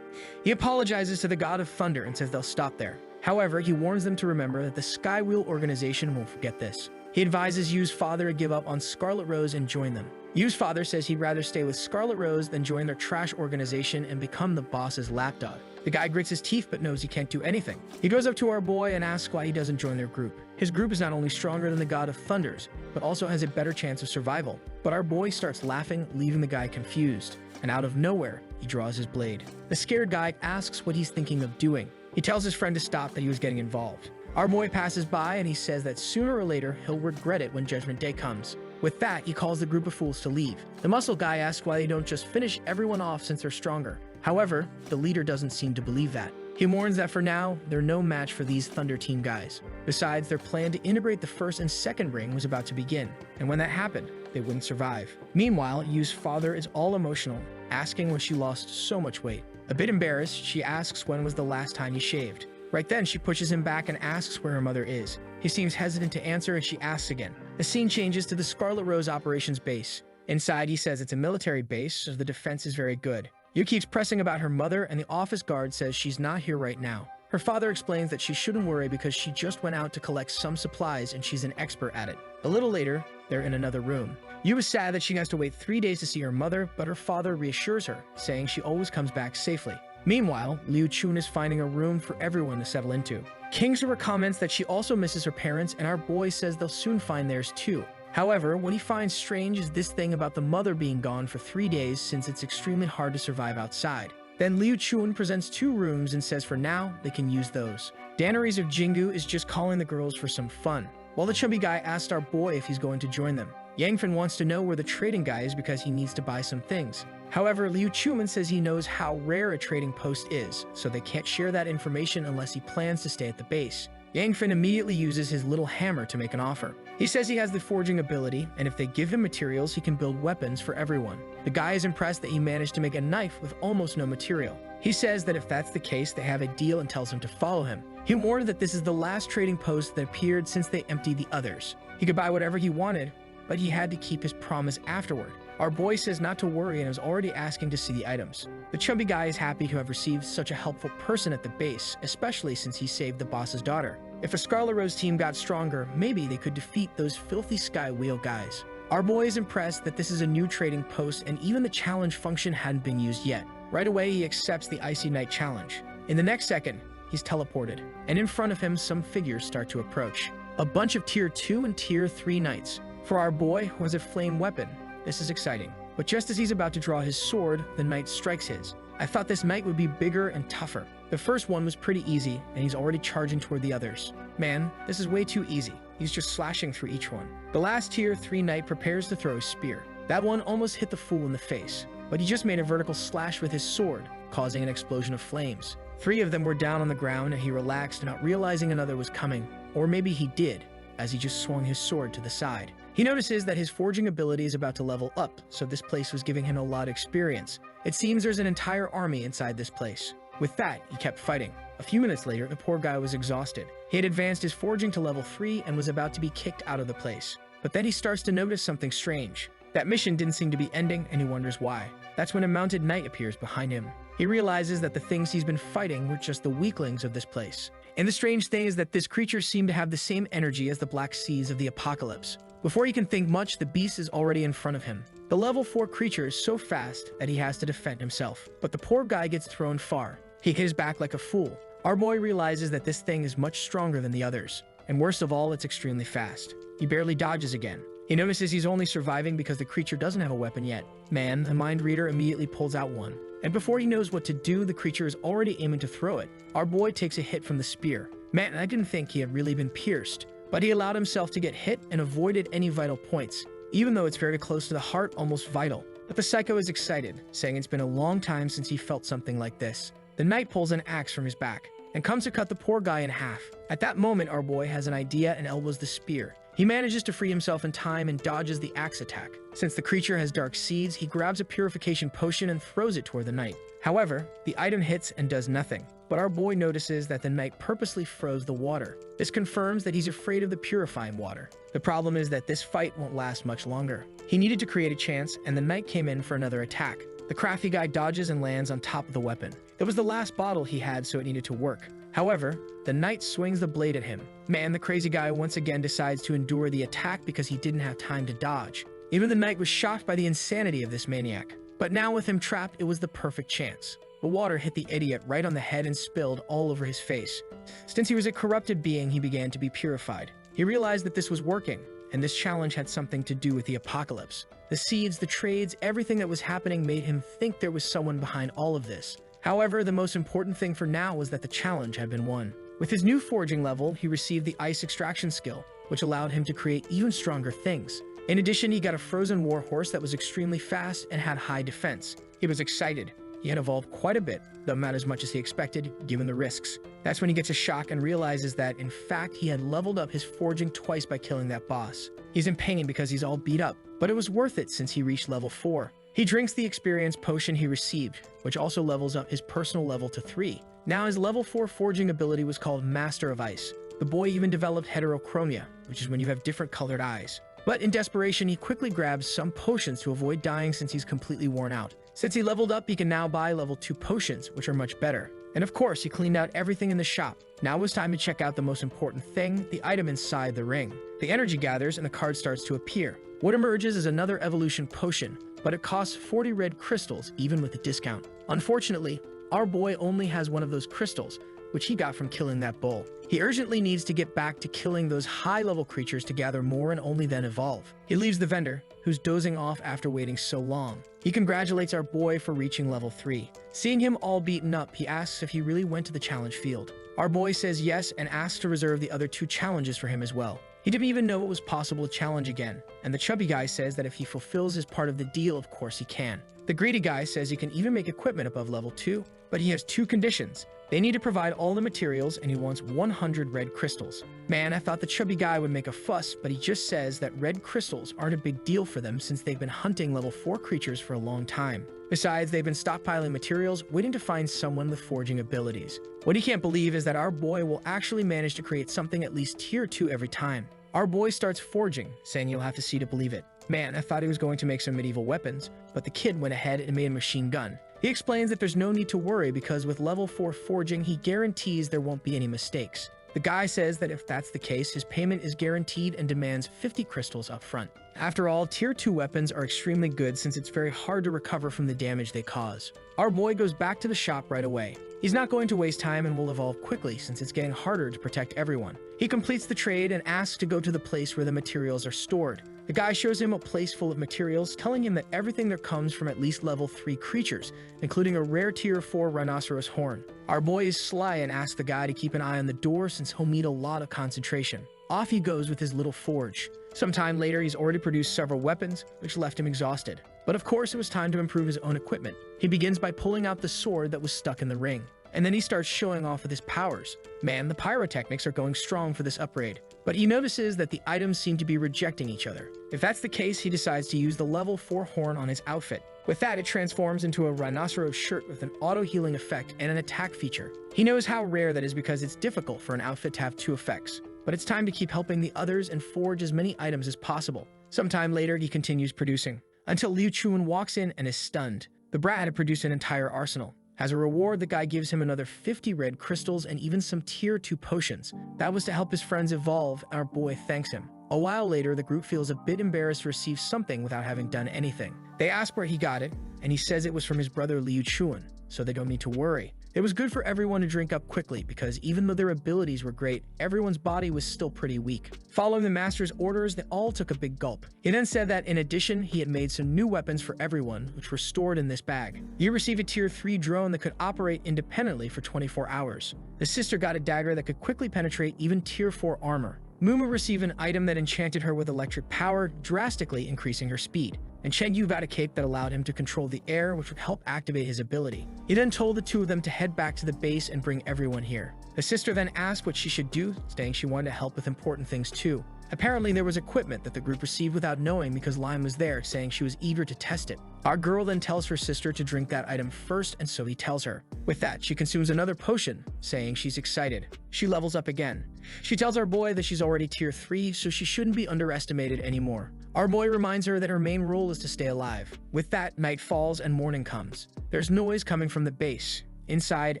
He apologizes to the god of thunder and says they'll stop there. However, he warns them to remember that the Sky Wheel organization won't forget this. He advises Yu's father to give up on Scarlet Rose and join them. Yu's father says he'd rather stay with Scarlet Rose than join their trash organization and become the boss's lapdog. The guy grits his teeth but knows he can't do anything. He goes up to our boy and asks why he doesn't join their group. His group is not only stronger than the god of thunders, but also has a better chance of survival. But our boy starts laughing, leaving the guy confused. And out of nowhere, he draws his blade. The scared guy asks what he's thinking of doing. He tells his friend to stop, that he was getting involved. Our boy passes by and he says that sooner or later he'll regret it when Judgment Day comes. With that, he calls the group of fools to leave. The muscle guy asks why they don't just finish everyone off since they're stronger. However, the leader doesn't seem to believe that. He warns that for now, they're no match for these Thunder Team guys. Besides, their plan to integrate the first and second ring was about to begin, and when that happened, they wouldn't survive. Meanwhile, Yu's father is all emotional, asking when she lost so much weight. A bit embarrassed, she asks when was the last time he shaved. Right then, she pushes him back and asks where her mother is. He seems hesitant to answer and she asks again. The scene changes to the Scarlet Rose operations base. Inside, he says it's a military base, so the defense is very good. Yu keeps pressing about her mother and the office guard says she's not here right now. Her father explains that she shouldn't worry because she just went out to collect some supplies and she's an expert at it. A little later, they're in another room. Yu is sad that she has to wait 3 days to see her mother, but her father reassures her, saying she always comes back safely. Meanwhile, Liu Chun is finding a room for everyone to settle into. Kingsura comments that she also misses her parents, and our boy says they'll soon find theirs too. However, what he finds strange is this thing about the mother being gone for 3 days since it's extremely hard to survive outside. Then Liu Chun presents 2 rooms and says for now, they can use those. Daenerys of Jingu is just calling the girls for some fun, while the chubby guy asked our boy if he's going to join them. Yangfen wants to know where the trading guy is because he needs to buy some things. However, Liu Chuman says he knows how rare a trading post is, so they can't share that information unless he plans to stay at the base. Yangfen immediately uses his little hammer to make an offer. He says he has the forging ability, and if they give him materials, he can build weapons for everyone. The guy is impressed that he managed to make a knife with almost no material. He says that if that's the case, they have a deal and tells him to follow him. He warned that this is the last trading post that appeared since they emptied the others. He could buy whatever he wanted, but he had to keep his promise afterward. Our boy says not to worry and is already asking to see the items. The chubby guy is happy to have received such a helpful person at the base, especially since he saved the boss's daughter. If a Scarlet Rose team got stronger, maybe they could defeat those filthy Sky Wheel guys. Our boy is impressed that this is a new trading post and even the challenge function hadn't been used yet. Right away, he accepts the Icy Night challenge. In the next second, he's teleported, and in front of him, some figures start to approach. A bunch of Tier 2 and Tier 3 knights. For our boy, who has a flame weapon, this is exciting. But just as he's about to draw his sword, the knight strikes his. I thought this knight would be bigger and tougher. The first one was pretty easy, and he's already charging toward the others. Man, this is way too easy. He's just slashing through each one. The last tier 3 knight prepares to throw his spear. That one almost hit the fool in the face, but he just made a vertical slash with his sword, causing an explosion of flames. 3 of them were down on the ground, and he relaxed, not realizing another was coming. Or maybe he did, as he just swung his sword to the side. He notices that his forging ability is about to level up, so this place was giving him a lot of experience. It seems there's an entire army inside this place. With that, he kept fighting. A few minutes later, the poor guy was exhausted. He had advanced his forging to level 3 and was about to be kicked out of the place. But then he starts to notice something strange. That mission didn't seem to be ending, and he wonders why. That's when a mounted knight appears behind him. He realizes that the things he's been fighting were just the weaklings of this place. And the strange thing is that this creature seemed to have the same energy as the black seas of the apocalypse. Before he can think much, the beast is already in front of him. The level 4 creature is so fast that he has to defend himself. But the poor guy gets thrown far. He hit his back like a fool. Our boy realizes that this thing is much stronger than the others. And worst of all, it's extremely fast. He barely dodges again. He notices he's only surviving because the creature doesn't have a weapon yet. Man, the mind reader immediately pulls out one. And before he knows what to do, the creature is already aiming to throw it. Our boy takes a hit from the spear. Man, I didn't think he had really been pierced. But he allowed himself to get hit and avoided any vital points, even though it's very close to the heart, almost vital. But the psycho is excited, saying it's been a long time since he felt something like this. The knight pulls an axe from his back and comes to cut the poor guy in half. At that moment, our boy has an idea and elbows the spear. He manages to free himself in time and dodges the axe attack. Since the creature has dark seeds, he grabs a purification potion and throws it toward the knight. However, the item hits and does nothing. But our boy notices that the knight purposely froze the water. This confirms that he's afraid of the purifying water. The problem is that this fight won't last much longer. He needed to create a chance, and the knight came in for another attack. The crafty guy dodges and lands on top of the weapon. It was the last bottle he had, so it needed to work. However, the knight swings the blade at him. Man, the crazy guy once again decides to endure the attack because he didn't have time to dodge. Even the knight was shocked by the insanity of this maniac. But now with him trapped, it was the perfect chance. The water hit the idiot right on the head and spilled all over his face. Since he was a corrupted being, he began to be purified. He realized that this was working, and this challenge had something to do with the apocalypse. The seeds, the trades, everything that was happening made him think there was someone behind all of this. However, the most important thing for now was that the challenge had been won. With his new forging level, he received the ice extraction skill, which allowed him to create even stronger things. In addition, he got a frozen war horse that was extremely fast and had high defense. He was excited. He had evolved quite a bit, though not as much as he expected, given the risks. That's when he gets a shock and realizes that, in fact, he had leveled up his forging twice by killing that boss. He's in pain because he's all beat up, but it was worth it since he reached level 4. He drinks the experience potion he received, which also levels up his personal level to 3. Now his level 4 forging ability was called Master of Ice. The boy even developed heterochromia, which is when you have different colored eyes. But in desperation, he quickly grabs some potions to avoid dying since he's completely worn out. Since he leveled up, he can now buy level 2 potions, which are much better. And of course, he cleaned out everything in the shop. Now it was time to check out the most important thing, the item inside the ring. The energy gathers and the card starts to appear. What emerges is another evolution potion, but it costs 40 red crystals, even with a discount. Unfortunately, our boy only has one of those crystals, which he got from killing that bull. He urgently needs to get back to killing those high-level creatures to gather more and only then evolve. He leaves the vendor, who's dozing off after waiting so long. He congratulates our boy for reaching level 3. Seeing him all beaten up, he asks if he really went to the challenge field. Our boy says yes and asks to reserve the other 2 challenges for him as well. He didn't even know it was possible to challenge again, and the chubby guy says that if he fulfills his part of the deal, of course he can. The greedy guy says he can even make equipment above level 2, but he has 2 conditions. They need to provide all the materials, and he wants 100 red crystals. Man, I thought the chubby guy would make a fuss, but he just says that red crystals aren't a big deal for them since they've been hunting level 4 creatures for a long time. Besides, they've been stockpiling materials, waiting to find someone with forging abilities. What he can't believe is that our boy will actually manage to create something at least tier 2 every time. Our boy starts forging, saying you'll have to see to believe it. Man, I thought he was going to make some medieval weapons, but the kid went ahead and made a machine gun. He explains that there's no need to worry because with level 4 forging, he guarantees there won't be any mistakes. The guy says that if that's the case, his payment is guaranteed and demands 50 crystals up front. After all, tier 2 weapons are extremely good since it's very hard to recover from the damage they cause. Our boy goes back to the shop right away. He's not going to waste time and will evolve quickly since it's getting harder to protect everyone. He completes the trade and asks to go to the place where the materials are stored. The guy shows him a place full of materials, telling him that everything there comes from at least level 3 creatures, including a rare tier 4 rhinoceros horn. Our boy is sly and asks the guy to keep an eye on the door since he'll need a lot of concentration. Off he goes with his little forge. Sometime later, he's already produced several weapons, which left him exhausted. But of course, it was time to improve his own equipment. He begins by pulling out the sword that was stuck in the ring. And then he starts showing off with his powers. Man, the pyrotechnics are going strong for this upgrade. But he notices that the items seem to be rejecting each other. If that's the case, he decides to use the level 4 horn on his outfit. With that, it transforms into a rhinoceros shirt with an auto-healing effect and an attack feature. He knows how rare that is because it's difficult for an outfit to have 2 effects. But it's time to keep helping the others and forge as many items as possible. Sometime later, he continues producing, until Liu Chuan walks in and is stunned. The brat had produced an entire arsenal. As a reward, the guy gives him another 50 red crystals and even some tier 2 potions. That was to help his friends evolve, and our boy thanks him. A while later, the group feels a bit embarrassed to receive something without having done anything. They ask where he got it, and he says it was from his brother Liu Chuan, so they don't need to worry. It was good for everyone to drink up quickly because even though their abilities were great, everyone's body was still pretty weak. Following the master's orders, they all took a big gulp. He then said that in addition, he had made some new weapons for everyone, which were stored in this bag. You received a tier 3 drone that could operate independently for 24 hours. The sister got a dagger that could quickly penetrate even tier 4 armor. Mumu received an item that enchanted her with electric power, drastically increasing her speed. And Chengyu got a cape that allowed him to control the air, which would help activate his ability. He then told the two of them to head back to the base and bring everyone here. The sister then asked what she should do, saying she wanted to help with important things too. Apparently, there was equipment that the group received without knowing because Lime was there, saying she was eager to test it. Our girl then tells her sister to drink that item first, and so he tells her. With that, she consumes another potion, saying she's excited. She levels up again. She tells our boy that she's already tier 3, so she shouldn't be underestimated anymore. Our boy reminds her that her main role is to stay alive. With that, night falls and morning comes. There's noise coming from the base. Inside,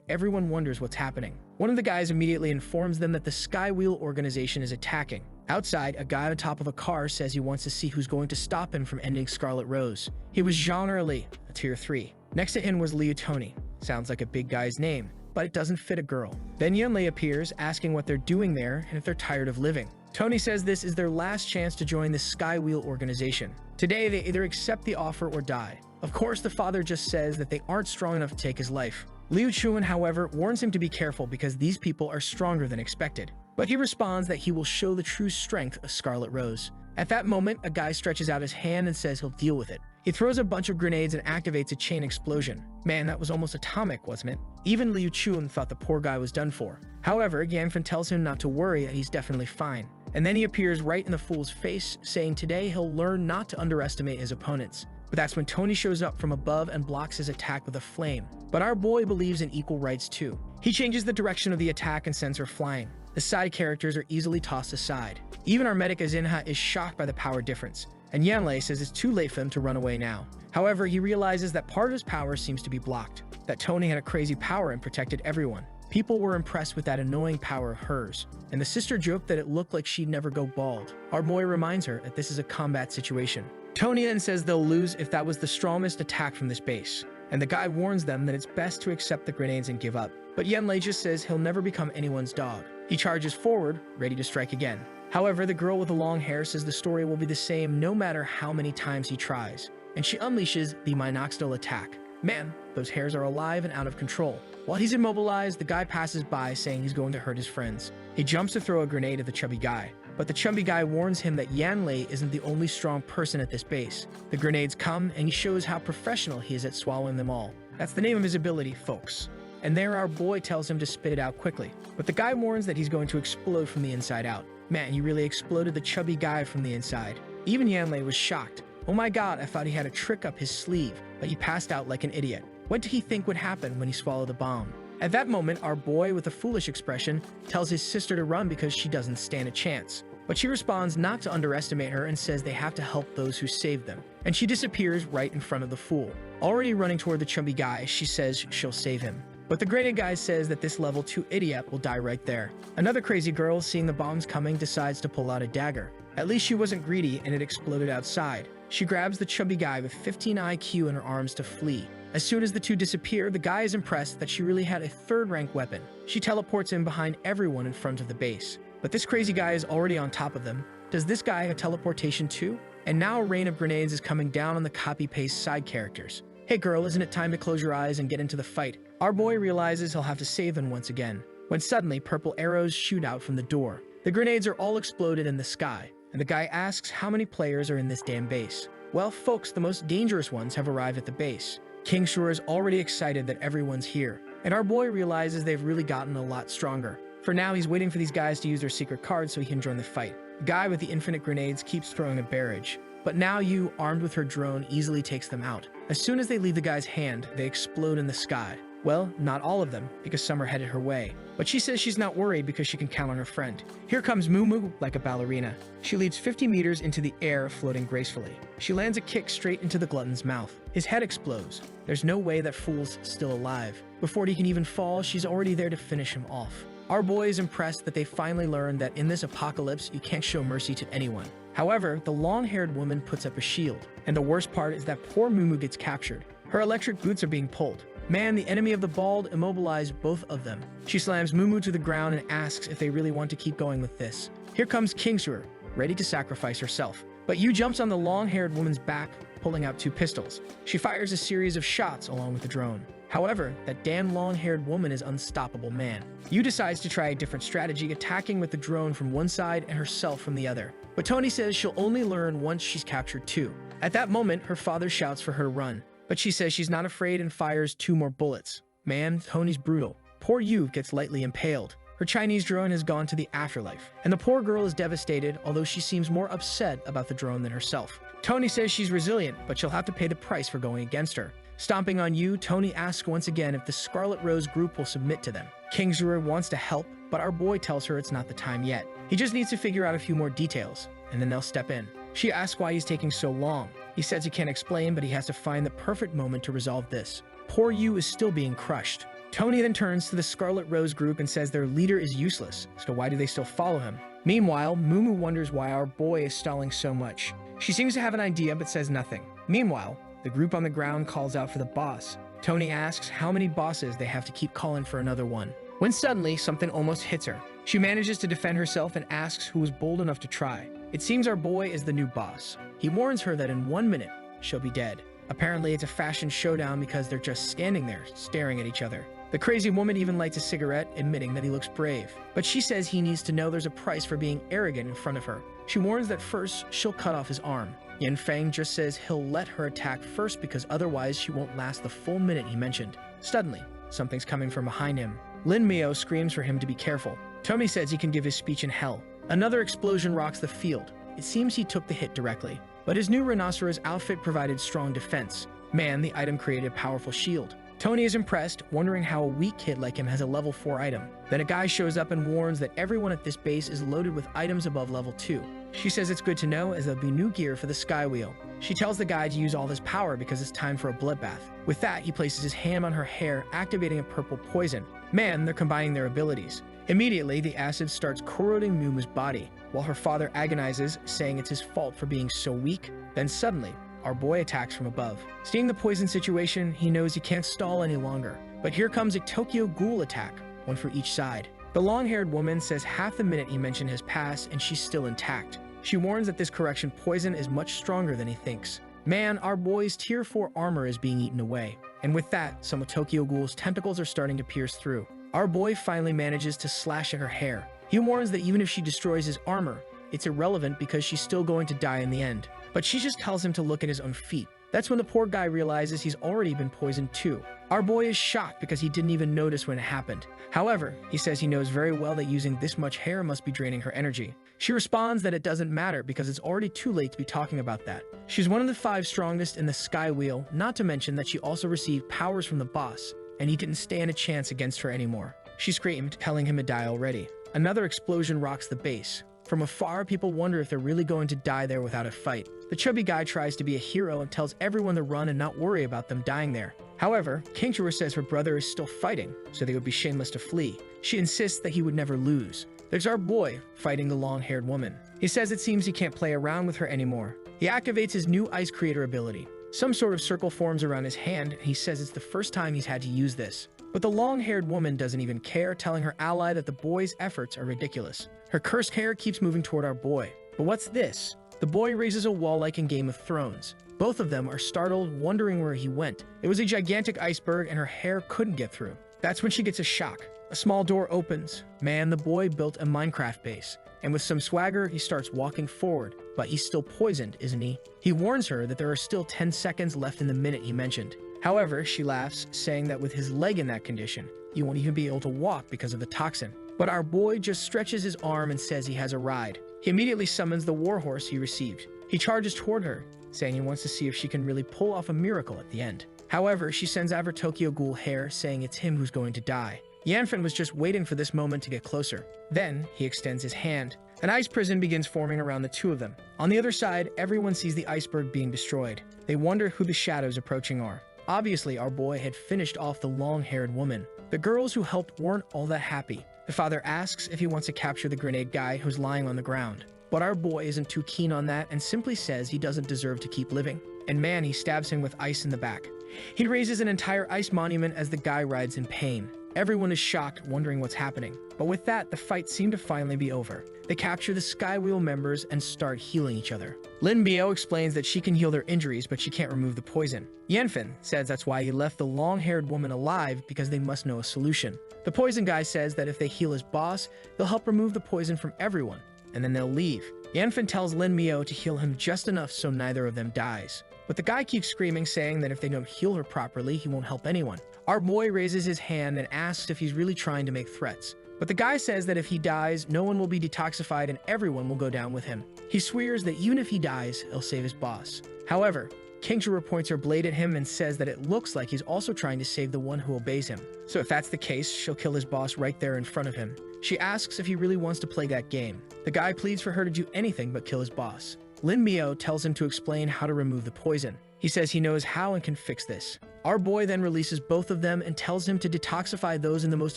everyone wonders what's happening. One of the guys immediately informs them that the Sky Wheel organization is attacking. Outside, a guy on top of a car says he wants to see who's going to stop him from ending Scarlet Rose. He was Jean Li, a tier 3. Next to him was Liu Tony. Sounds like a big guy's name, but it doesn't fit a girl. Then Yunlei appears, asking what they're doing there and if they're tired of living. Tony says this is their last chance to join the Sky Wheel organization. Today, they either accept the offer or die. Of course, the father just says that they aren't strong enough to take his life. Liu Chuan, however, warns him to be careful because these people are stronger than expected. But he responds that he will show the true strength of Scarlet Rose. At that moment, a guy stretches out his hand and says he'll deal with it. He throws a bunch of grenades and activates a chain explosion. Man, that was almost atomic, wasn't it? Even Liu Chuan thought the poor guy was done for. However, Yanfan tells him not to worry and he's definitely fine. And then he appears right in the fool's face, saying today he'll learn not to underestimate his opponents. But that's when Tony shows up from above and blocks his attack with a flame. But our boy believes in equal rights too. He changes the direction of the attack and sends her flying. The side characters are easily tossed aside. Even our medic Azinha is shocked by the power difference, and Yanlei says it's too late for him to run away now. However, he realizes that part of his power seems to be blocked, that Tony had a crazy power and protected everyone. People were impressed with that annoying power of hers, and the sister joked that it looked like she'd never go bald. Our boy reminds her that this is a combat situation. Tony then says they'll lose if that was the strongest attack from this base, and the guy warns them that it's best to accept the grenades and give up. But Yanlei just says he'll never become anyone's dog. He charges forward, ready to strike again. However, the girl with the long hair says the story will be the same no matter how many times he tries, and she unleashes the Minoxidil attack. Man, those hairs are alive and out of control. While he's immobilized, the guy passes by saying he's going to hurt his friends. He jumps to throw a grenade at the chubby guy, but the chubby guy warns him that Yanlei isn't the only strong person at this base. The grenades come, and he shows how professional he is at swallowing them all. That's the name of his ability, folks. And there our boy tells him to spit it out quickly. But the guy warns that he's going to explode from the inside out. Man, he really exploded the chubby guy from the inside. Even Yanlei was shocked. Oh my god, I thought he had a trick up his sleeve, but he passed out like an idiot. What did he think would happen when he swallowed the bomb? At that moment, our boy, with a foolish expression, tells his sister to run because she doesn't stand a chance. But she responds not to underestimate her and says they have to help those who saved them. And she disappears right in front of the fool. Already running toward the chubby guy, she says she'll save him. But the graded guy says that this level 2 idiot will die right there. Another crazy girl, seeing the bombs coming, decides to pull out a dagger. At least she wasn't greedy and it exploded outside. She grabs the chubby guy with 15 IQ in her arms to flee. As soon as the two disappear, the guy is impressed that she really had a 3rd rank weapon. She teleports him behind everyone in front of the base. But this crazy guy is already on top of them. Does this guy have teleportation too? And now a rain of grenades is coming down on the copy-paste side characters. Hey girl, isn't it time to close your eyes and get into the fight? Our boy realizes he'll have to save them once again, when suddenly purple arrows shoot out from the door. The grenades are all exploded in the sky, and the guy asks how many players are in this damn base. Well, folks, the most dangerous ones have arrived at the base. King Shura is already excited that everyone's here, and our boy realizes they've really gotten a lot stronger. For now, he's waiting for these guys to use their secret card so he can join the fight. The guy with the infinite grenades keeps throwing a barrage, but now Yu, armed with her drone, easily takes them out. As soon as they leave the guy's hand, they explode in the sky. Well, not all of them, because some are headed her way. But she says she's not worried because she can count on her friend. Here comes Mumu like a ballerina. She leaps 50 meters into the air, floating gracefully. She lands a kick straight into the glutton's mouth. His head explodes. There's no way that fool's still alive. Before he can even fall, she's already there to finish him off. Our boy is impressed that they finally learned that in this apocalypse, you can't show mercy to anyone. However, the long-haired woman puts up a shield. And the worst part is that poor Mumu gets captured. Her electric boots are being pulled. Man, the enemy of the bald, immobilized both of them. She slams Mumu to the ground and asks if they really want to keep going with this. Here comes King Shura, ready to sacrifice herself. But Yu jumps on the long-haired woman's back, pulling out 2 pistols. She fires a series of shots along with the drone. However, that damn long-haired woman is unstoppable, man. Yu decides to try a different strategy, attacking with the drone from one side and herself from the other. But Tony says she'll only learn once she's captured 2. At that moment, her father shouts for her to run. But she says she's not afraid and fires 2 more bullets. Man, Tony's brutal. Poor Yu gets lightly impaled. Her Chinese drone has gone to the afterlife, and the poor girl is devastated, although she seems more upset about the drone than herself. Tony says she's resilient, but she'll have to pay the price for going against her. Stomping on Yu, Tony asks once again if the Scarlet Rose group will submit to them. King Shura wants to help, but our boy tells her it's not the time yet. He just needs to figure out a few more details, and then they'll step in. She asks why he's taking so long. He says he can't explain, but he has to find the perfect moment to resolve this. Poor Yu is still being crushed. Tony then turns to the Scarlet Rose group and says their leader is useless, so why do they still follow him? Meanwhile, Mumu wonders why our boy is stalling so much. She seems to have an idea but says nothing. Meanwhile, the group on the ground calls out for the boss. Tony asks how many bosses they have to keep calling for another one. When suddenly, something almost hits her. She manages to defend herself and asks who was bold enough to try. It seems our boy is the new boss. He warns her that in 1 minute, she'll be dead. Apparently, it's a fashion showdown because they're just standing there, staring at each other. The crazy woman even lights a cigarette, admitting that he looks brave. But she says he needs to know there's a price for being arrogant in front of her. She warns that first, she'll cut off his arm. Yin Fang just says he'll let her attack first because otherwise she won't last the full minute he mentioned. Suddenly, something's coming from behind him. Lin Mio screams for him to be careful. Tony says he can give his speech in hell. Another explosion rocks the field. It seems he took the hit directly. But his new rhinoceros outfit provided strong defense. Man, the item created a powerful shield. Tony is impressed, wondering how a weak kid like him has a level 4 item. Then a guy shows up and warns that everyone at this base is loaded with items above level 2. She says it's good to know as there'll be new gear for the Sky Wheel. She tells the guy to use all his power because it's time for a bloodbath. With that, he places his hand on her hair, activating a purple poison. Man, they're combining their abilities. Immediately, the acid starts corroding Mumu's body, while her father agonizes, saying it's his fault for being so weak. Then suddenly, our boy attacks from above. Seeing the poison situation, he knows he can't stall any longer. But here comes a Tokyo Ghoul attack, one for each side. The long-haired woman says half the minute he mentioned has passed and she's still intact. She warns that this correction poison is much stronger than he thinks. Man, our boy's tier 4 armor is being eaten away. And with that, some of Tokyo Ghoul's tentacles are starting to pierce through. Our boy finally manages to slash at her hair. He warns that even if she destroys his armor, it's irrelevant because she's still going to die in the end. But she just tells him to look at his own feet. That's when the poor guy realizes he's already been poisoned too. Our boy is shocked because he didn't even notice when it happened. However, he says he knows very well that using this much hair must be draining her energy. She responds that it doesn't matter because it's already too late to be talking about that. She's one of the 5 strongest in the Sky Wheel, not to mention that she also received powers from the boss, and he didn't stand a chance against her anymore. She screamed, telling him to die already. Another explosion rocks the base. From afar, people wonder if they're really going to die there without a fight. The chubby guy tries to be a hero and tells everyone to run and not worry about them dying there. However, King Shura says her brother is still fighting, so they would be shameless to flee. She insists that he would never lose. There's our boy fighting the long-haired woman. He says it seems he can't play around with her anymore. He activates his new Ice Creator ability. Some sort of circle forms around his hand, and he says it's the first time he's had to use this. But the long-haired woman doesn't even care, telling her ally that the boy's efforts are ridiculous. Her cursed hair keeps moving toward our boy. But what's this? The The boy raises a wall like in Game of Thrones. Both of them are startled, wondering where he went. It was a gigantic iceberg and her hair couldn't get through. That's when she gets a shock. A small door opens. Man, the boy built a Minecraft base. And with some swagger, he starts walking forward. But he's still poisoned, isn't he? He warns her that there are still 10 seconds left in the minute he mentioned. However, she laughs, saying that with his leg in that condition, he won't even be able to walk because of the toxin. But our boy just stretches his arm and says he has a ride. He immediately summons the warhorse he received. He charges toward her, saying he wants to see if she can really pull off a miracle at the end. However, she sends out her Tokyo Ghoul hair, saying it's him who's going to die. Yanfen was just waiting for this moment to get closer. Then, he extends his hand. An ice prison begins forming around the two of them. On the other side, everyone sees the iceberg being destroyed. They wonder who the shadows approaching are. Obviously, our boy had finished off the long-haired woman. The girls who helped weren't all that happy. The father asks if he wants to capture the grenade guy who's lying on the ground. But our boy isn't too keen on that and simply says he doesn't deserve to keep living. And man, he stabs him with ice in the back. He raises an entire ice monument as the guy rides in pain. Everyone is shocked, wondering what's happening. But with that, the fight seemed to finally be over. They capture the Sky Wheel members and start healing each other. Lin Bio explains that she can heal their injuries, but she can't remove the poison. Yanfen says that's why he left the long-haired woman alive, because they must know a solution. The poison guy says that if they heal his boss, they'll help remove the poison from everyone, and then they'll leave. Yanfen tells Lin Mio to heal him just enough so neither of them dies. But the guy keeps screaming, saying that if they don't heal her properly, he won't help anyone. Our boy raises his hand and asks if he's really trying to make threats. But the guy says that if he dies, no one will be detoxified and everyone will go down with him. He swears that even if he dies, he'll save his boss. However, Kingzhura points her blade at him and says that it looks like he's also trying to save the one who obeys him. So if that's the case, she'll kill his boss right there in front of him. She asks if he really wants to play that game. The guy pleads for her to do anything but kill his boss. Lin Mio tells him to explain how to remove the poison. He says he knows how and can fix this. Our boy then releases both of them and tells him to detoxify those in the most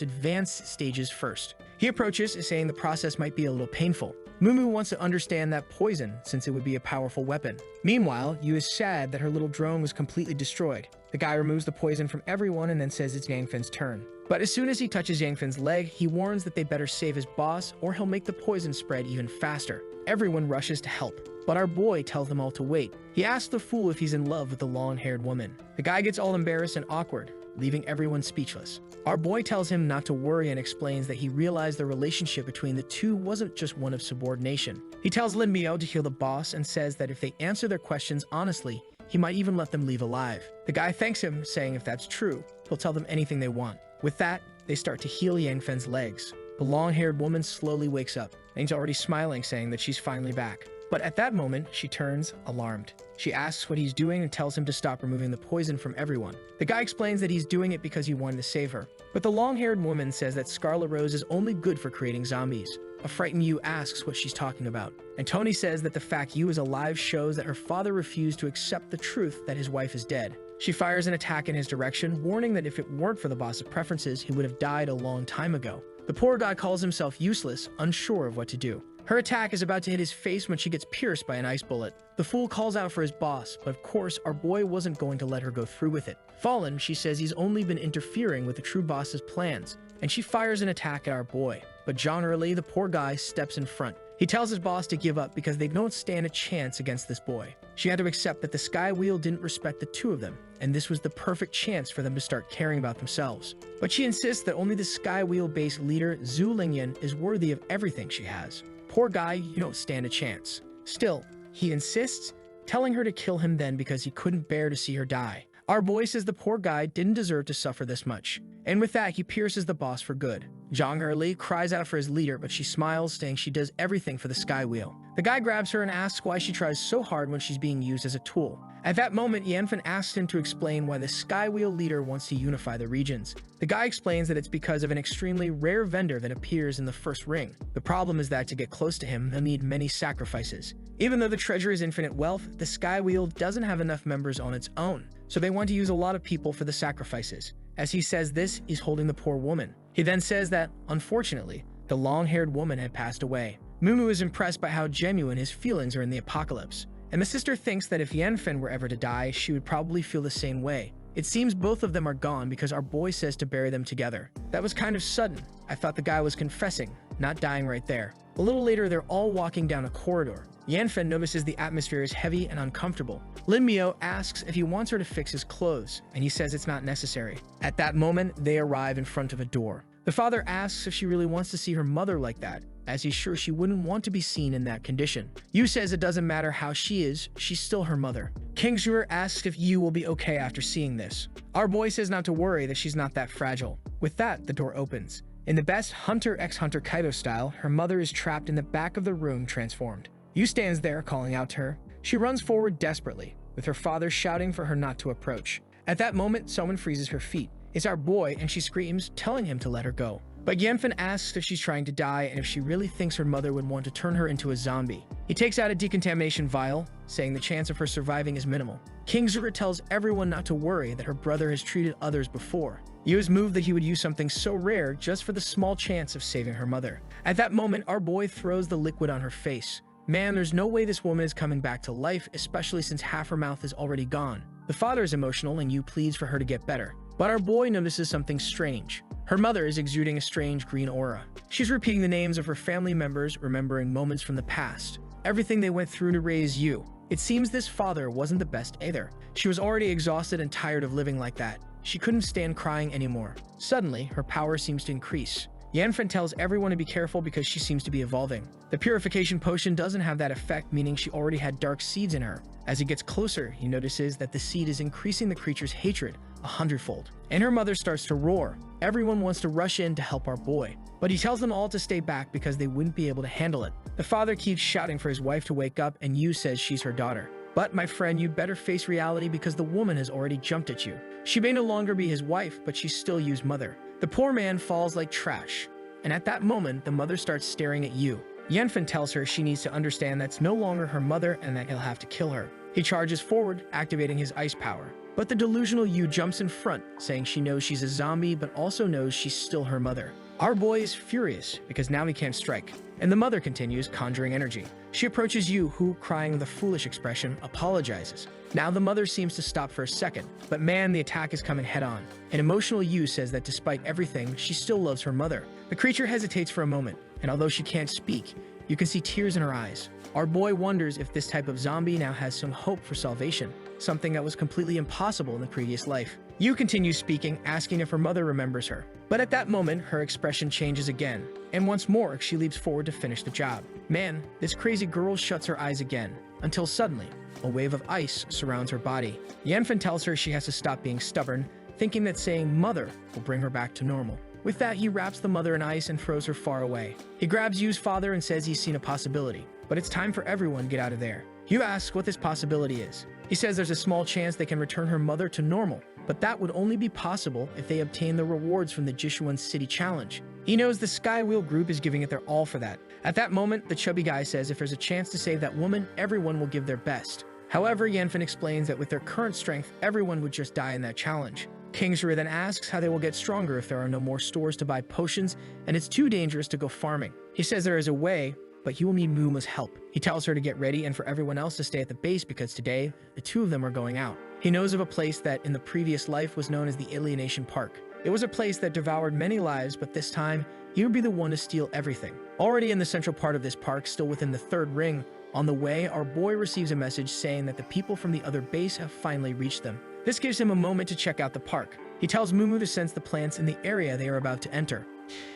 advanced stages first. He approaches, saying the process might be a little painful. Mumu wants to understand that poison, since it would be a powerful weapon. Meanwhile, Yu is sad that her little drone was completely destroyed. The guy removes the poison from everyone and then says it's Yangfen's turn. But as soon as he touches Yangfen's leg, he warns that they better save his boss or he'll make the poison spread even faster. Everyone rushes to help, but our boy tells them all to wait. He asks the fool if he's in love with the long-haired woman. The guy gets all embarrassed and awkward, leaving everyone speechless. Our boy tells him not to worry and explains that he realized the relationship between the two wasn't just one of subordination. He tells Lin Mio to heal the boss and says that if they answer their questions honestly, he might even let them leave alive. The guy thanks him, saying if that's true, he'll tell them anything they want. With that, they start to heal Yangfen's legs. The long-haired woman slowly wakes up, and he's already smiling, saying that she's finally back. But at that moment, she turns, alarmed. She asks what he's doing and tells him to stop removing the poison from everyone. The guy explains that he's doing it because he wanted to save her. But the long-haired woman says that Scarlet Rose is only good for creating zombies. A frightened Yu asks what she's talking about. And Tony says that the fact Yu is alive shows that her father refused to accept the truth that his wife is dead. She fires an attack in his direction, warning that if it weren't for the boss's preferences, he would have died a long time ago. The poor guy calls himself useless, unsure of what to do. Her attack is about to hit his face when she gets pierced by an ice bullet. The fool calls out for his boss, but of course, our boy wasn't going to let her go through with it. Fallen, she says he's only been interfering with the true boss's plans, and she fires an attack at our boy. But John Early, the poor guy, steps in front. He tells his boss to give up because they don't stand a chance against this boy. She had to accept that the Sky Wheel didn't respect the two of them, and this was the perfect chance for them to start caring about themselves. But she insists that only the Sky Wheel-based leader, Zhu Lingyan, is worthy of everything she has. Poor guy, you don't stand a chance. Still, he insists, telling her to kill him then because he couldn't bear to see her die. Our boy says the poor guy didn't deserve to suffer this much. And with that, he pierces the boss for good. Zhang Erli cries out for his leader, but she smiles, saying she does everything for the Sky Wheel. The guy grabs her and asks why she tries so hard when she's being used as a tool. At that moment, Yanfen asks him to explain why the Sky Wheel leader wants to unify the regions. The guy explains that it's because of an extremely rare vendor that appears in the first ring. The problem is that to get close to him, they'll need many sacrifices. Even though the treasure is infinite wealth, the Sky Wheel doesn't have enough members on its own, so they want to use a lot of people for the sacrifices. As he says this, he's holding the poor woman. He then says that, unfortunately, the long-haired woman had passed away. Mumu is impressed by how genuine his feelings are in the apocalypse. And the sister thinks that if Yanfen were ever to die, she would probably feel the same way. It seems both of them are gone because our boy says to bury them together. That was kind of sudden. I thought the guy was confessing, not dying right there. A little later, they're all walking down a corridor. Yanfen notices the atmosphere is heavy and uncomfortable. Linmyo asks if he wants her to fix his clothes, and he says it's not necessary. At that moment, they arrive in front of a door. The father asks if she really wants to see her mother like that, as he's sure she wouldn't want to be seen in that condition. Yu says it doesn't matter how she is, she's still her mother. Kingsure asks if Yu will be okay after seeing this. Our boy says not to worry, that she's not that fragile. With that, the door opens. In the best Hunter x Hunter Kaido style, her mother is trapped in the back of the room transformed. Yu stands there calling out to her. She runs forward desperately, with her father shouting for her not to approach. At that moment, someone freezes her feet. It's our boy, and she screams, telling him to let her go. But Yanfen asks if she's trying to die and if she really thinks her mother would want to turn her into a zombie. He takes out a decontamination vial, saying the chance of her surviving is minimal. Kingsure tells everyone not to worry, that her brother has treated others before. Yu is moved that he would use something so rare just for the small chance of saving her mother. At that moment, our boy throws the liquid on her face. Man, there's no way this woman is coming back to life, especially since half her mouth is already gone. The father is emotional and Yu pleads for her to get better. But our boy notices something strange. Her mother is exuding a strange green aura. She's repeating the names of her family members, remembering moments from the past. Everything they went through to raise Yu. It seems this father wasn't the best either. She was already exhausted and tired of living like that. She couldn't stand crying anymore. Suddenly, her power seems to increase. Yanfen tells everyone to be careful because she seems to be evolving. The purification potion doesn't have that effect, meaning she already had dark seeds in her. As he gets closer, he notices that the seed is increasing the creature's hatred 100-fold. And her mother starts to roar. Everyone wants to rush in to help our boy, but he tells them all to stay back because they wouldn't be able to handle it. The father keeps shouting for his wife to wake up, and Yu says she's her daughter. But my friend, you better face reality because the woman has already jumped at you. She may no longer be his wife, but she's still Yu's mother. The poor man falls like trash. And at that moment, the mother starts staring at Yu. Yanfen tells her she needs to understand that's no longer her mother and that he'll have to kill her. He charges forward, activating his ice power. But the delusional Yu jumps in front, saying she knows she's a zombie but also knows she's still her mother. Our boy is furious because now he can't strike. And the mother continues conjuring energy. She approaches Yu, who, crying with a foolish expression, apologizes. Now the mother seems to stop for a second, but man, the attack is coming head-on. An emotional Yu says that despite everything, she still loves her mother. The creature hesitates for a moment, and although she can't speak, you can see tears in her eyes. Our boy wonders if this type of zombie now has some hope for salvation, something that was completely impossible in the previous life. Yu continues speaking, asking if her mother remembers her. But at that moment, her expression changes again, and once more, she leaps forward to finish the job. Man, this crazy girl shuts her eyes again, until suddenly, a wave of ice surrounds her body. Yanfen tells her she has to stop being stubborn, thinking that saying mother will bring her back to normal. With that, he wraps the mother in ice and throws her far away. He grabs Yu's father and says he's seen a possibility, but it's time for everyone to get out of there. Yu asks what this possibility is. He says there's a small chance they can return her mother to normal, but that would only be possible if they obtain the rewards from the Jishuan City Challenge. He knows the Sky Wheel group is giving it their all for that. At that moment, the chubby guy says if there's a chance to save that woman, everyone will give their best. However, Yanfen explains that with their current strength, everyone would just die in that challenge. Kingsure then asks how they will get stronger if there are no more stores to buy potions, and it's too dangerous to go farming. He says there is a way, but he will need Muma's help. He tells her to get ready and for everyone else to stay at the base because today, the two of them are going out. He knows of a place that in the previous life was known as the Alienation Park. It was a place that devoured many lives, but this time, he would be the one to steal everything. Already in the central part of this park, still within the third ring, on the way, our boy receives a message saying that the people from the other base have finally reached them. This gives him a moment to check out the park. He tells Mumu to sense the plants in the area they are about to enter.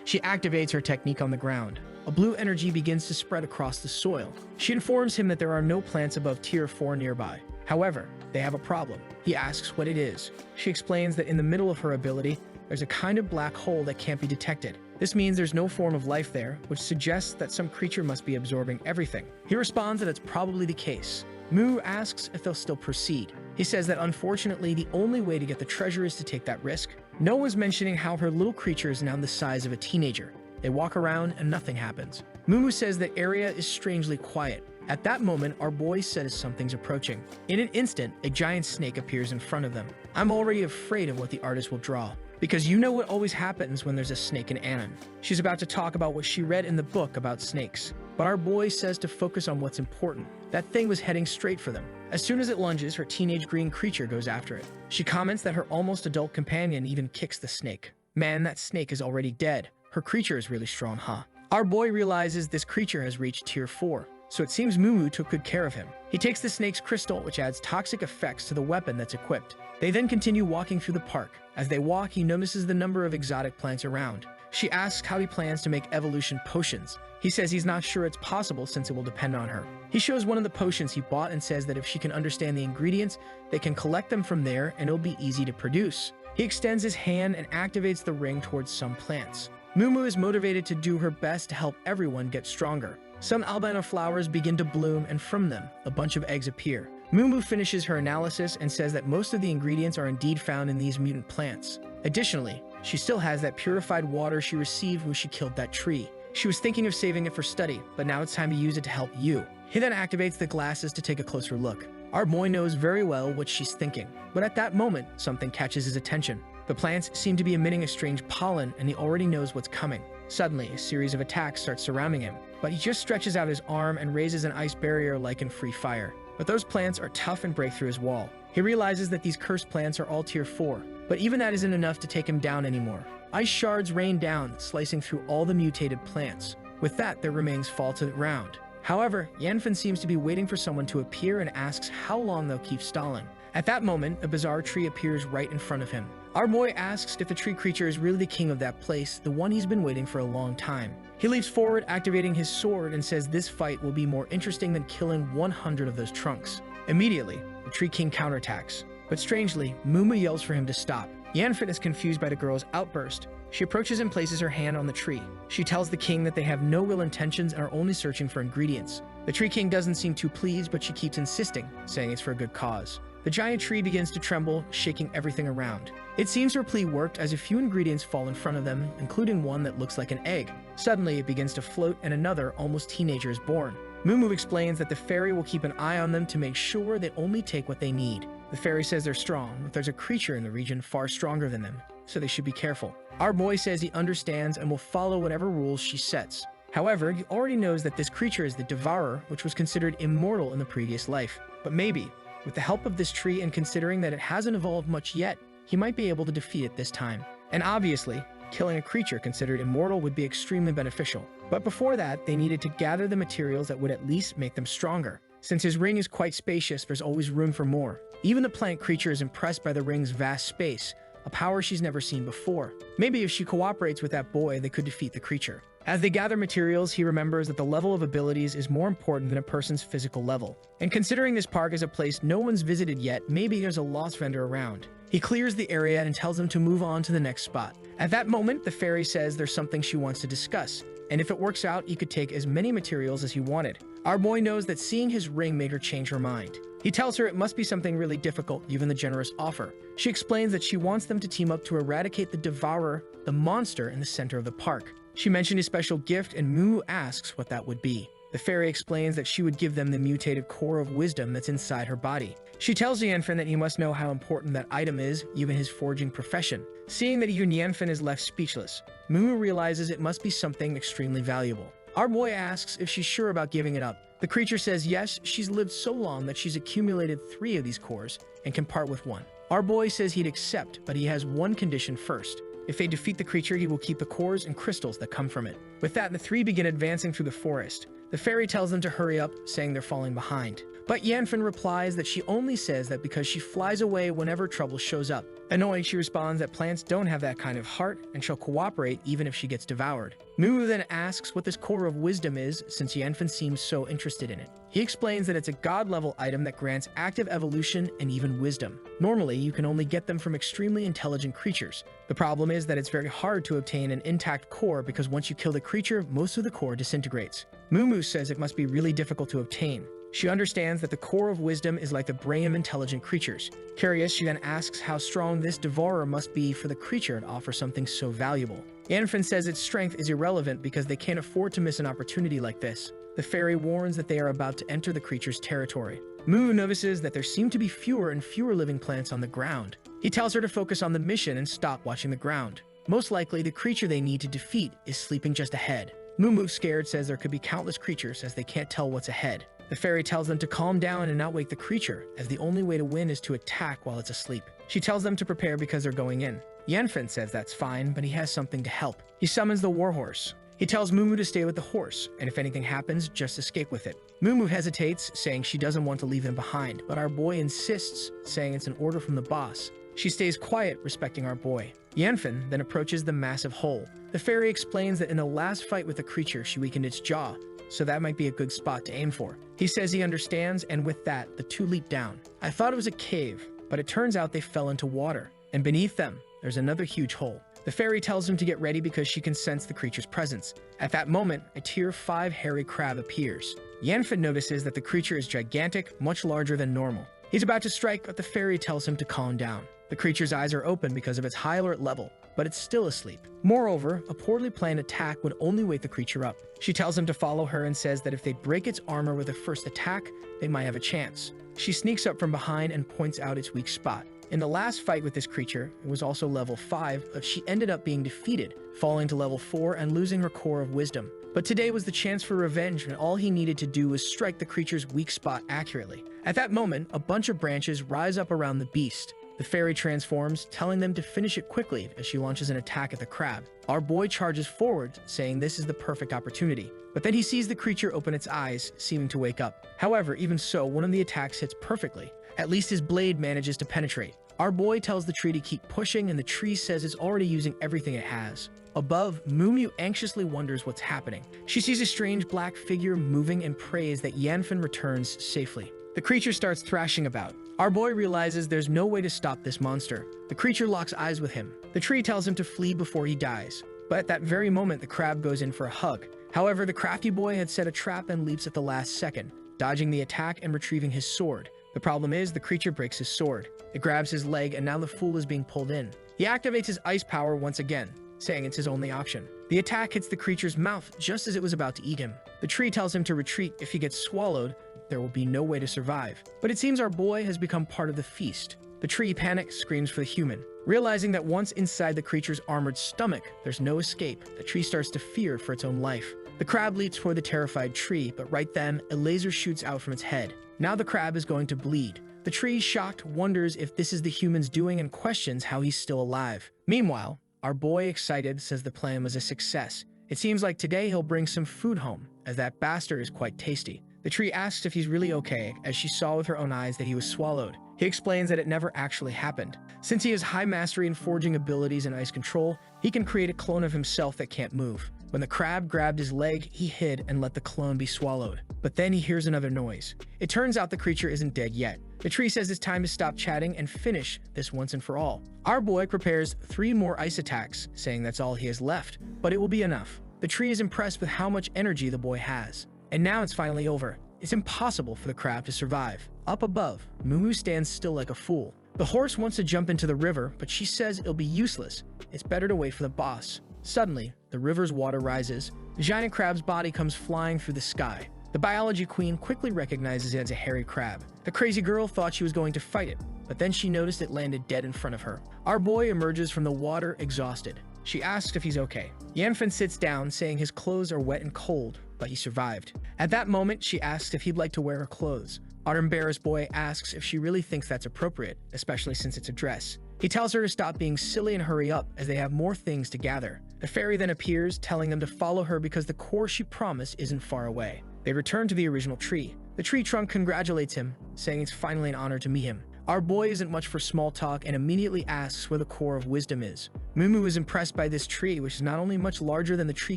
She activates her technique on the ground. A blue energy begins to spread across the soil. She informs him that there are no plants above tier 4 nearby. However, they have a problem. He asks what it is. She explains that in the middle of her ability, there's a kind of black hole that can't be detected. This means there's no form of life there, which suggests that some creature must be absorbing everything. He responds that it's probably the case. Mu asks if they'll still proceed. He says that unfortunately, the only way to get the treasure is to take that risk. Noah's mentioning how her little creature is now the size of a teenager. They walk around and nothing happens. Mumu says the area is strangely quiet. At that moment, our boy says something's approaching. In an instant, a giant snake appears in front of them. I'm already afraid of what the artist will draw, because you know what always happens when there's a snake in Anon. She's about to talk about what she read in the book about snakes, but our boy says to focus on what's important. That thing was heading straight for them. As soon as it lunges, her teenage green creature goes after it. She comments that her almost adult companion even kicks the snake. Man, that snake is already dead. Her creature is really strong, huh? Our boy realizes this creature has reached tier 4. so it seems Mumu took good care of him. He takes the snake's crystal, which adds toxic effects to the weapon that's equipped. They then continue walking through the park. As they walk, he notices the number of exotic plants around. She asks how he plans to make evolution potions. He says he's not sure it's possible since it will depend on her. He shows one of the potions he bought and says that if she can understand the ingredients, they can collect them from there and it'll be easy to produce. He extends his hand and activates the ring towards some plants. Mumu is motivated to do her best to help everyone get stronger. Some albino flowers begin to bloom and from them, a bunch of eggs appear. Mumu finishes her analysis and says that most of the ingredients are indeed found in these mutant plants. Additionally, she still has that purified water she received when she killed that tree. She was thinking of saving it for study, but now it's time to use it to help you. He then activates the glasses to take a closer look. Our boy knows very well what she's thinking, but at that moment, something catches his attention. The plants seem to be emitting a strange pollen, and he already knows what's coming. Suddenly, a series of attacks start surrounding him, but he just stretches out his arm and raises an ice barrier like in Free Fire. But those plants are tough and break through his wall. He realizes that these cursed plants are all tier 4, but even that isn't enough to take him down anymore. Ice shards rain down, slicing through all the mutated plants. With that, their remains fall to the ground. However, Yanfen seems to be waiting for someone to appear and asks how long they'll keep stalling. At that moment, a bizarre tree appears right in front of him. Our boy asks if the tree creature is really the king of that place, the one he's been waiting for a long time. He leaps forward, activating his sword, and says this fight will be more interesting than killing 100 of those trunks. Immediately, the tree king counterattacks. But strangely, Mumu yells for him to stop. Yanfen is confused by the girl's outburst. She approaches and places her hand on the tree. She tells the king that they have no real intentions and are only searching for ingredients. The tree king doesn't seem too pleased, but she keeps insisting, saying it's for a good cause. The giant tree begins to tremble, shaking everything around. It seems her plea worked as a few ingredients fall in front of them, including one that looks like an egg. Suddenly, it begins to float and another, almost teenager, is born. Mumu explains that the fairy will keep an eye on them to make sure they only take what they need. The fairy says they're strong, but there's a creature in the region far stronger than them, so they should be careful. Our boy says he understands and will follow whatever rules she sets. However, he already knows that this creature is the Devourer, which was considered immortal in the previous life. But maybe, with the help of this tree and considering that it hasn't evolved much yet, he might be able to defeat it this time. And obviously, killing a creature considered immortal would be extremely beneficial. But before that, they needed to gather the materials that would at least make them stronger. Since his ring is quite spacious, there's always room for more. Even the plant creature is impressed by the ring's vast space, a power she's never seen before. Maybe if she cooperates with that boy, they could defeat the creature. As they gather materials, he remembers that the level of abilities is more important than a person's physical level. And considering this park is a place no one's visited yet, maybe there's a lost vendor around. He clears the area and tells them to move on to the next spot. At that moment, the fairy says there's something she wants to discuss, and if it works out, he could take as many materials as he wanted. Our boy knows that seeing his ring made her change her mind. He tells her it must be something really difficult, given the generous offer. She explains that she wants them to team up to eradicate the Devourer, the monster in the center of the park. She mentioned a special gift, and Mumu asks what that would be. The fairy explains that she would give them the mutated core of wisdom that's inside her body. She tells Yanfen that he must know how important that item is, given his forging profession. Seeing that even Yanfen is left speechless, Mumu realizes it must be something extremely valuable. Our boy asks if she's sure about giving it up. The creature says yes, she's lived so long that she's accumulated 3 of these cores and can part with one. Our boy says he'd accept, but he has one condition first. If they defeat the creature, he will keep the cores and crystals that come from it. With that, the 3 begin advancing through the forest. The fairy tells them to hurry up, saying they're falling behind. But Yanfen replies that she only says that because she flies away whenever trouble shows up. Annoyed, she responds that plants don't have that kind of heart and she'll cooperate even if she gets devoured. Mumu then asks what this core of wisdom is, since Yanfen seems so interested in it. He explains that it's a god-level item that grants active evolution and even wisdom. Normally, you can only get them from extremely intelligent creatures. The problem is that it's very hard to obtain an intact core because once you kill the creature, most of the core disintegrates. Mumu says it must be really difficult to obtain. She understands that the core of wisdom is like the brain of intelligent creatures. Curious, she then asks how strong this devourer must be for the creature to offer something so valuable. Yanfen says its strength is irrelevant because they can't afford to miss an opportunity like this. The fairy warns that they are about to enter the creature's territory. Mumu notices that there seem to be fewer and fewer living plants on the ground. He tells her to focus on the mission and stop watching the ground. Most likely, the creature they need to defeat is sleeping just ahead. Mumu, scared, says there could be countless creatures as they can't tell what's ahead. The fairy tells them to calm down and not wake the creature, as the only way to win is to attack while it's asleep. She tells them to prepare because they're going in. Yanfen says that's fine, but he has something to help. He summons the warhorse. He tells Mumu to stay with the horse, and if anything happens, just escape with it. Mumu hesitates, saying she doesn't want to leave him behind, but our boy insists, saying it's an order from the boss. She stays quiet, respecting our boy. Yanfen then approaches the massive hole. The fairy explains that in the last fight with the creature, she weakened its jaw, so that might be a good spot to aim for. He says he understands, and with that, the two leap down. I thought it was a cave, but it turns out they fell into water, and beneath them, there's another huge hole. The fairy tells him to get ready because she can sense the creature's presence. At that moment, a tier 5 hairy crab appears. Yanfen notices that the creature is gigantic, much larger than normal. He's about to strike, but the fairy tells him to calm down. The creature's eyes are open because of its high alert level, but it's still asleep. Moreover, a poorly planned attack would only wake the creature up. She tells him to follow her and says that if they break its armor with the first attack, they might have a chance. She sneaks up from behind and points out its weak spot. In the last fight with this creature, it was also level 5, but she ended up being defeated, falling to level 4 and losing her core of wisdom. But today was the chance for revenge, and all he needed to do was strike the creature's weak spot accurately. At that moment, a bunch of branches rise up around the beast. The fairy transforms, telling them to finish it quickly as she launches an attack at the crab. Our boy charges forward, saying this is the perfect opportunity. But then he sees the creature open its eyes, seeming to wake up. However, even so, one of the attacks hits perfectly. At least his blade manages to penetrate. Our boy tells the tree to keep pushing, and the tree says it's already using everything it has. Above, Mumu anxiously wonders what's happening. She sees a strange black figure moving and prays that Yanfen returns safely. The creature starts thrashing about. Our boy realizes there's no way to stop this monster. The creature locks eyes with him. The tree tells him to flee before he dies. But at that very moment, the crab goes in for a hug. However, the crafty boy had set a trap and leaps at the last second, dodging the attack and retrieving his sword. The problem is, the creature breaks his sword. It grabs his leg, and now the fool is being pulled in. He activates his ice power once again, saying it's his only option. The attack hits the creature's mouth just as it was about to eat him. The tree tells him to retreat. If he gets swallowed, there will be no way to survive. But it seems our boy has become part of the feast. The tree panics, screams for the human. Realizing that once inside the creature's armored stomach, there's no escape, the tree starts to fear for its own life. The crab leaps for the terrified tree, but right then, a laser shoots out from its head. Now the crab is going to bleed. The tree, shocked, wonders if this is the human's doing and questions how he's still alive. Meanwhile, our boy, excited, says the plan was a success. It seems like today he'll bring some food home, as that bastard is quite tasty. The tree asks if he's really okay, as she saw with her own eyes that he was swallowed. He explains that it never actually happened. Since he has high mastery in forging abilities and ice control, he can create a clone of himself that can't move. When the crab grabbed his leg, he hid and let the clone be swallowed. But then he hears another noise. It turns out the creature isn't dead yet. The tree says it's time to stop chatting and finish this once and for all. Our boy prepares 3 more ice attacks, saying that's all he has left, but it will be enough. The tree is impressed with how much energy the boy has. And now it's finally over. It's impossible for the crab to survive. Up above, Mumu stands still like a fool. The horse wants to jump into the river, but she says it'll be useless. It's better to wait for the boss. Suddenly, the river's water rises. The giant crab's body comes flying through the sky. The biology queen quickly recognizes it as a hairy crab. The crazy girl thought she was going to fight it, but then she noticed it landed dead in front of her. Our boy emerges from the water exhausted. She asks if he's okay. Yanfen sits down, saying his clothes are wet and cold, but he survived. At that moment, she asks if he'd like to wear her clothes. Our embarrassed boy asks if she really thinks that's appropriate, especially since it's a dress. He tells her to stop being silly and hurry up, as they have more things to gather. The fairy then appears, telling them to follow her because the core she promised isn't far away. They return to the original tree. The tree trunk congratulates him, saying it's finally an honor to meet him. Our boy isn't much for small talk and immediately asks where the core of wisdom is. Mumu is impressed by this tree, which is not only much larger than the tree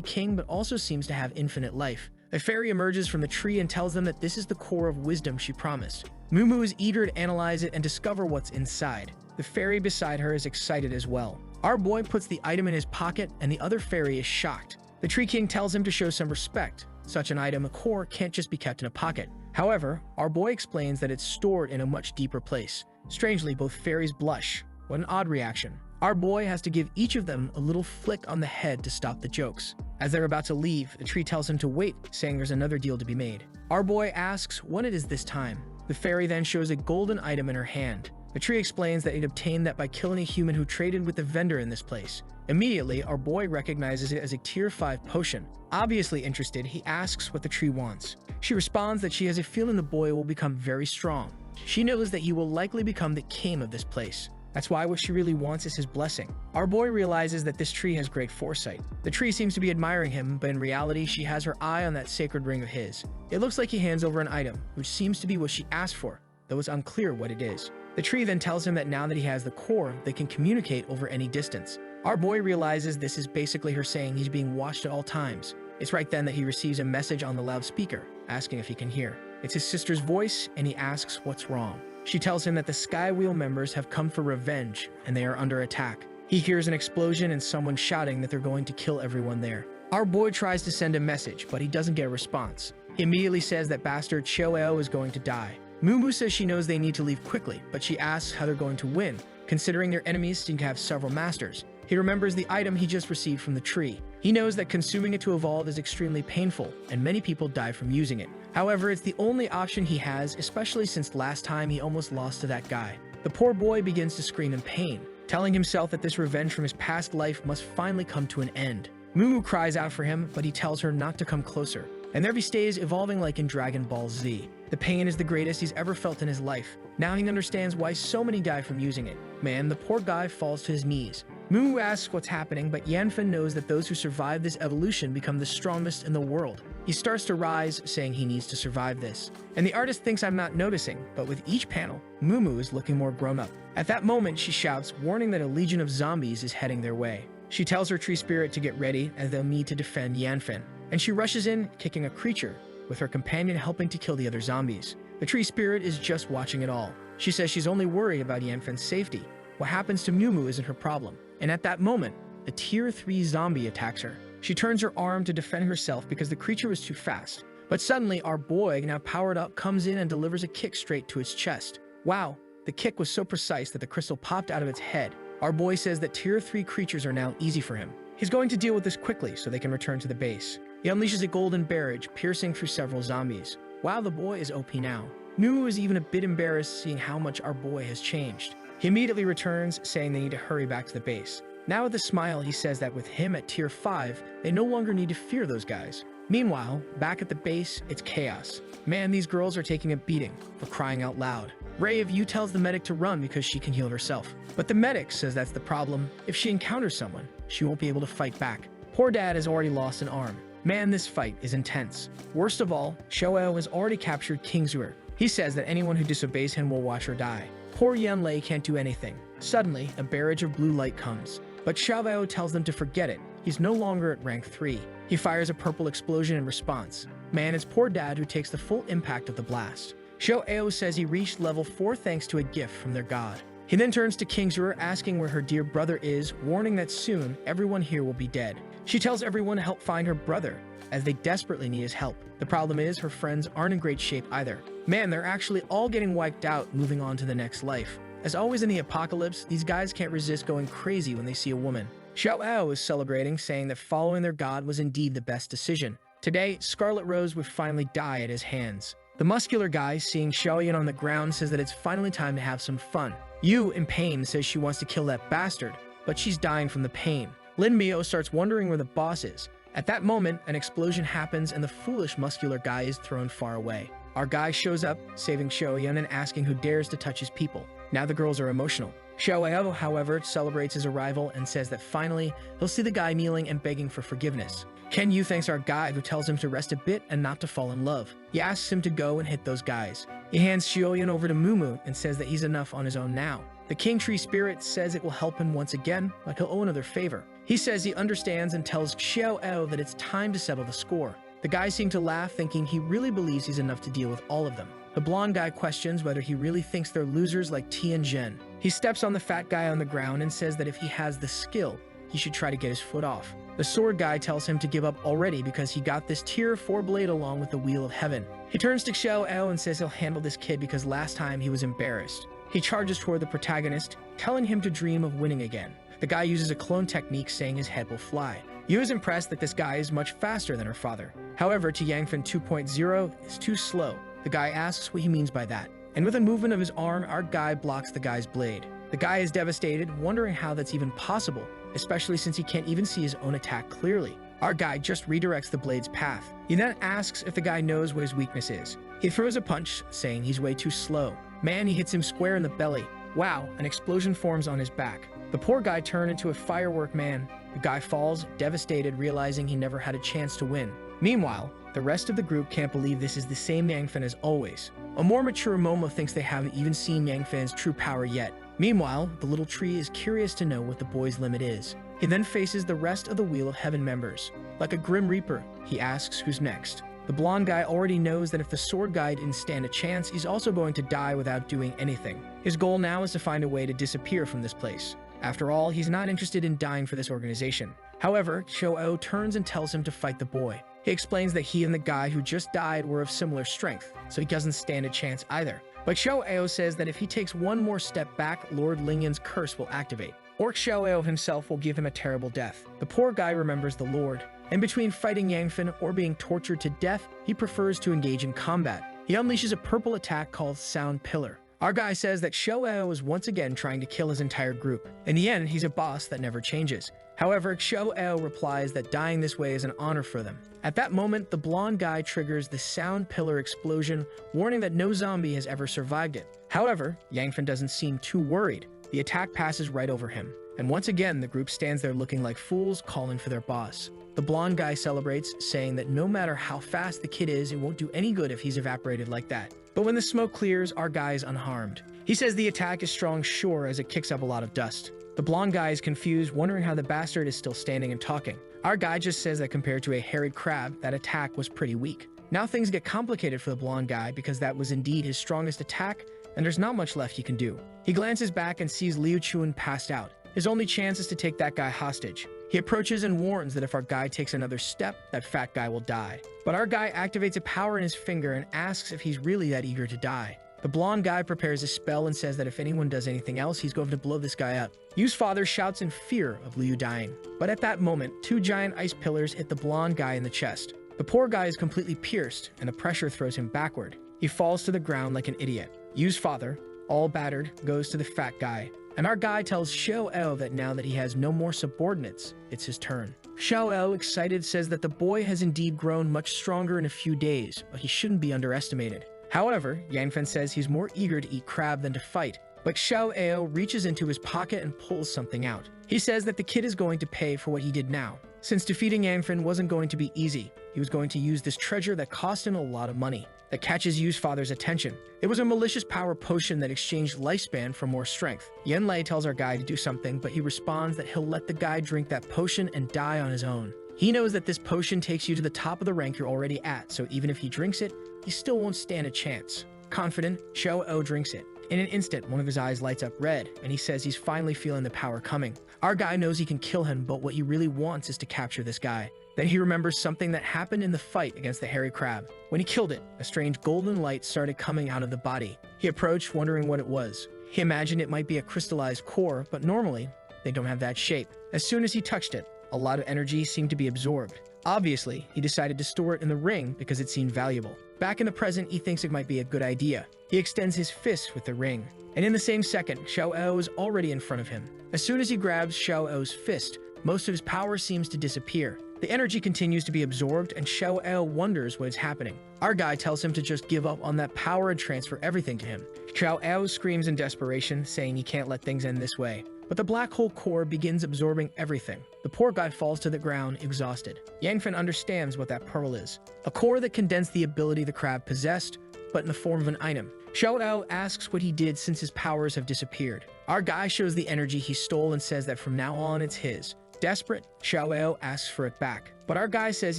king, but also seems to have infinite life. A fairy emerges from the tree and tells them that this is the core of wisdom she promised. Mumu is eager to analyze it and discover what's inside. The fairy beside her is excited as well. Our boy puts the item in his pocket, and the other fairy is shocked. The tree king tells him to show some respect. Such an item, a core, can't just be kept in a pocket. However, our boy explains that it's stored in a much deeper place. Strangely, both fairies blush. What an odd reaction. Our boy has to give each of them a little flick on the head to stop the jokes. As they're about to leave, the tree tells him to wait, saying there's another deal to be made. Our boy asks what it is this time. The fairy then shows a golden item in her hand. The tree explains that it obtained that by killing a human who traded with the vendor in this place. Immediately, our boy recognizes it as a tier 5 potion. Obviously interested, he asks what the tree wants. She responds that she has a feeling the boy will become very strong. She knows that he will likely become the king of this place. That's why what she really wants is his blessing. Our boy realizes that this tree has great foresight. The tree seems to be admiring him, but in reality, she has her eye on that sacred ring of his. It looks like he hands over an item, which seems to be what she asked for, though it's unclear what it is. The tree then tells him that now that he has the core, they can communicate over any distance. Our boy realizes this is basically her saying he's being watched at all times. It's right then that he receives a message on the loudspeaker, asking if he can hear. It's his sister's voice, and he asks what's wrong. She tells him that the Sky Wheel members have come for revenge, and they are under attack. He hears an explosion and someone shouting that they're going to kill everyone there. Our boy tries to send a message, but he doesn't get a response. He immediately says that bastard Choeo is going to die. Mumu says she knows they need to leave quickly, but she asks how they're going to win, considering their enemies seem to have several masters. He remembers the item he just received from the tree. He knows that consuming it to evolve is extremely painful, and many people die from using it. However, it's the only option he has, especially since last time he almost lost to that guy. The poor boy begins to scream in pain, telling himself that this revenge from his past life must finally come to an end. Mumu cries out for him, but he tells her not to come closer, and there he stays, evolving like in Dragon Ball Z. The pain is the greatest he's ever felt in his life. Now he understands why so many die from using it. Man, the poor guy falls to his knees. Mumu asks what's happening, but Yanfen knows that those who survive this evolution become the strongest in the world. He starts to rise, saying he needs to survive this. And the artist thinks I'm not noticing, but with each panel, Mumu is looking more grown up. At that moment, she shouts, warning that a legion of zombies is heading their way. She tells her tree spirit to get ready, as they'll need to defend Yanfen. And she rushes in, kicking a creature, with her companion helping to kill the other zombies. The tree spirit is just watching it all. She says she's only worried about Yanfen's safety. What happens to Mumu isn't her problem. And at that moment, a tier 3 zombie attacks her. She turns her arm to defend herself because the creature was too fast. But suddenly, our boy, now powered up, comes in and delivers a kick straight to its chest. Wow, the kick was so precise that the crystal popped out of its head. Our boy says that tier 3 creatures are now easy for him. He's going to deal with this quickly so they can return to the base. He unleashes a golden barrage, piercing through several zombies. Wow, the boy is OP now. Mumu is even a bit embarrassed seeing how much our boy has changed. He immediately returns, saying they need to hurry back to the base. Now with a smile, he says that with him at tier 5, they no longer need to fear those guys. Meanwhile, back at the base, it's chaos. Man, these girls are taking a beating, for crying out loud. Ray of You tells the medic to run because she can heal herself. But the medic says that's the problem. If she encounters someone, she won't be able to fight back. Poor dad has already lost an arm. Man, this fight is intense. Worst of all, Shoeo has already captured Kingsuer. He says that anyone who disobeys him will watch her die. Poor Yanlei can't do anything. Suddenly, a barrage of blue light comes. But Xiaovao tells them to forget it. He's no longer at rank 3. He fires a purple explosion in response. Man, it's poor dad who takes the full impact of the blast. Xiaoao says he reached level 4 thanks to a gift from their god. He then turns to Kingsuer, asking where her dear brother is, warning that soon everyone here will be dead. She tells everyone to help find her brother, as they desperately need his help. The problem is her friends aren't in great shape either. Man, they're actually all getting wiped out, moving on to the next life. As always in the apocalypse, these guys can't resist going crazy when they see a woman. Xiaoao is celebrating, saying that following their god was indeed the best decision. Today, Scarlet Rose would finally die at his hands. The muscular guy, seeing Xiaoyan on the ground, says that it's finally time to have some fun. Yu, in pain, says she wants to kill that bastard, but she's dying from the pain. Lin Mio starts wondering where the boss is. At that moment, an explosion happens and the foolish muscular guy is thrown far away. Our guy shows up, saving Xiaoyan and asking who dares to touch his people. Now the girls are emotional. Xiaoyao, however, celebrates his arrival and says that finally, he'll see the guy kneeling and begging for forgiveness. Ken Yu thanks our guide, who tells him to rest a bit and not to fall in love. He asks him to go and hit those guys. He hands Xiaoyan over to Mumu and says that he's enough on his own now. The King Tree Spirit says it will help him once again, but he'll owe another favor. He says he understands and tells Xiaoao that it's time to settle the score. The guys seem to laugh, thinking he really believes he's enough to deal with all of them. The blonde guy questions whether he really thinks they're losers like T and Jen. He steps on the fat guy on the ground and says that if he has the skill, he should try to get his foot off. The sword guy tells him to give up already because he got this tier 4 blade along with the Wheel of Heaven. He turns to Xiaoao and says he'll handle this kid because last time he was embarrassed. He charges toward the protagonist, telling him to dream of winning again. The guy uses a clone technique, saying his head will fly. Yu is impressed that this guy is much faster than her father. However, to Yangfen 2.0 is too slow. The guy asks what he means by that. And with a movement of his arm, our guy blocks the guy's blade. The guy is devastated, wondering how that's even possible, especially since he can't even see his own attack clearly. Our guy just redirects the blade's path. He then asks if the guy knows what his weakness is. He throws a punch, saying he's way too slow. Man, he hits him square in the belly. Wow, an explosion forms on his back. The poor guy turned into a firework man. The guy falls, devastated, realizing he never had a chance to win. Meanwhile, the rest of the group can't believe this is the same Yangfen as always. A more mature Momo thinks they haven't even seen Yangfen's true power yet. Meanwhile, the little tree is curious to know what the boy's limit is. He then faces the rest of the Wheel of Heaven members. Like a Grim Reaper, he asks who's next. The blonde guy already knows that if the sword guy didn't stand a chance, he's also going to die without doing anything. His goal now is to find a way to disappear from this place. After all, he's not interested in dying for this organization. However, Shou turns and tells him to fight the boy. He explains that he and the guy who just died were of similar strength, so he doesn't stand a chance either. But Shou says that if he takes one more step back, Lord Lingyan's curse will activate. Orc Shou himself will give him a terrible death. The poor guy remembers the Lord. In between fighting Yangfen or being tortured to death, he prefers to engage in combat. He unleashes a purple attack called Sound Pillar. Our guy says that Shou is once again trying to kill his entire group. In the end, he's a boss that never changes. However, Shou replies that dying this way is an honor for them. At that moment, the blonde guy triggers the Sound Pillar explosion, warning that no zombie has ever survived it. However, Yangfen doesn't seem too worried. The attack passes right over him. And once again, the group stands there looking like fools, calling for their boss. The blonde guy celebrates, saying that no matter how fast the kid is, it won't do any good if he's evaporated like that. But when the smoke clears, our guy is unharmed. He says the attack is strong, sure, as it kicks up a lot of dust. The blonde guy is confused, wondering how the bastard is still standing and talking. Our guy just says that compared to a harried crab, that attack was pretty weak. Now things get complicated for the blonde guy because that was indeed his strongest attack, and there's not much left he can do. He glances back and sees Liu Chun passed out. His only chance is to take that guy hostage. He approaches and warns that if our guy takes another step, that fat guy will die. But our guy activates a power in his finger and asks if he's really that eager to die. The blonde guy prepares a spell and says that if anyone does anything else, he's going to blow this guy up. Yu's father shouts in fear of Liu dying. But at that moment, two giant ice pillars hit the blonde guy in the chest. The poor guy is completely pierced, and the pressure throws him backward. He falls to the ground like an idiot. Yu's father, all battered, goes to the fat guy. And our guy tells Shou that now that he has no more subordinates, it's his turn. Shou, excited, says that the boy has indeed grown much stronger in a few days, but he shouldn't be underestimated. However, Yangfen says he's more eager to eat crab than to fight, but Shou reaches into his pocket and pulls something out. He says that the kid is going to pay for what he did now. Since defeating Yangfen wasn't going to be easy, he was going to use this treasure that cost him a lot of money, that catches Yu's father's attention. It was a malicious power potion that exchanged lifespan for more strength. Yanlei tells our guy to do something, but he responds that he'll let the guy drink that potion and die on his own. He knows that this potion takes you to the top of the rank you're already at, so even if he drinks it, he still won't stand a chance. Confident, Shou drinks it. In an instant, one of his eyes lights up red, and he says he's finally feeling the power coming. Our guy knows he can kill him, but what he really wants is to capture this guy. Then he remembers something that happened in the fight against the hairy crab. When he killed it, a strange golden light started coming out of the body. He approached, wondering what it was. He imagined it might be a crystallized core, but normally, they don't have that shape. As soon as he touched it, a lot of energy seemed to be absorbed. Obviously, he decided to store it in the ring because it seemed valuable. Back in the present, he thinks it might be a good idea. He extends his fist with the ring. And in the same second, Shou is already in front of him. As soon as he grabs Shou's fist, most of his power seems to disappear. The energy continues to be absorbed, and Shou wonders what is happening. Our guy tells him to just give up on that power and transfer everything to him. Shou screams in desperation, saying he can't let things end this way. But the black hole core begins absorbing everything. The poor guy falls to the ground, exhausted. Yangfen understands what that pearl is. A core that condensed the ability the crab possessed, but in the form of an item. Shou asks what he did since his powers have disappeared. Our guy shows the energy he stole and says that from now on it's his. Desperate, Shou asks for it back. But our guy says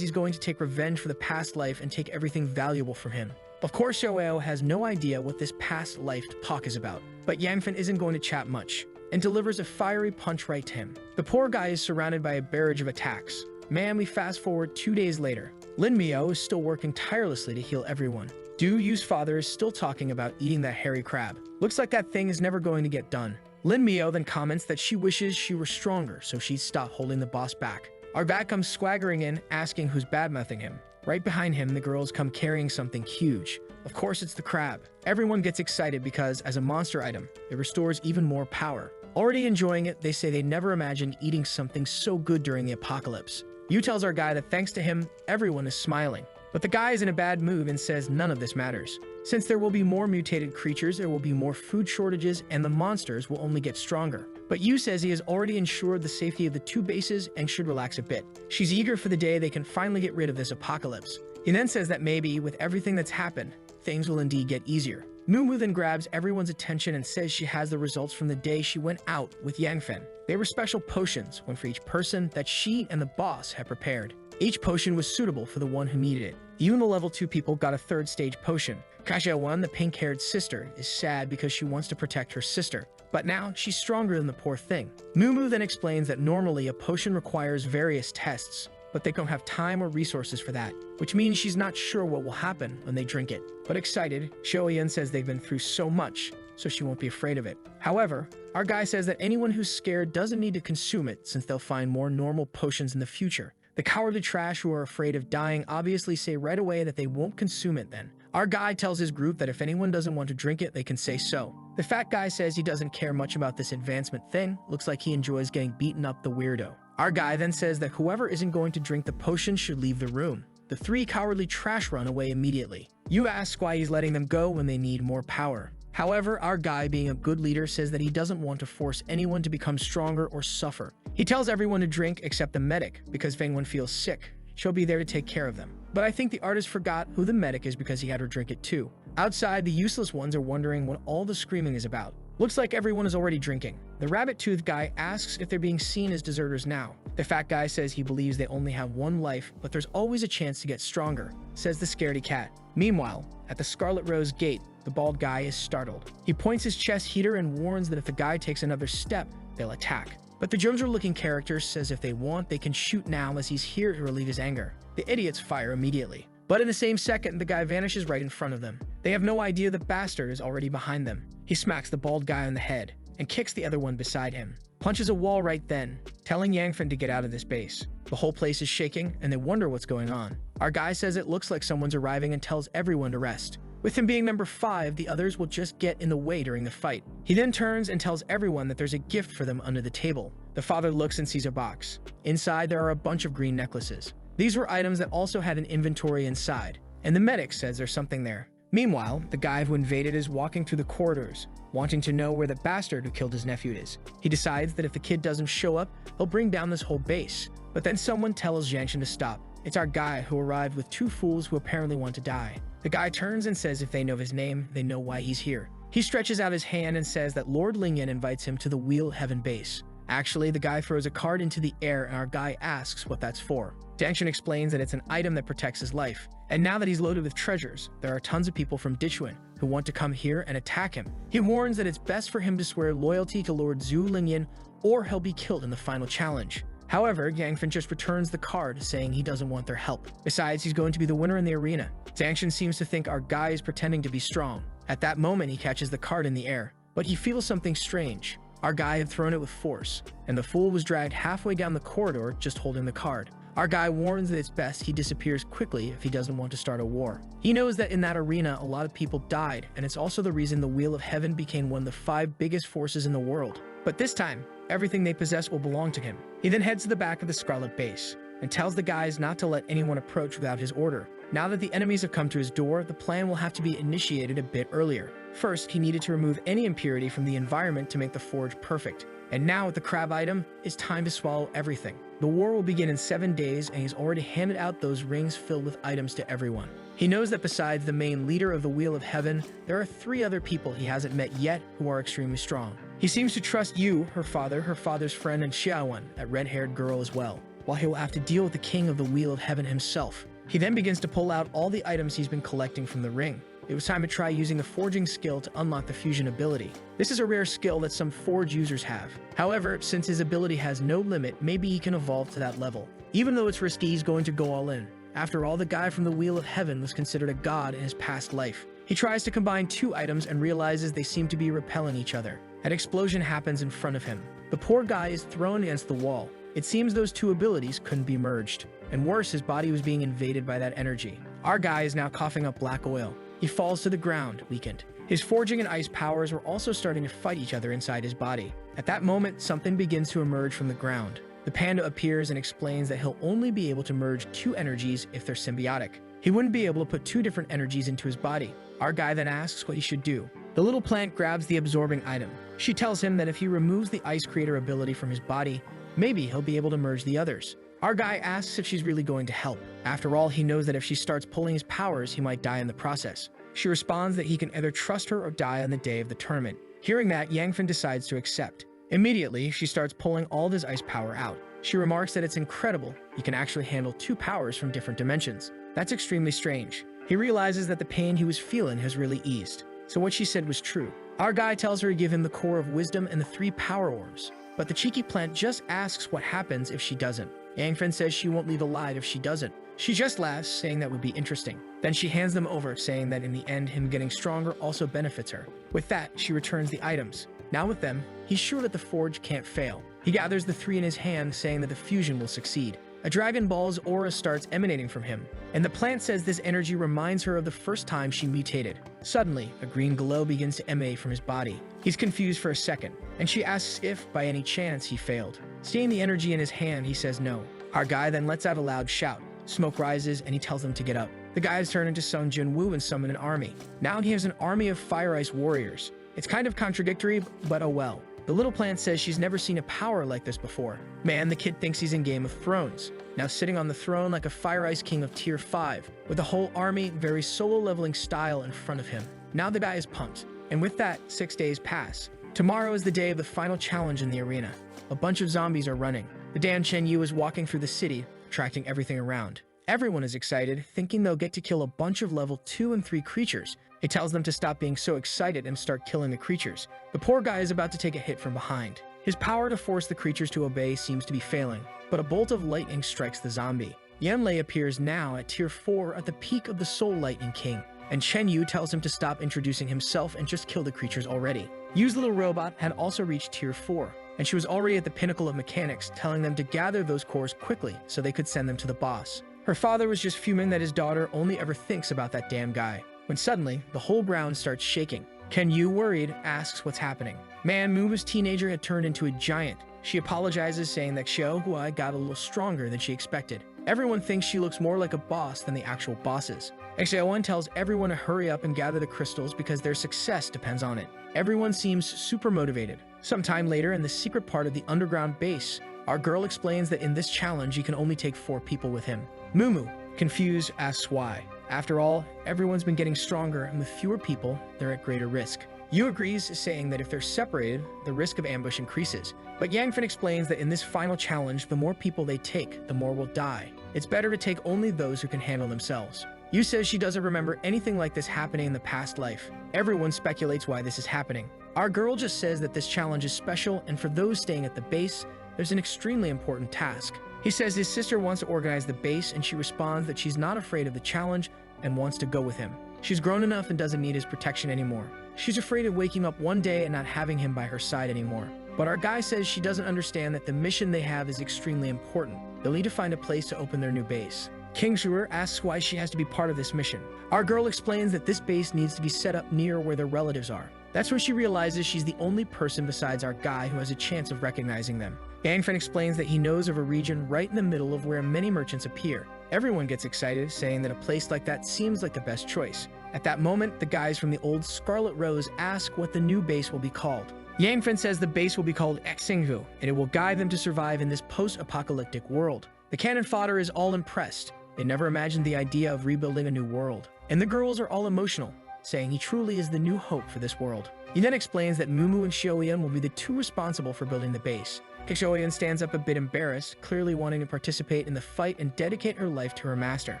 he's going to take revenge for the past life and take everything valuable from him. Of course, Shou has no idea what this past life talk is about. But Yangfen isn't going to chat much, and delivers a fiery punch right to him. The poor guy is surrounded by a barrage of attacks. Man, we fast forward 2 days later. Lin Miao is still working tirelessly to heal everyone. Du Yu's father is still talking about eating that hairy crab. Looks like that thing is never going to get done. Lin Miao then comments that she wishes she were stronger so she'd stop holding the boss back. Our guy comes swaggering in, asking who's badmouthing him. Right behind him, the girls come carrying something huge. Of course, it's the crab. Everyone gets excited because, as a monster item, it restores even more power. Already enjoying it, they say they never imagined eating something so good during the apocalypse. Yu tells our guy that thanks to him, everyone is smiling. But the guy is in a bad mood and says none of this matters. Since there will be more mutated creatures, there will be more food shortages, and the monsters will only get stronger. But Yu says he has already ensured the safety of the 2 bases and should relax a bit. She's eager for the day they can finally get rid of this apocalypse. He then says that maybe, with everything that's happened, things will indeed get easier. Mumu then grabs everyone's attention and says she has the results from the day she went out with Yangfen. They were special potions, one for each person, that she and the boss had prepared. Each potion was suitable for the one who needed it. You and the level 2 people got a 3rd stage potion. Kaja-1, the pink-haired sister, is sad because she wants to protect her sister, but now she's stronger than the poor thing. Mumu then explains that normally a potion requires various tests, but they don't have time or resources for that, which means she's not sure what will happen when they drink it. But excited, Shoyan says they've been through so much, so she won't be afraid of it. However, our guy says that anyone who's scared doesn't need to consume it since they'll find more normal potions in the future. The cowardly trash who are afraid of dying obviously say right away that they won't consume it then. Our guy tells his group that if anyone doesn't want to drink it, they can say so. The fat guy says he doesn't care much about this advancement thing, looks like he enjoys getting beaten up the weirdo. Our guy then says that whoever isn't going to drink the potion should leave the room. The 3 cowardly trash run away immediately. You ask why he's letting them go when they need more power. However, our guy, being a good leader, says that he doesn't want to force anyone to become stronger or suffer. He tells everyone to drink except the medic, because if anyone feels sick, she'll be there to take care of them. But I think the artist forgot who the medic is because he had her drink it too. Outside, the useless ones are wondering what all the screaming is about. Looks like everyone is already drinking. The rabbit-toothed guy asks if they're being seen as deserters now. The fat guy says he believes they only have 1 life, but there's always a chance to get stronger, says the scaredy cat. Meanwhile, at the Scarlet Rose gate, the bald guy is startled. He points his chest heater and warns that if the guy takes another step, they'll attack. But the Joneser-looking character says if they want, they can shoot now as he's here to relieve his anger. The idiots fire immediately. But in the same second, the guy vanishes right in front of them. They have no idea the bastard is already behind them. He smacks the bald guy on the head and kicks the other one beside him. Punches a wall right then, telling Yangfen to get out of this base. The whole place is shaking and they wonder what's going on. Our guy says it looks like someone's arriving and tells everyone to rest. With him being number 5, the others will just get in the way during the fight. He then turns and tells everyone that there's a gift for them under the table. The father looks and sees a box. Inside, there are a bunch of green necklaces. These were items that also had an inventory inside, and the medic says there's something there. Meanwhile, the guy who invaded is walking through the corridors, wanting to know where the bastard who killed his nephew is. He decides that if the kid doesn't show up, he'll bring down this whole base. But then someone tells Yangshin to stop. It's our guy who arrived with 2 fools who apparently want to die. The guy turns and says if they know his name, they know why he's here. He stretches out his hand and says that Lord Lingyan invites him to the Wheel Heaven base. Actually, the guy throws a card into the air and our guy asks what that's for. Dangshin explains that it's an item that protects his life. And now that he's loaded with treasures, there are tons of people from Dichuan who want to come here and attack him. He warns that it's best for him to swear loyalty to Lord Zhu Lingyan or he'll be killed in the final challenge. However, Yangfen just returns the card, saying he doesn't want their help. Besides, he's going to be the winner in the arena. Dangshin seems to think our guy is pretending to be strong. At that moment, he catches the card in the air, but he feels something strange. Our guy had thrown it with force, and the fool was dragged halfway down the corridor just holding the card. Our guy warns that it's best he disappears quickly if he doesn't want to start a war. He knows that in that arena, a lot of people died, and it's also the reason the Wheel of Heaven became one of the 5 biggest forces in the world. But this time, everything they possess will belong to him. He then heads to the back of the Scarlet base and tells the guys not to let anyone approach without his order. Now that the enemies have come to his door, the plan will have to be initiated a bit earlier. First, he needed to remove any impurity from the environment to make the forge perfect. And now with the crab item, it's time to swallow everything. The war will begin in 7 days, and he's already handed out those rings filled with items to everyone. He knows that besides the main leader of the Wheel of Heaven, there are 3 other people he hasn't met yet who are extremely strong. He seems to trust Yu, her father's friend, and Xiaowan, that red-haired girl as well, while he will have to deal with the king of the Wheel of Heaven himself. He then begins to pull out all the items he's been collecting from the ring. It was time to try using the forging skill to unlock the fusion ability. This is a rare skill that some forge users have. However, since his ability has no limit, maybe he can evolve to that level. Even though it's risky, he's going to go all in. After all, the guy from the Wheel of Heaven was considered a god in his past life. He tries to combine 2 items and realizes they seem to be repelling each other. An explosion happens in front of him. The poor guy is thrown against the wall. It seems those 2 abilities couldn't be merged. And worse, his body was being invaded by that energy. Our guy is now coughing up black oil. He falls to the ground, weakened. His forging and ice powers were also starting to fight each other inside his body. At that moment, something begins to emerge from the ground. The panda appears and explains that he'll only be able to merge 2 energies if they're symbiotic. he wouldn't be able to put two different energies into his body. Our guy then asks what he should do. The little plant grabs the absorbing item. She tells him that if he removes the ice creator ability from his body, maybe he'll be able to merge the others. Our guy asks if she's really going to help. After all, he knows that if she starts pulling his powers, he might die in the process. She responds that he can either trust her or die on the day of the tournament. Hearing that, Yangfen decides to accept. Immediately, she starts pulling all of his ice power out. She remarks that it's incredible. He can actually handle two powers from different dimensions. That's extremely strange. He realizes that the pain he was feeling has really eased. So what she said was true. Our guy tells her to give him the core of wisdom and the 3 power orbs. But the cheeky plant just asks what happens if she doesn't. Yangfen says she won't leave alive if she doesn't. She just laughs, saying that would be interesting. Then she hands them over, saying that in the end, him getting stronger also benefits her. With that, she returns the items. Now with them, he's sure that the forge can't fail. He gathers the 3 in his hand, saying that the fusion will succeed. A Dragon Ball's aura starts emanating from him, and the plant says this energy reminds her of the first time she mutated. Suddenly, a green glow begins to emanate from his body. He's confused for a second, and she asks if, by any chance, he failed. Seeing the energy in his hand, he says no. Our guy then lets out a loud shout. Smoke rises, and he tells them to get up. The guys turn into Sung Jin-woo and summon an army. Now he has an army of Fire Ice warriors. It's kind of contradictory, but oh well. The little plant says she's never seen a power like this before. Man, the kid thinks he's in Game of Thrones. Now sitting on the throne like a Fire Ice king of tier 5, with a whole army, very solo leveling style in front of him. Now the guy is pumped. And with that, 6 days pass. Tomorrow is the day of the final challenge in the arena. A bunch of zombies are running. The Dan Chen Yu is walking through the city, attracting everything around. Everyone is excited, thinking they'll get to kill a bunch of level 2 and 3 creatures. He tells them to stop being so excited and start killing the creatures. The poor guy is about to take a hit from behind. His power to force the creatures to obey seems to be failing, but a bolt of lightning strikes the zombie. Yanlei appears now at tier 4 at the peak of the Soul Lightning King, and Chen Yu tells him to stop introducing himself and just kill the creatures already. Yu's little robot had also reached tier 4, and she was already at the pinnacle of mechanics, telling them to gather those cores quickly so they could send them to the boss. Her father was just fuming that his daughter only ever thinks about that damn guy, when suddenly, the whole ground starts shaking. Ken Yu, worried, asks what's happening. Man, Muba's teenager had turned into a giant. She apologizes, saying that Xiao Huai got a little stronger than she expected. Everyone thinks she looks more like a boss than the actual bosses. And Xiaowen tells everyone to hurry up and gather the crystals because their success depends on it. Everyone seems super motivated. Sometime later, in the secret part of the underground base, our girl explains that in this challenge, he can only take 4 people with him. Mumu, confused, asks why. After all, everyone's been getting stronger, and with fewer people, they're at greater risk. Yu agrees, saying that if they're separated, the risk of ambush increases. But Yangfen explains that in this final challenge, the more people they take, the more will die. It's better to take only those who can handle themselves. Yu says she doesn't remember anything like this happening in the past life. Everyone speculates why this is happening. Our girl just says that this challenge is special, and for those staying at the base, there's an extremely important task. He says his sister wants to organize the base, and she responds that she's not afraid of the challenge and wants to go with him. She's grown enough and doesn't need his protection anymore. She's afraid of waking up one day and not having him by her side anymore. But our guy says she doesn't understand that the mission they have is extremely important. They'll need to find a place to open their new base. King Shuer asks why she has to be part of this mission. Our girl explains that this base needs to be set up near where their relatives are. That's when she realizes she's the only person besides our guy who has a chance of recognizing them. Yangfen explains that he knows of a region right in the middle of where many merchants appear. Everyone gets excited, saying that a place like that seems like the best choice. At that moment, the guys from the old Scarlet Rose ask what the new base will be called. Yangfen says the base will be called Xinghu, and it will guide them to survive in this post-apocalyptic world. The cannon fodder is all impressed. They never imagined the idea of rebuilding a new world. And the girls are all emotional, saying he truly is the new hope for this world. He then explains that Mumu and Xiaoyan will be the 2 responsible for building the base. Xiaoyan stands up a bit embarrassed, clearly wanting to participate in the fight and dedicate her life to her master.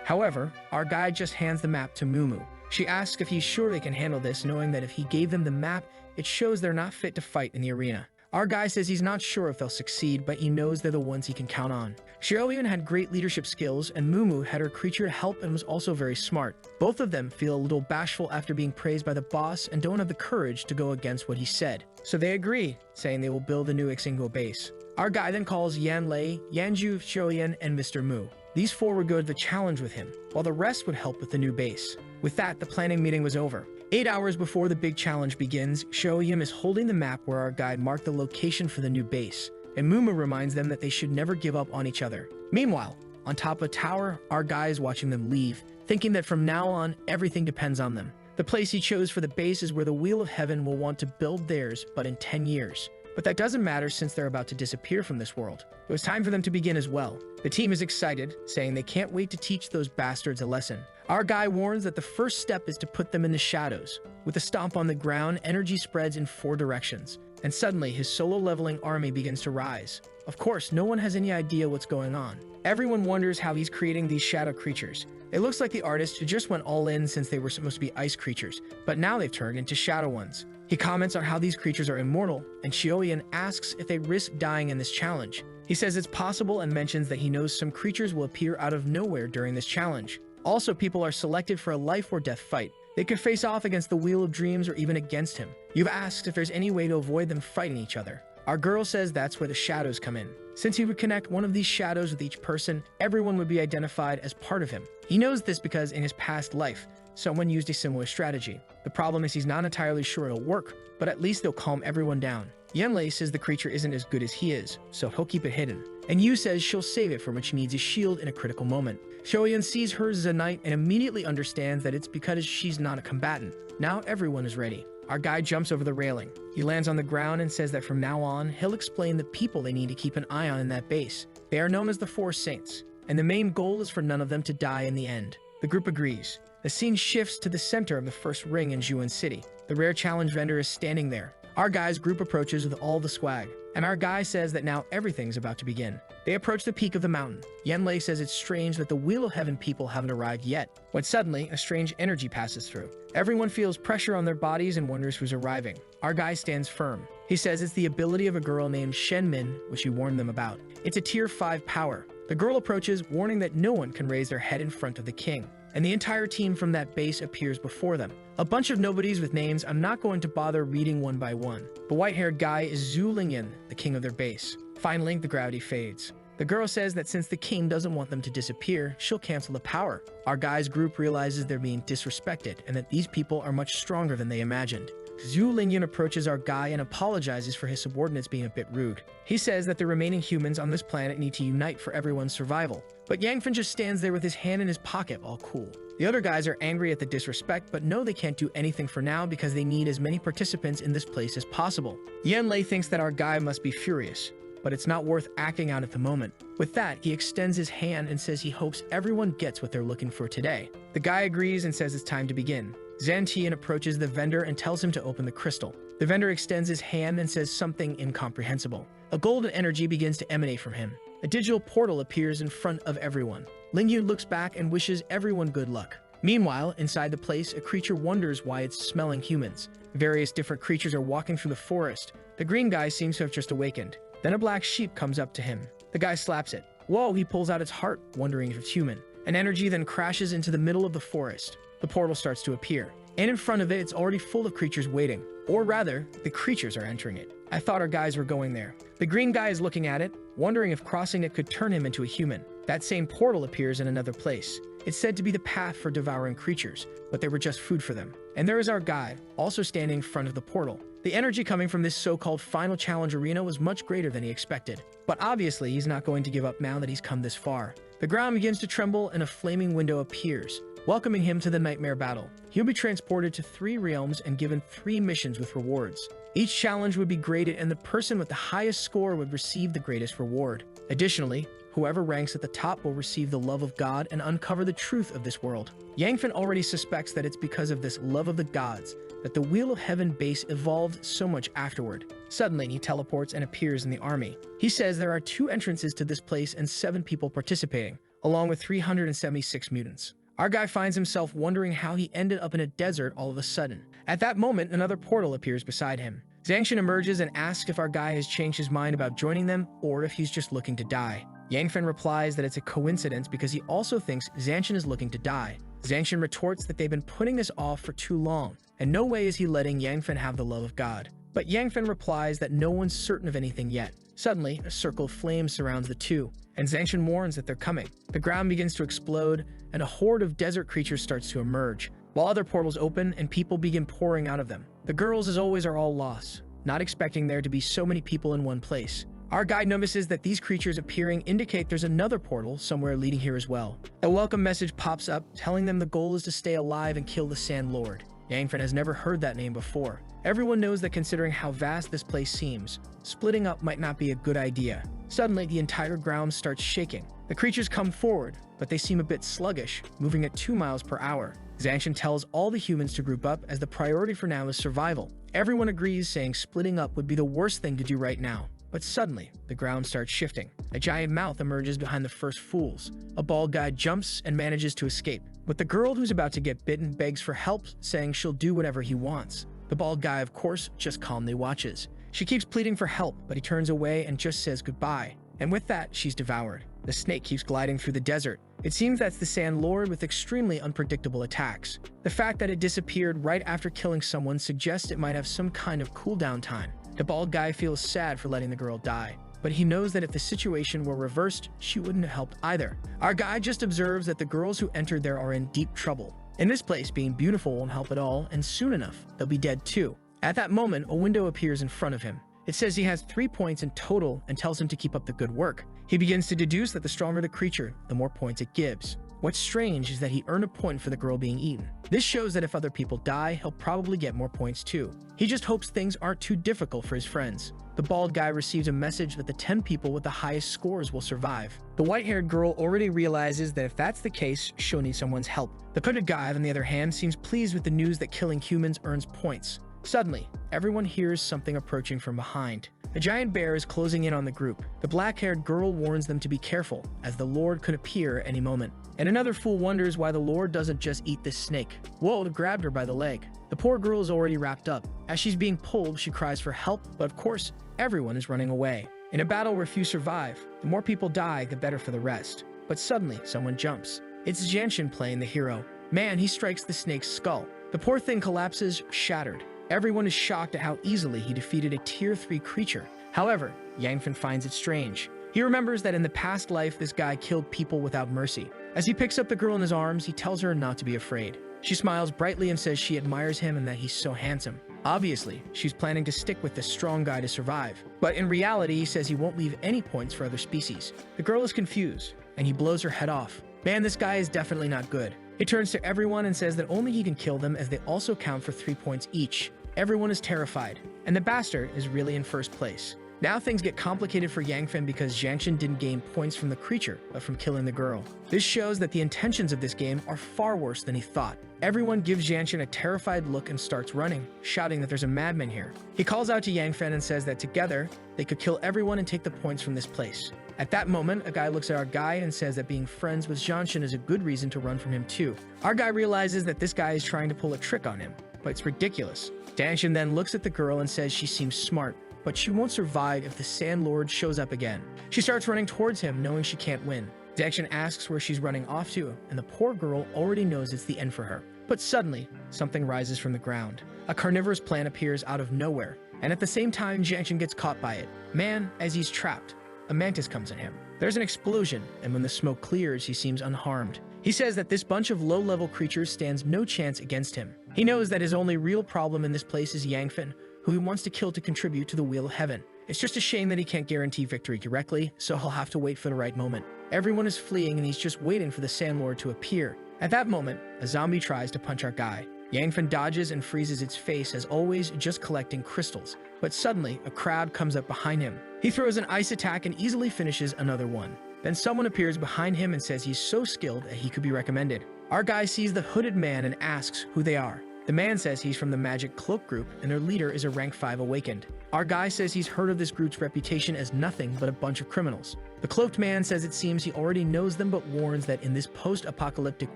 However, our guide just hands the map to Mumu. She asks if he's sure they can handle this, knowing that if he gave them the map, it shows they're not fit to fight in the arena. Our guy says he's not sure if they'll succeed, but he knows they're the ones he can count on. Xiaoyan had great leadership skills, and Mumu had her creature help and was also very smart. Both of them feel a little bashful after being praised by the boss and don't have the courage to go against what he said. So they agree, saying they will build a new Xinghu base. Our guy then calls Yanlei, Yanju, Xiaoyan, and Mr. Mu. These 4 would go to the challenge with him, while the rest would help with the new base. With that, the planning meeting was over. 8 hours before the big challenge begins, Xiaoyan is holding the map where our guide marked the location for the new base, and Mumu reminds them that they should never give up on each other. Meanwhile, On top of a tower, our guy is watching them leave, thinking that from now on, everything depends on them. The place he chose for the base is where the Wheel of Heaven will want to build theirs, but in 10 years. But that doesn't matter since they're about to disappear from this world. It was time for them to begin as well. The team is excited, saying they can't wait to teach those bastards a lesson. Our guy warns that the first step is to put them in the shadows. With a stomp on the ground, energy spreads in 4 directions, and suddenly his solo leveling army begins to rise. Of course, no one has any idea what's going on. Everyone wonders how he's creating these shadow creatures. It looks like the artist who just went all in since they were supposed to be ice creatures, but now they've turned into shadow ones. He comments on how these creatures are immortal, and Shioyan asks if they risk dying in this challenge. He says it's possible and mentions that he knows some creatures will appear out of nowhere during this challenge. Also, people are selected for a life or death fight. They could face off against the Wheel of Dreams or even against him. You've asked if there's any way to avoid them fighting each other. Our girl says that's where the shadows come in. Since he would connect one of these shadows with each person, everyone would be identified as part of him. He knows this because in his past life, someone used a similar strategy. The problem is he's not entirely sure it'll work, but at least they'll calm everyone down. Yenlei says the creature isn't as good as he is, so he'll keep it hidden. And Yu says she'll save it for when she needs a shield in a critical moment. Shoyan sees hers as a knight and immediately understands that it's because she's not a combatant. Now everyone is ready. Our guy jumps over the railing. He lands on the ground and says that from now on, he'll explain the people they need to keep an eye on in that base. They are known as the 4 Saints, and the main goal is for none of them to die in the end. The group agrees. The scene shifts to the center of the first ring in Juan City. The rare challenge vendor is standing there. Our guy's group approaches with all the swag, and our guy says that now everything's about to begin. They approach the peak of the mountain. Yenlei says it's strange that the Wheel of Heaven people haven't arrived yet, when suddenly a strange energy passes through. Everyone feels pressure on their bodies and wonders who's arriving. Our guy stands firm. He says it's the ability of a girl named Shenmin, which he warned them about. It's a tier 5 power. The girl approaches, warning that no one can raise their head in front of the king, and the entire team from that base appears before them. A bunch of nobodies with names I'm not going to bother reading one by one. The white-haired guy is Zhu Lingyan, the king of their base. Finally, the gravity fades. The girl says that since the king doesn't want them to disappear, she'll cancel the power. Our guy's group realizes they're being disrespected and that these people are much stronger than they imagined. Zhu Lingyan approaches our guy and apologizes for his subordinates being a bit rude. He says that the remaining humans on this planet need to unite for everyone's survival. But Yangfen just stands there with his hand in his pocket, all cool. The other guys are angry at the disrespect, but know they can't do anything for now because they need as many participants in this place as possible. Yenlei thinks that our guy must be furious, but it's not worth acting out at the moment. With that, he extends his hand and says he hopes everyone gets what they're looking for today. The guy agrees and says it's time to begin. Zantian approaches the vendor and tells him to open the crystal. The vendor extends his hand and says something incomprehensible. A golden energy begins to emanate from him. A digital portal appears in front of everyone. Lingyu looks back and wishes everyone good luck. Meanwhile, inside the place, a creature wonders why it's smelling humans. Various different creatures are walking through the forest. The green guy seems to have just awakened. Then a black sheep comes up to him. The guy slaps it. Whoa, he pulls out its heart, wondering if it's human. An energy then crashes into the middle of the forest. The portal starts to appear, and in front of it, it's already full of creatures waiting. Or rather, the creatures are entering it. I thought our guys were going there. The green guy is looking at it, wondering if crossing it could turn him into a human. That same portal appears in another place. It's said to be the path for devouring creatures, but they were just food for them. And there is our guy, also standing in front of the portal. The energy coming from this so-called final challenge arena was much greater than he expected. But obviously, he's not going to give up now that he's come this far. The ground begins to tremble and a flaming window appears, welcoming him to the nightmare battle. He'll be transported to 3 realms and given 3 missions with rewards. Each challenge would be graded and the person with the highest score would receive the greatest reward. Additionally, whoever ranks at the top will receive the love of God and uncover the truth of this world. Yangfen already suspects that it's because of this love of the gods that the Wheel of Heaven base evolved so much afterward. Suddenly, he teleports and appears in the army. He says there are 2 entrances to this place and 7 people participating, along with 376 mutants. Our guy finds himself wondering how he ended up in a desert all of a sudden. At that moment, another portal appears beside him. Zangshin emerges and asks if our guy has changed his mind about joining them or if he's just looking to die. Yangfen replies that it's a coincidence because he also thinks Zangshin is looking to die. Zangshin retorts that they've been putting this off for too long, and no way is he letting Yangfen have the love of God. But Yangfen replies that no one's certain of anything yet. Suddenly, a circle of flames surrounds the two, and Zangshin warns that they're coming. The ground begins to explode, and a horde of desert creatures starts to emerge, while other portals open and people begin pouring out of them. The girls, as always, are all lost, not expecting there to be so many people in one place. Our guy notices that these creatures appearing indicate there's another portal somewhere leading here as well. A welcome message pops up telling them the goal is to stay alive and kill the Sand Lord. Yangfen has never heard that name before. Everyone knows that considering how vast this place seems, splitting up might not be a good idea. Suddenly, the entire ground starts shaking. The creatures come forward, but they seem a bit sluggish, moving at 2 miles per hour. Zanshin tells all the humans to group up as the priority for now is survival. Everyone agrees, saying splitting up would be the worst thing to do right now. But suddenly, the ground starts shifting. A giant mouth emerges behind the first fools. A bald guy jumps and manages to escape. But the girl who's about to get bitten begs for help, saying she'll do whatever he wants. The bald guy, of course, just calmly watches. She keeps pleading for help, but he turns away and just says goodbye. And with that, she's devoured. The snake keeps gliding through the desert. It seems that's the Sand Lord with extremely unpredictable attacks. The fact that it disappeared right after killing someone suggests it might have some kind of cooldown time. The bald guy feels sad for letting the girl die, but he knows that if the situation were reversed, she wouldn't have helped either. Our guy just observes that the girls who entered there are in deep trouble. In this place, being beautiful won't help at all, and soon enough, they'll be dead too. At that moment, a window appears in front of him. It says he has 3 points in total and tells him to keep up the good work. He begins to deduce that the stronger the creature, the more points it gives. What's strange is that he earned a point for the girl being eaten. This shows that if other people die, he'll probably get more points too. He just hopes things aren't too difficult for his friends. The bald guy receives a message that the 10 people with the highest scores will survive. The white-haired girl already realizes that if that's the case, she'll need someone's help. The hooded guy, on the other hand, seems pleased with the news that killing humans earns points. Suddenly, everyone hears something approaching from behind. A giant bear is closing in on the group. The black-haired girl warns them to be careful, as the Lord could appear any moment. And another fool wonders why the Lord doesn't just eat this snake. Wold grabbed her by the leg. The poor girl is already wrapped up. As she's being pulled, she cries for help, but of course, everyone is running away. In a battle where few survive, the more people die, the better for the rest. But suddenly, someone jumps. It's Zanshin playing the hero. Man, he strikes the snake's skull. The poor thing collapses, shattered. Everyone is shocked at how easily he defeated a tier 3 creature. However, Yangfen finds it strange. He remembers that in the past life, this guy killed people without mercy. As he picks up the girl in his arms, he tells her not to be afraid. She smiles brightly and says she admires him and that he's so handsome. Obviously, she's planning to stick with this strong guy to survive. But in reality, he says he won't leave any points for other species. The girl is confused, and he blows her head off. Man, this guy is definitely not good. He turns to everyone and says that only he can kill them as they also count for 3 points each. Everyone is terrified, and the bastard is really in first place. Now things get complicated for Yangfen because Zanshin didn't gain points from the creature, but from killing the girl. This shows that the intentions of this game are far worse than he thought. Everyone gives Zanshin a terrified look and starts running, shouting that there's a madman here. He calls out to Yangfen and says that together, they could kill everyone and take the points from this place. At that moment, a guy looks at our guy and says that being friends with Zanshin is a good reason to run from him too. Our guy realizes that this guy is trying to pull a trick on him, but it's ridiculous. Zanshin then looks at the girl and says she seems smart, but she won't survive if the Sand Lord shows up again. She starts running towards him, knowing she can't win. Zanshin asks where she's running off to, and the poor girl already knows it's the end for her. But suddenly, something rises from the ground. A carnivorous plant appears out of nowhere, and at the same time, Zanshin gets caught by it. Man, as he's trapped, a mantis comes at him. There's an explosion, and when the smoke clears, he seems unharmed. He says that this bunch of low-level creatures stands no chance against him. He knows that his only real problem in this place is Yangfen, who he wants to kill to contribute to the Wheel of Heaven. It's just a shame that he can't guarantee victory directly, so he'll have to wait for the right moment. Everyone is fleeing and he's just waiting for the Sand Lord to appear. At that moment, a zombie tries to punch our guy. Yangfen dodges and freezes its face as always, just collecting crystals. But suddenly, a crowd comes up behind him. He throws an ice attack and easily finishes another one. Then someone appears behind him and says he's so skilled that he could be recommended. Our guy sees the hooded man and asks who they are. The man says he's from the Magic Cloak group and their leader is a rank 5 awakened. Our guy says he's heard of this group's reputation as nothing but a bunch of criminals. The cloaked man says it seems he already knows them but warns that in this post-apocalyptic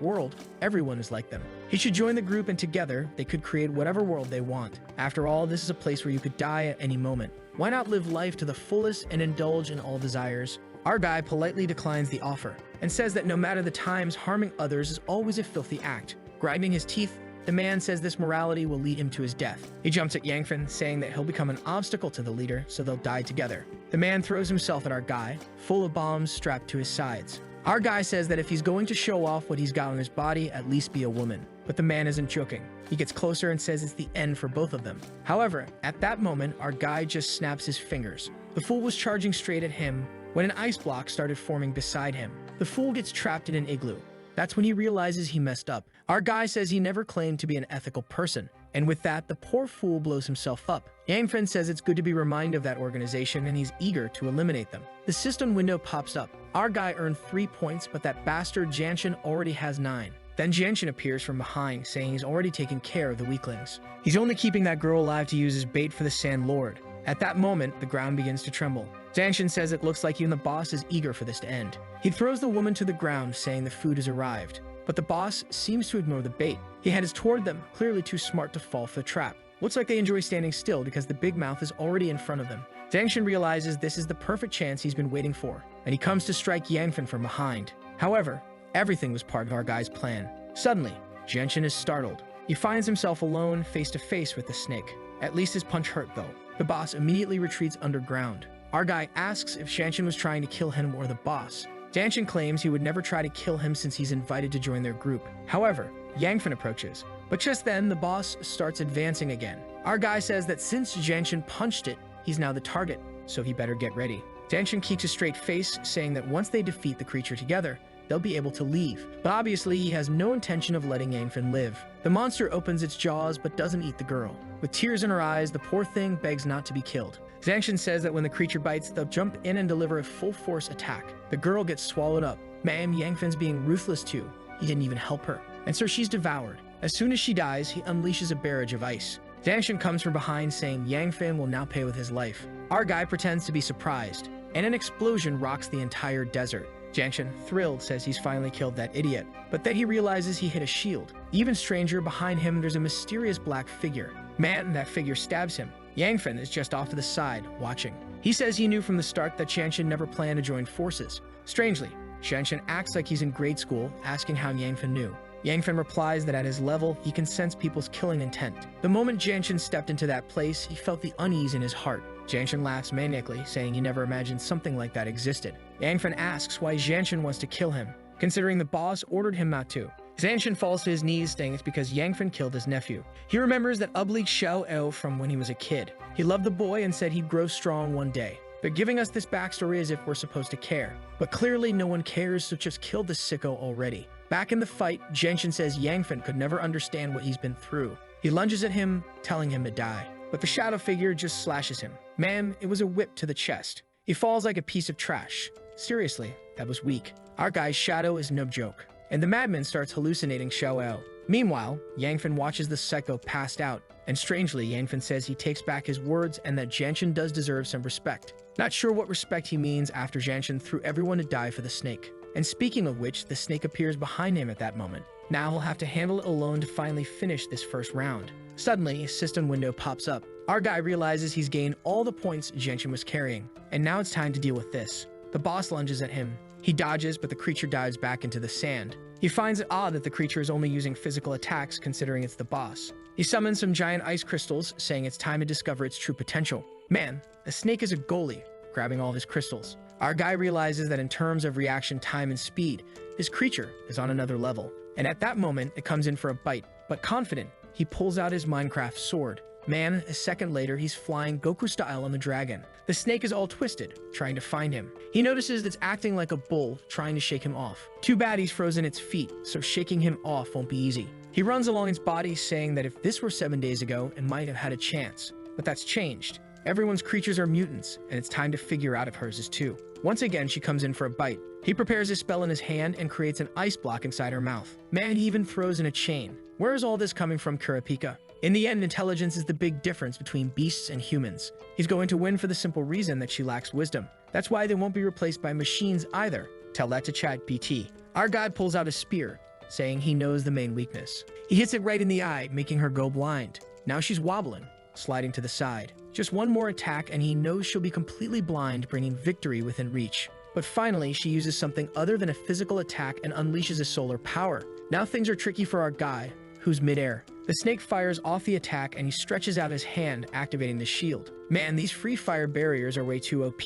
world, everyone is like them. He should join the group and together, they could create whatever world they want. After all, this is a place where you could die at any moment. Why not live life to the fullest and indulge in all desires? Our guy politely declines the offer and says that no matter the times, harming others is always a filthy act. Grinding his teeth, the man says this morality will lead him to his death. He jumps at Yangfen, saying that he'll become an obstacle to the leader, so they'll die together. The man throws himself at our guy, full of bombs strapped to his sides. Our guy says that if he's going to show off what he's got on his body, at least be a woman. But the man isn't joking. He gets closer and says it's the end for both of them. However, at that moment, our guy just snaps his fingers. The fool was charging straight at him when an ice block started forming beside him. The fool gets trapped in an igloo. That's when he realizes he messed up. Our guy says he never claimed to be an ethical person, and with that, the poor fool blows himself up. Yangfen says it's good to be reminded of that organization and he's eager to eliminate them. The system window pops up. Our guy earned 3 points, but that bastard Janshin already has 9. Then Janshin appears from behind, saying he's already taken care of the weaklings. He's only keeping that girl alive to use as bait for the Sand Lord. At that moment, the ground begins to tremble. Janshin says it looks like even the boss is eager for this to end. He throws the woman to the ground, saying the food has arrived. But the boss seems to ignore the bait. He heads toward them, clearly too smart to fall for the trap. Looks like they enjoy standing still because the big mouth is already in front of them. Janshin realizes this is the perfect chance he's been waiting for, and he comes to strike Yangfen from behind. However, everything was part of our guy's plan. Suddenly, Janshin is startled. He finds himself alone, face to face with the snake. At least his punch hurt though. The boss immediately retreats underground. Our guy asks if Janshin was trying to kill him or the boss. Janshin claims he would never try to kill him since he's invited to join their group. However, Yangfen approaches, but just then the boss starts advancing again. Our guy says that since Janshin punched it, he's now the target, so he better get ready. Janshin keeps a straight face, saying that once they defeat the creature together, they'll be able to leave. But obviously, he has no intention of letting Yangfen live. The monster opens its jaws but doesn't eat the girl. With tears in her eyes, the poor thing begs not to be killed. Janshin says that when the creature bites, they'll jump in and deliver a full-force attack. The girl gets swallowed up. Man, Yangfen's being ruthless too. He didn't even help her. And so she's devoured. As soon as she dies, he unleashes a barrage of ice. Janshin comes from behind, saying Yangfen will now pay with his life. Our guy pretends to be surprised, and an explosion rocks the entire desert. Janshin, thrilled, says he's finally killed that idiot, but then he realizes he hit a shield. Even stranger, behind him there's a mysterious black figure. Man, that figure stabs him. Yangfen is just off to the side, watching. He says he knew from the start that Janshin never planned to join forces. Strangely, Janshin acts like he's in grade school, asking how Yangfen knew. Yangfen replies that at his level, he can sense people's killing intent. The moment Janshin stepped into that place, he felt the unease in his heart. Janshin laughs maniacally, saying he never imagined something like that existed. Yangfen asks why Janshin wants to kill him, considering the boss ordered him not to. Janshin falls to his knees, saying it's because Yangfen killed his nephew. He remembers that Ublik Xiao from when he was a kid. He loved the boy and said he'd grow strong one day. They're giving us this backstory as if we're supposed to care. But clearly no one cares, so just kill the sicko already. Back in the fight, Janshin says Yangfen could never understand what he's been through. He lunges at him, telling him to die. But the shadow figure just slashes him. Man, it was a whip to the chest. He falls like a piece of trash. Seriously, that was weak. Our guy's shadow is no joke. And the madman starts hallucinating Xiao. Meanwhile, Yangfen watches the psycho passed out, and strangely, Yangfen says he takes back his words and that Janshin does deserve some respect. Not sure what respect he means after Janshin threw everyone to die for the snake. And speaking of which, the snake appears behind him at that moment. Now he'll have to handle it alone to finally finish this first round. Suddenly, a system window pops up. Our guy realizes he's gained all the points Janshin was carrying, and now it's time to deal with this. The boss lunges at him. He dodges, but the creature dives back into the sand. He finds it odd that the creature is only using physical attacks considering it's the boss. He summons some giant ice crystals, saying it's time to discover its true potential. Man, the snake is a goalie, grabbing all his crystals. Our guy realizes that in terms of reaction time and speed, his creature is on another level. And at that moment, it comes in for a bite. But confident, he pulls out his Minecraft sword. Man, a second later, he's flying Goku style on the dragon. The snake is all twisted, trying to find him. He notices it's acting like a bull, trying to shake him off. Too bad he's frozen its feet, so shaking him off won't be easy. He runs along its body, saying that if this were 7 days ago, it might have had a chance. But that's changed. Everyone's creatures are mutants, and it's time to figure out if hers is too. Once again, she comes in for a bite. He prepares a spell in his hand and creates an ice block inside her mouth. Man, he even throws in a chain. Where is all this coming from, Kurapika? In the end, intelligence is the big difference between beasts and humans. He's going to win for the simple reason that she lacks wisdom. That's why they won't be replaced by machines either. Tell that to ChatGPT. Our guy pulls out a spear, saying he knows the main weakness. He hits it right in the eye, making her go blind. Now she's wobbling, sliding to the side. Just one more attack and he knows she'll be completely blind, bringing victory within reach. But finally, she uses something other than a physical attack and unleashes a solar power. Now things are tricky for our guy, who's midair. The snake fires off the attack and he stretches out his hand, activating the shield. Man, these free fire barriers are way too OP.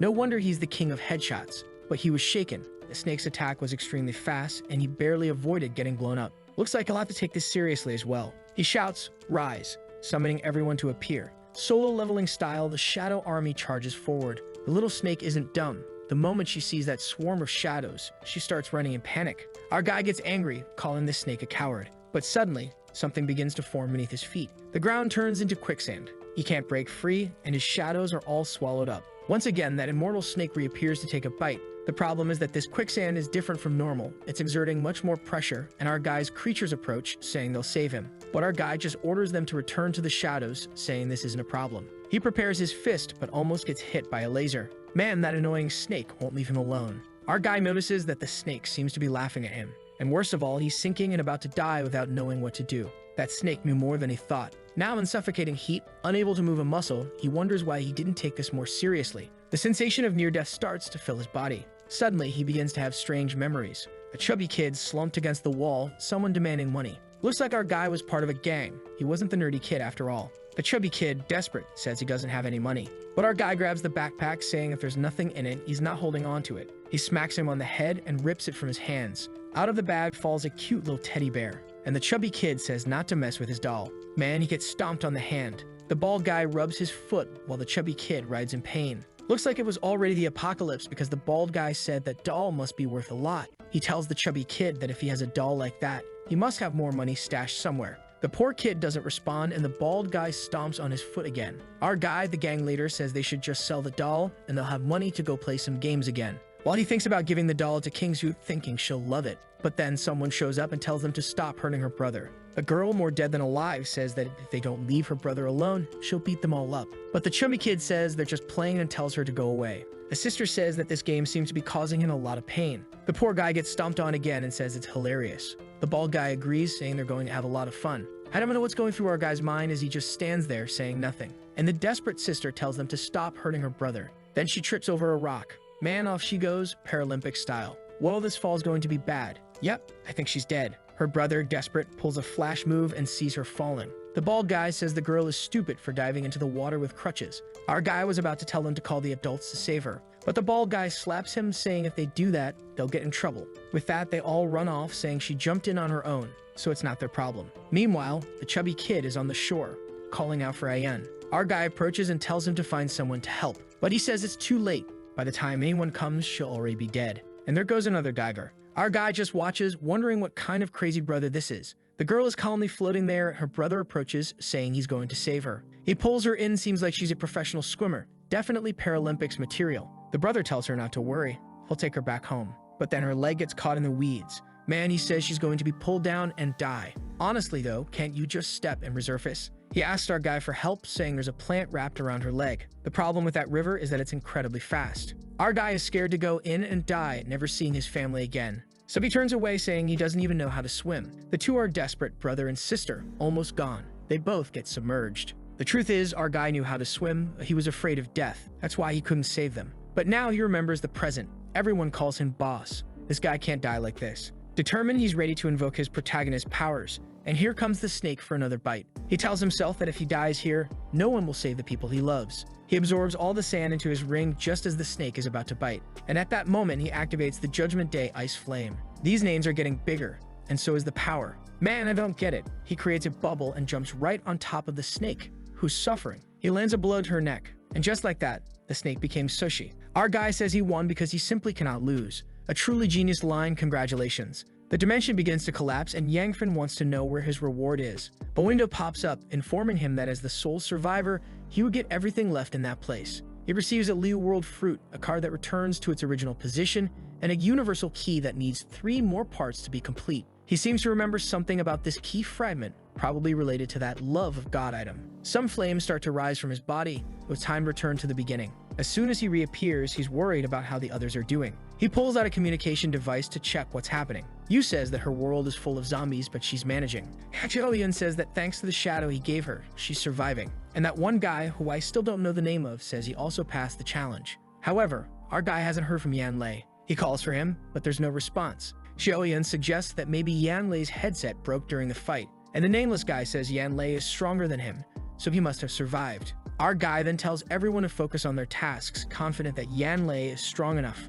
No wonder he's the king of headshots. But he was shaken. The snake's attack was extremely fast and he barely avoided getting blown up. Looks like he'll have to take this seriously as well. He shouts, "Rise," summoning everyone to appear. Solo leveling style, the shadow army charges forward. The little snake isn't dumb. The moment she sees that swarm of shadows, she starts running in panic. Our guy gets angry, calling the snake a coward. But suddenly, something begins to form beneath his feet. The ground turns into quicksand. He can't break free, and his shadows are all swallowed up. Once again, that immortal snake reappears to take a bite. The problem is that this quicksand is different from normal. It's exerting much more pressure, and our guy's creatures approach, saying they'll save him. But our guy just orders them to return to the shadows, saying this isn't a problem. He prepares his fist, but almost gets hit by a laser. Man, that annoying snake won't leave him alone. Our guy notices that the snake seems to be laughing at him. And worst of all, he's sinking and about to die without knowing what to do. That snake knew more than he thought. Now in suffocating heat, unable to move a muscle, he wonders why he didn't take this more seriously. The sensation of near death starts to fill his body. Suddenly, he begins to have strange memories. A chubby kid slumped against the wall, someone demanding money. Looks like our guy was part of a gang. He wasn't the nerdy kid after all. The chubby kid, desperate, says he doesn't have any money. But our guy grabs the backpack, saying if there's nothing in it, he's not holding on to it. He smacks him on the head and rips it from his hands. Out of the bag falls a cute little teddy bear. And the chubby kid says not to mess with his doll. Man, he gets stomped on the hand. The bald guy rubs his foot while the chubby kid rides in pain. Looks like it was already the apocalypse because the bald guy said that doll must be worth a lot. He tells the chubby kid that if he has a doll like that, he must have more money stashed somewhere. The poor kid doesn't respond and the bald guy stomps on his foot again. Our guy, the gang leader, says they should just sell the doll and they'll have money to go play some games again. While he thinks about giving the doll to Kingsu, thinking she'll love it. But then someone shows up and tells them to stop hurting her brother. A girl more dead than alive says that if they don't leave her brother alone, she'll beat them all up. But the chubby kid says they're just playing and tells her to go away. The sister says that this game seems to be causing him a lot of pain. The poor guy gets stomped on again and says it's hilarious. The bald guy agrees, saying they're going to have a lot of fun. I don't know what's going through our guy's mind as he just stands there saying nothing. And the desperate sister tells them to stop hurting her brother. Then she trips over a rock. Man, off she goes, Paralympic style. Well, this fall's going to be bad. Yep, I think she's dead. Her brother, desperate, pulls a flash move and sees her falling. The bald guy says the girl is stupid for diving into the water with crutches. Our guy was about to tell them to call the adults to save her. But the bald guy slaps him, saying if they do that, they'll get in trouble. With that, they all run off, saying she jumped in on her own, so it's not their problem. Meanwhile, the chubby kid is on the shore, calling out for Ayen. Our guy approaches and tells him to find someone to help. But he says it's too late. By the time anyone comes, she'll already be dead. And there goes another diver. Our guy just watches, wondering what kind of crazy brother this is. The girl is calmly floating there. Her brother approaches, saying he's going to save her. He pulls her in, seems like she's a professional swimmer. Definitely Paralympics material. The brother tells her not to worry. He'll take her back home. But then her leg gets caught in the weeds. Man, he says she's going to be pulled down and die. Honestly though, can't you just step and resurface? He asks our guy for help, saying there's a plant wrapped around her leg. The problem with that river is that it's incredibly fast. Our guy is scared to go in and die, never seeing his family again. So he turns away, saying he doesn't even know how to swim. The two are desperate, brother and sister, almost gone. They both get submerged. The truth is, our guy knew how to swim. He was afraid of death. That's why he couldn't save them. But now he remembers the present. Everyone calls him boss. This guy can't die like this. Determined, he's ready to invoke his protagonist's powers. And here comes the snake for another bite. He tells himself that if he dies here, no one will save the people he loves. He absorbs all the sand into his ring just as the snake is about to bite. And at that moment, he activates the Judgment Day Ice Flame. These names are getting bigger, and so is the power. Man, I don't get it. He creates a bubble and jumps right on top of the snake, who's suffering. He lands a blow to her neck, and just like that, the snake became sushi. Our guy says he won because he simply cannot lose. A truly genius line, congratulations. The dimension begins to collapse and Yangfin wants to know where his reward is. A window pops up, informing him that as the sole survivor, he would get everything left in that place. He receives a Liu World Fruit, a card that returns to its original position, and a universal key that needs 3 more parts to be complete. He seems to remember something about this key fragment, probably related to that love of God item. Some flames start to rise from his body, with time to return to the beginning. As soon as he reappears, he's worried about how the others are doing. He pulls out a communication device to check what's happening. Yu says that her world is full of zombies, but she's managing. Yahello says that thanks to the shadow he gave her, she's surviving. And that one guy, who I still don't know the name of, says he also passed the challenge. However, our guy hasn't heard from Yanlei. He calls for him, but there's no response. Xiaoyan suggests that maybe Yanlei's headset broke during the fight, and the nameless guy says Yanlei is stronger than him, so he must have survived. Our guy then tells everyone to focus on their tasks, confident that Yanlei is strong enough.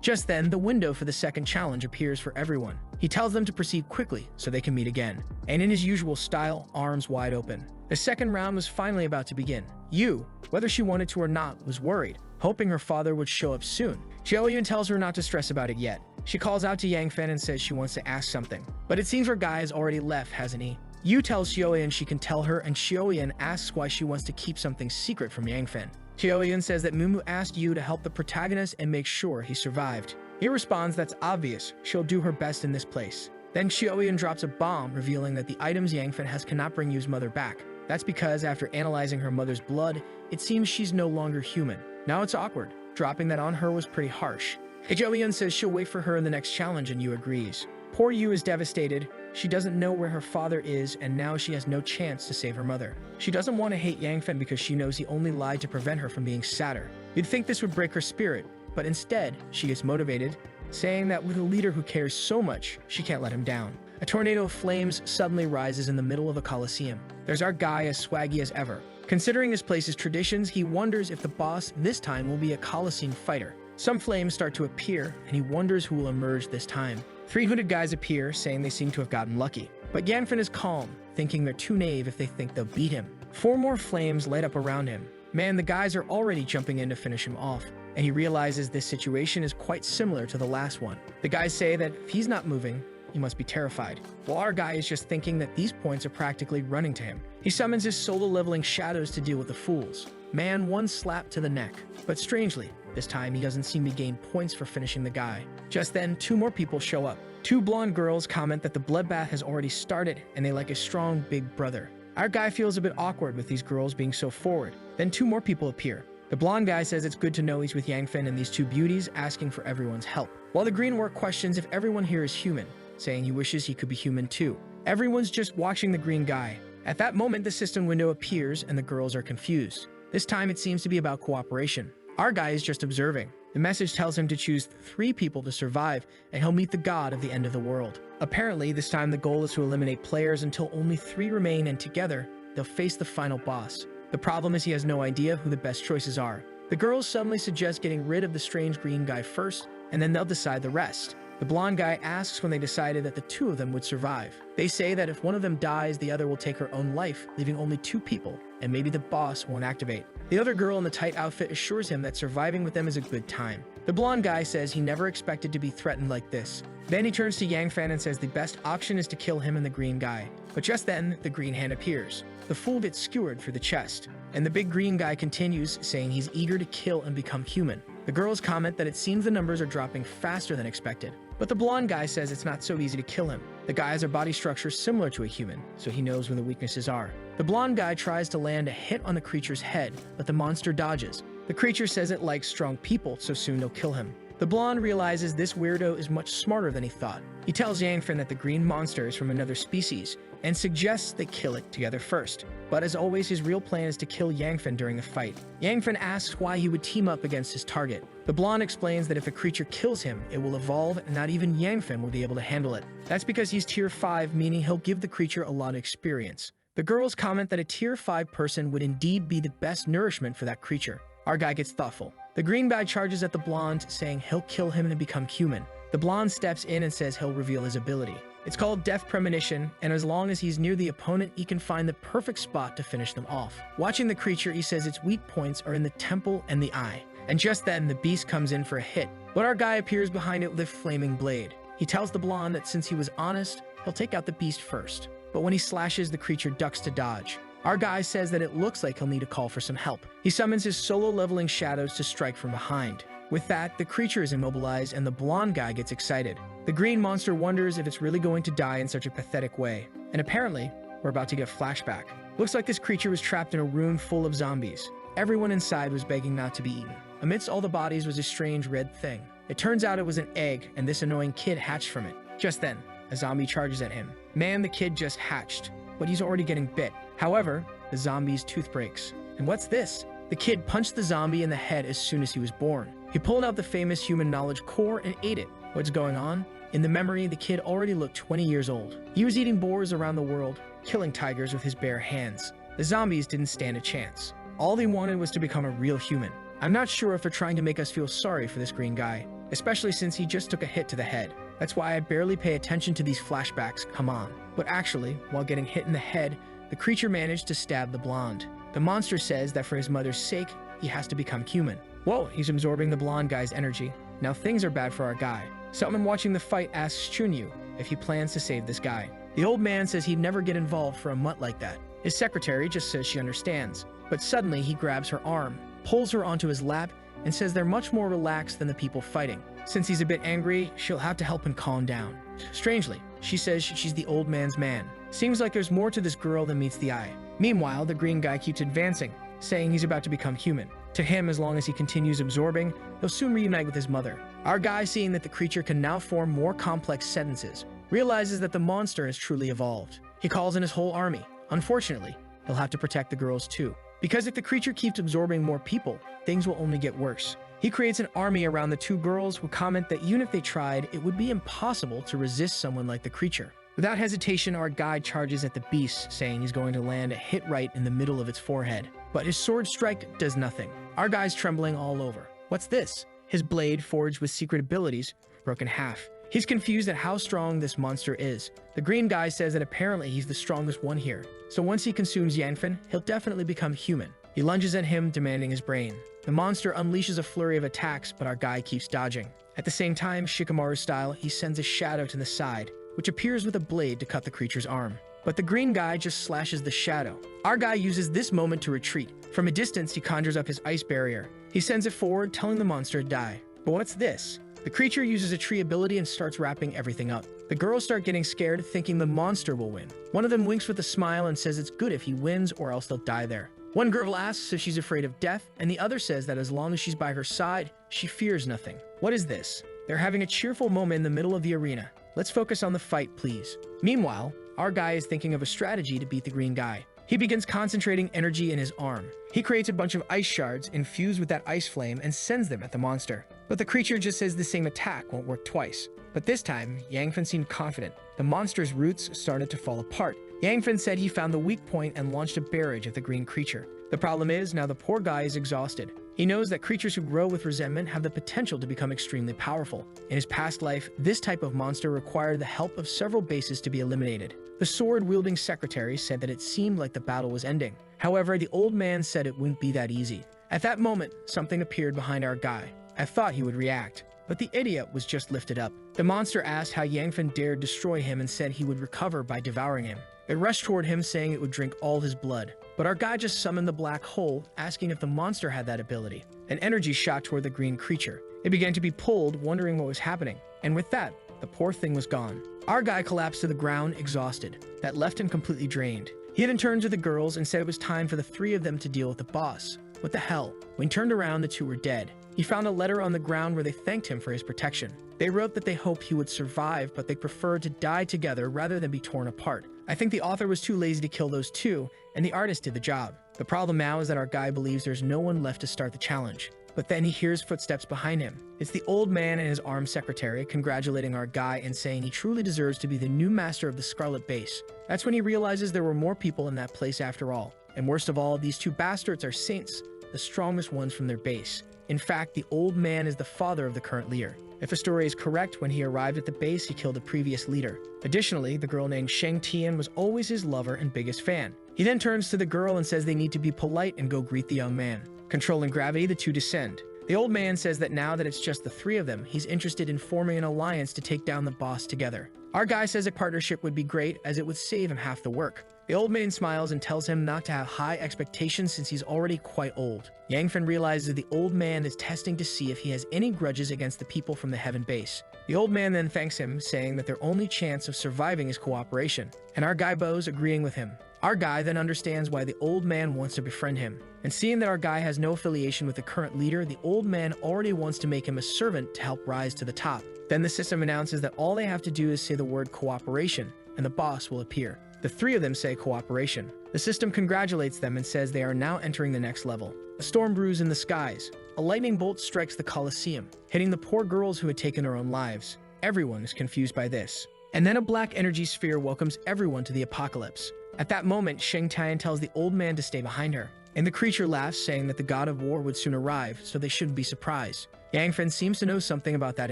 Just then, the window for the second challenge appears for everyone. He tells them to proceed quickly so they can meet again, and in his usual style, arms wide open. The second round was finally about to begin. Yu, whether she wanted to or not, was worried, hoping her father would show up soon. Xiaoyun tells her not to stress about it yet. She calls out to Yangfen and says she wants to ask something, but it seems her guy has already left, hasn't he? Yu tells Xiaoyun she can tell her, and Xiaoyun asks why she wants to keep something secret from Yangfen. Xiaoyun says that Mumu asked Yu to help the protagonist and make sure he survived. He responds that's obvious, she'll do her best in this place. Then Xiaoyun drops a bomb, revealing that the items Yangfen has cannot bring Yu's mother back. That's because after analyzing her mother's blood, it seems she's no longer human. Now it's awkward. Dropping that on her was pretty harsh. Xiaoyun says she'll wait for her in the next challenge, and Yu agrees. Poor Yu is devastated. She doesn't know where her father is, and now she has no chance to save her mother. She doesn't want to hate Yangfen because she knows he only lied to prevent her from being sadder. You'd think this would break her spirit, but instead, she gets motivated, saying that with a leader who cares so much, she can't let him down. A tornado of flames suddenly rises in the middle of a coliseum. There's our guy as swaggy as ever. Considering this place's traditions, he wonders if the boss this time will be a coliseum fighter. Some flames start to appear, and he wonders who will emerge this time. 3 hooded guys appear, saying they seem to have gotten lucky. But Yangfen is calm, thinking they're too naive if they think they'll beat him. 4 more flames light up around him. Man, the guys are already jumping in to finish him off, and he realizes this situation is quite similar to the last one. The guys say that if he's not moving, he must be terrified. While our guy is just thinking that these points are practically running to him. He summons his solo-leveling shadows to deal with the fools. Man, 1 slap to the neck. But strangely, this time he doesn't seem to gain points for finishing the guy. Just then, 2 more people show up. 2 blonde girls comment that the bloodbath has already started and they like a strong big brother. Our guy feels a bit awkward with these girls being so forward. Then 2 more people appear. The blonde guy says it's good to know he's with Yangfen and these 2 beauties, asking for everyone's help. While the green work questions if everyone here is human, saying he wishes he could be human too. Everyone's just watching the green guy. At that moment, the system window appears and the girls are confused. This time it seems to be about cooperation. Our guy is just observing. The message tells him to choose 3 people to survive, and he'll meet the god of the end of the world. Apparently, this time the goal is to eliminate players until only 3 remain, and together, they'll face the final boss. The problem is he has no idea who the best choices are. The girls suddenly suggest getting rid of the strange green guy first, and then they'll decide the rest. The blonde guy asks when they decided that the 2 of them would survive. They say that if one of them dies, the other will take her own life, leaving only 2 people, and maybe the boss won't activate. The other girl in the tight outfit assures him that surviving with them is a good time. The blonde guy says he never expected to be threatened like this. Then he turns to Yangfen and says the best option is to kill him and the green guy. But just then, the green hand appears. The fool gets skewered through the chest, and the big green guy continues, saying he's eager to kill and become human. The girls comment that it seems the numbers are dropping faster than expected. But the blonde guy says it's not so easy to kill him. The guy has a body structure similar to a human, so he knows where the weaknesses are. The blonde guy tries to land a hit on the creature's head, but the monster dodges. The creature says it likes strong people, so soon they'll kill him. The blonde realizes this weirdo is much smarter than he thought. He tells Yangfen that the green monster is from another species, and suggests they kill it together first. But as always, his real plan is to kill Yangfen during the fight. Yangfen asks why he would team up against his target. The blonde explains that if a creature kills him, it will evolve and not even Yangfen will be able to handle it. That's because he's tier 5, meaning he'll give the creature a lot of experience. The girls comment that a tier 5 person would indeed be the best nourishment for that creature. Our guy gets thoughtful. The green guy charges at the blonde, saying he'll kill him and become human. The blonde steps in and says he'll reveal his ability. It's called Death Premonition, and as long as he's near the opponent, he can find the perfect spot to finish them off. Watching the creature, he says its weak points are in the temple and the eye. And just then, the beast comes in for a hit, but our guy appears behind it with a flaming blade. He tells the blonde that since he was honest, he'll take out the beast first. But when he slashes, the creature ducks to dodge. Our guy says that it looks like he'll need to call for some help. He summons his solo-leveling shadows to strike from behind. With that, the creature is immobilized and the blonde guy gets excited. The green monster wonders if it's really going to die in such a pathetic way. And apparently, we're about to get a flashback. Looks like this creature was trapped in a room full of zombies. Everyone inside was begging not to be eaten. Amidst all the bodies was a strange red thing. It turns out it was an egg, and this annoying kid hatched from it. Just then, a zombie charges at him. Man, the kid just hatched, but he's already getting bit. However, the zombie's tooth breaks. And what's this? The kid punched the zombie in the head as soon as he was born. He pulled out the famous human knowledge core and ate it. What's going on? In the memory, the kid already looked 20 years old. He was eating boars around the world, killing tigers with his bare hands. The zombies didn't stand a chance. All they wanted was to become a real human. I'm not sure if they're trying to make us feel sorry for this green guy, especially since he just took a hit to the head. That's why I barely pay attention to these flashbacks, come on. But actually, while getting hit in the head, the creature managed to stab the blonde. The monster says that for his mother's sake, he has to become human. Whoa, he's absorbing the blonde guy's energy. Now things are bad for our guy. Someone watching the fight asks Chunyu if he plans to save this guy. The old man says he'd never get involved for a mutt like that. His secretary just says she understands. But suddenly he grabs her arm, pulls her onto his lap, and says they're much more relaxed than the people fighting. Since he's a bit angry, she'll have to help him calm down. Strangely, she says she's the old man's man. Seems like there's more to this girl than meets the eye. Meanwhile, the green guy keeps advancing, saying he's about to become human. To him, as long as he continues absorbing, he'll soon reunite with his mother. Our guy, seeing that the creature can now form more complex sentences, realizes that the monster has truly evolved. He calls in his whole army. Unfortunately, he'll have to protect the girls too. Because if the creature keeps absorbing more people, things will only get worse. He creates an army around the two girls who comment that even if they tried, it would be impossible to resist someone like the creature. Without hesitation, our guy charges at the beast, saying he's going to land a hit right in the middle of its forehead. But his sword strike does nothing. Our guy's trembling all over. What's this? His blade, forged with secret abilities, broke in half. He's confused at how strong this monster is. The green guy says that apparently he's the strongest one here. So once he consumes Yangfen, he'll definitely become human. He lunges at him, demanding his brain. The monster unleashes a flurry of attacks, but our guy keeps dodging. At the same time, Shikamaru style, he sends a shadow to the side, which appears with a blade to cut the creature's arm. But the green guy just slashes the shadow. Our guy uses this moment to retreat. From a distance, he conjures up his ice barrier. He sends it forward, telling the monster to die. But what's this? The creature uses a tree ability and starts wrapping everything up. The girls start getting scared, thinking the monster will win. One of them winks with a smile and says it's good if he wins or else they'll die there. One girl asks if she's afraid of death, and the other says that as long as she's by her side, she fears nothing. What is this? They're having a cheerful moment in the middle of the arena. Let's focus on the fight, please. Meanwhile, our guy is thinking of a strategy to beat the green guy. He begins concentrating energy in his arm. He creates a bunch of ice shards infused with that ice flame and sends them at the monster. But the creature just says the same attack won't work twice. But this time, Yangfen seemed confident. The monster's roots started to fall apart. Yangfen said he found the weak point and launched a barrage at the green creature. The problem is, now the poor guy is exhausted. He knows that creatures who grow with resentment have the potential to become extremely powerful. In his past life, this type of monster required the help of several bases to be eliminated. The sword-wielding secretary said that it seemed like the battle was ending. However, the old man said it wouldn't be that easy. At that moment, something appeared behind our guy. I thought he would react, but the idiot was just lifted up. The monster asked how Yangfen dared destroy him and said he would recover by devouring him. It rushed toward him, saying it would drink all his blood. But our guy just summoned the black hole, asking if the monster had that ability. An energy shot toward the green creature. It began to be pulled, wondering what was happening. And with that, the poor thing was gone. Our guy collapsed to the ground, exhausted. That left him completely drained. He then turned to the girls and said it was time for the three of them to deal with the boss. What the hell? When he turned around, the two were dead. He found a letter on the ground where they thanked him for his protection. They wrote that they hoped he would survive, but they preferred to die together rather than be torn apart. I think the author was too lazy to kill those two, and the artist did the job. The problem now is that our guy believes there's no one left to start the challenge. But then he hears footsteps behind him. It's the old man and his armed secretary congratulating our guy and saying he truly deserves to be the new master of the Scarlet Base. That's when he realizes there were more people in that place after all. And worst of all, these two bastards are saints, the strongest ones from their base. In fact, the old man is the father of the current leader. If the story is correct, when he arrived at the base, he killed the previous leader. Additionally, the girl named Sheng Tian was always his lover and biggest fan. He then turns to the girl and says they need to be polite and go greet the young man. Controlling gravity, the two descend. The old man says that now that it's just the three of them, he's interested in forming an alliance to take down the boss together. Our guy says a partnership would be great as it would save him half the work. The old man smiles and tells him not to have high expectations since he's already quite old. Yangfen realizes the old man is testing to see if he has any grudges against the people from the Heaven Base. The old man then thanks him, saying that their only chance of surviving is cooperation, and our guy bows, agreeing with him. Our guy then understands why the old man wants to befriend him, and seeing that our guy has no affiliation with the current leader, the old man already wants to make him a servant to help rise to the top. Then the system announces that all they have to do is say the word cooperation, and the boss will appear. The three of them say cooperation. The system congratulates them and says they are now entering the next level. A storm brews in the skies. A lightning bolt strikes the Colosseum, hitting the poor girls who had taken their own lives. Everyone is confused by this. And then a black energy sphere welcomes everyone to the apocalypse. At that moment, Sheng Tian tells the old man to stay behind her. and the creature laughs, saying that the god of war would soon arrive, so they shouldn't be surprised. Yangfen seems to know something about that